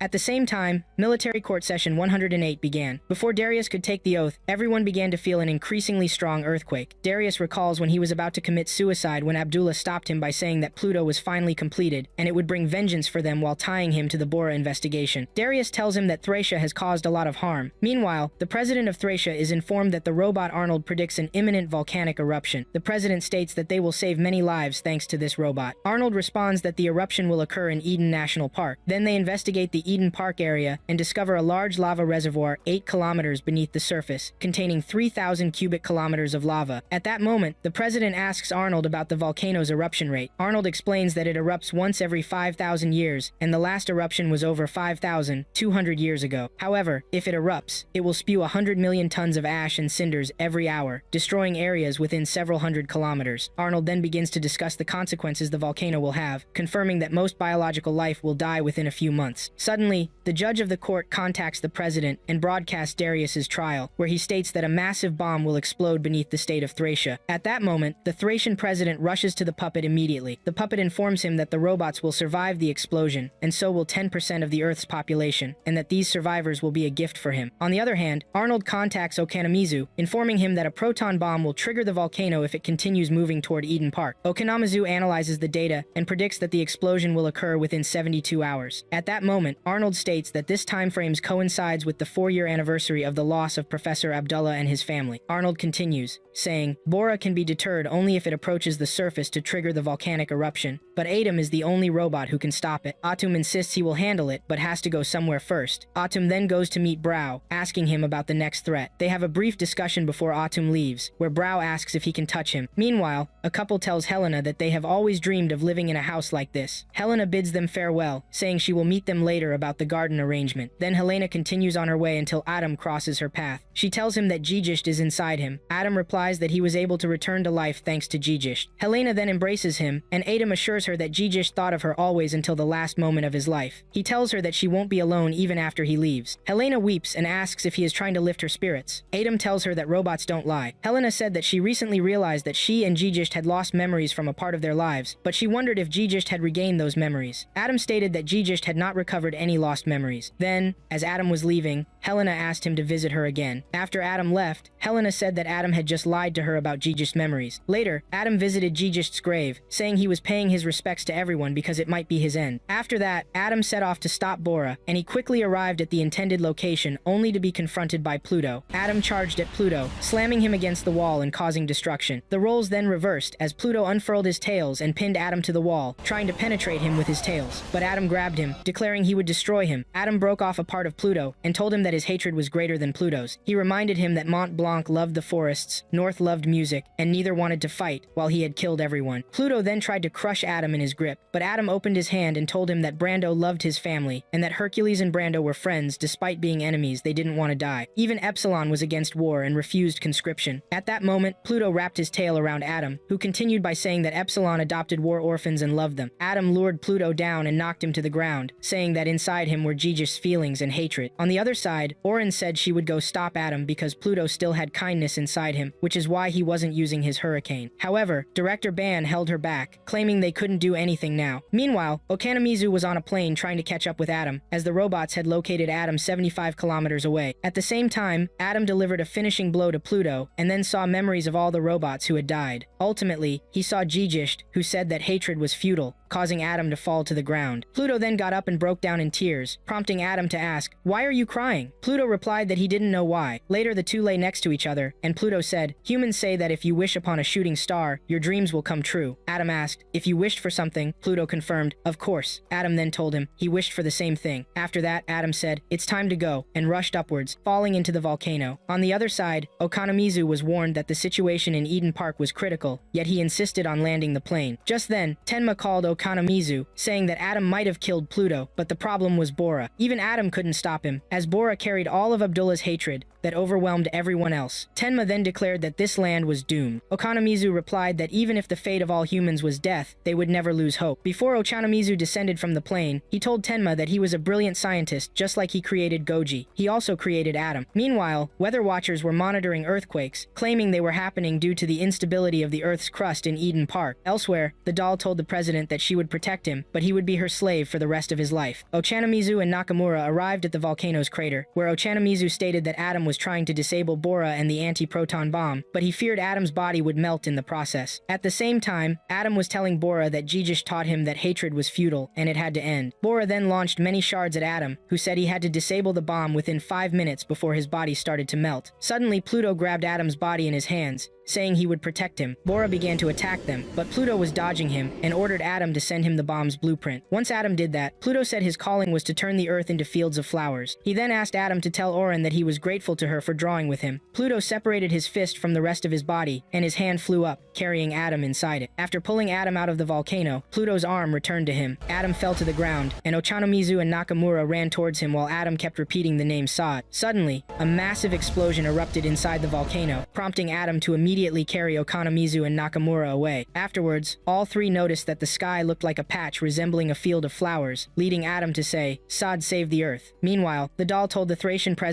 [SPEAKER 1] At the same time, Military Court Session 108 began. Before Darius could take the oath, everyone began to feel an increasingly strong earthquake. Darius recalls when he was about to commit suicide when Abdullah stopped him by saying that Pluto was finally completed, and it would bring vengeance for them while tying him to the Bora investigation. Darius tells him that Thracia has caused a lot of harm. Meanwhile, the president of Thracia is informed that the robot Arnold predicts an imminent volcanic eruption. The president states that they will save many lives thanks to this robot. Arnold responds that the eruption will occur in Eden National Park. Then they investigate the Eden Park area and discover a large lava reservoir 8 kilometers beneath the surface, containing 3,000 cubic kilometers of lava. At that moment, the president asks Arnold about the volcano's eruption rate. Arnold explains that it erupts once every 5,000 years, and the last eruption was over 5,200 years ago. However, if it erupts, it will spew 100 million tons of ash and cinders every hour, destroying areas within several hundred kilometers. Arnold then begins to discuss the consequences the volcano will have, confirming that most biological life will die within a few months. Suddenly, the judge of the court contacts the president and broadcasts Darius's trial, where he states that a massive bomb will explode beneath the state of Thracia. At that moment, the Thracian president rushes to the puppet immediately. The puppet informs him that the robots will survive the explosion, and so will 10% of the Earth's population, and that these survivors will be a gift for him. On the other hand, Arnold contacts Okanamizu, informing him that a proton bomb will trigger the volcano if it continues moving toward Eden Park. Okanamizu analyzes the data and predicts that the explosion will occur within 72 hours. At that moment, Arnold states that this time frame coincides with the 4-year anniversary of the loss of Professor Abdullah and his family. Arnold continues, saying, Bora can be deterred only if it approaches the surface to trigger the volcanic eruption, but Adam is the only robot who can stop it. Atum insists he will handle it, but has to go somewhere first. Atum then goes to meet Brow, asking him about the next threat. They have a brief discussion before Atum leaves, where Brow asks if he can touch him. Meanwhile, a couple tells Helena that they have always dreamed of living in a house like this. Helena bids them farewell, saying she will meet them later about the garden garden arrangement. Then Helena continues on her way until Adam crosses her path. She tells him that Jijisht is inside him. Adam replies that he was able to return to life thanks to Jijisht. Helena then embraces him, and Adam assures her that Jijisht thought of her always until the last moment of his life. He tells her that she won't be alone even after he leaves. Helena weeps and asks if he is trying to lift her spirits. Adam tells her that robots don't lie. Helena said that she recently realized that she and Jijisht had lost memories from a part of their lives, but she wondered if Jijisht had regained those memories. Adam stated that Jijisht had not recovered any lost memories. Then, as Adam was leaving, Helena asked him to visit her again. After Adam left, Helena said that Adam had just lied to her about Jijisht's memories. Later, Adam visited Jijisht's grave, saying he was paying his respects to everyone because it might be his end. After that, Adam set off to stop Bora, and he quickly arrived at the intended location only to be confronted by Pluto. Adam charged at Pluto, slamming him against the wall and causing destruction. The roles then reversed as Pluto unfurled his tails and pinned Adam to the wall, trying to penetrate him with his tails. But Adam grabbed him, declaring he would destroy him. Adam broke off a part of Pluto and told him that his hatred was greater than Pluto's. He reminded him that Mont Blanc loved the forests, North loved music, and neither wanted to fight, while he had killed everyone. Pluto then tried to crush Adam in his grip, but Adam opened his hand and told him that Brando loved his family, and that Hercules and Brando were friends despite being enemies. They didn't want to die. Even Epsilon was against war and refused conscription. At that moment, Pluto wrapped his tail around Adam, who continued by saying that Epsilon adopted war orphans and loved them. Adam lured Pluto down and knocked him to the ground, saying that inside him were Jijisht's feelings and hatred. On the other side, Orin said she would go stop Adam because Pluto still had kindness inside him, which is why he wasn't using his hurricane. However, Director Ban held her back, claiming they couldn't do anything now. Meanwhile, Okanamizu was on a plane trying to catch up with Adam, as the robots had located Adam 75 kilometers away. At the same time, Adam delivered a finishing blow to Pluto, and then saw memories of all the robots who had died. Ultimately, he saw Jijisht, who said that hatred was futile, causing Adam to fall to the ground. Pluto then got up and broke down in tears, prompting Adam to ask, "Why are you crying?" Pluto replied that he didn't know why. Later, the two lay next to each other, and Pluto said, "Humans say that if you wish upon a shooting star, your dreams will come true." Adam asked, "If you wished for something?" Pluto confirmed, "Of course." Adam then told him he wished for the same thing. After that, Adam said, "It's time to go," and rushed upwards, falling into the volcano. On the other side, Okanamizu was warned that the situation in Eden Park was critical, yet he insisted on landing the plane. Just then, Tenma called Okanamizu, saying that Adam might have killed Pluto, but the problem was Bora. Even Adam couldn't stop him, as Bora carried all of Abdullah's hatred that overwhelmed everyone else. Tenma then declared that this land was doomed. Okanamizu replied that even if the fate of all humans was death, they would never lose hope. Before Okanamizu descended from the plane, he told Tenma that he was a brilliant scientist just like he created Goji. He also created Adam. Meanwhile, weather watchers were monitoring earthquakes, claiming they were happening due to the instability of the Earth's crust in Eden Park. Elsewhere, the doll told the president that she would protect him, but he would be her slave for the rest of his life. Ochanomizu and Nakamura arrived at the volcano's crater, where Ochanomizu stated that Adam was trying to disable Bora and the anti-proton bomb, but he feared Adam's body would melt in the process. At the same time, Adam was telling Bora that Jijisht taught him that hatred was futile, and it had to end. Bora then launched many shards at Adam, who said he had to disable the bomb within 5 minutes before his body started to melt. Suddenly, Pluto grabbed Adam's body in his hands, saying he would protect him. Bora began to attack them, but Pluto was dodging him and ordered Adam to send him the bomb's blueprint. Once Adam did that, Pluto said his calling was to turn the earth into fields of flowers. He then asked Adam to tell Orin that he was grateful to her for drawing with him. Pluto separated his fist from the rest of his body, and his hand flew up, carrying Adam inside it. After pulling Adam out of the volcano, Pluto's arm returned to him. Adam fell to the ground, and Ochanomizu and Nakamura ran towards him while Adam kept repeating the name Sod. Suddenly, a massive explosion erupted inside the volcano, prompting Adam to immediately carry Ochanomizu and Nakamura away. Afterwards, all three noticed that the sky looked like a patch resembling a field of flowers, leading Adam to say, "Sod saved the earth." Meanwhile, the doll told the Thracian president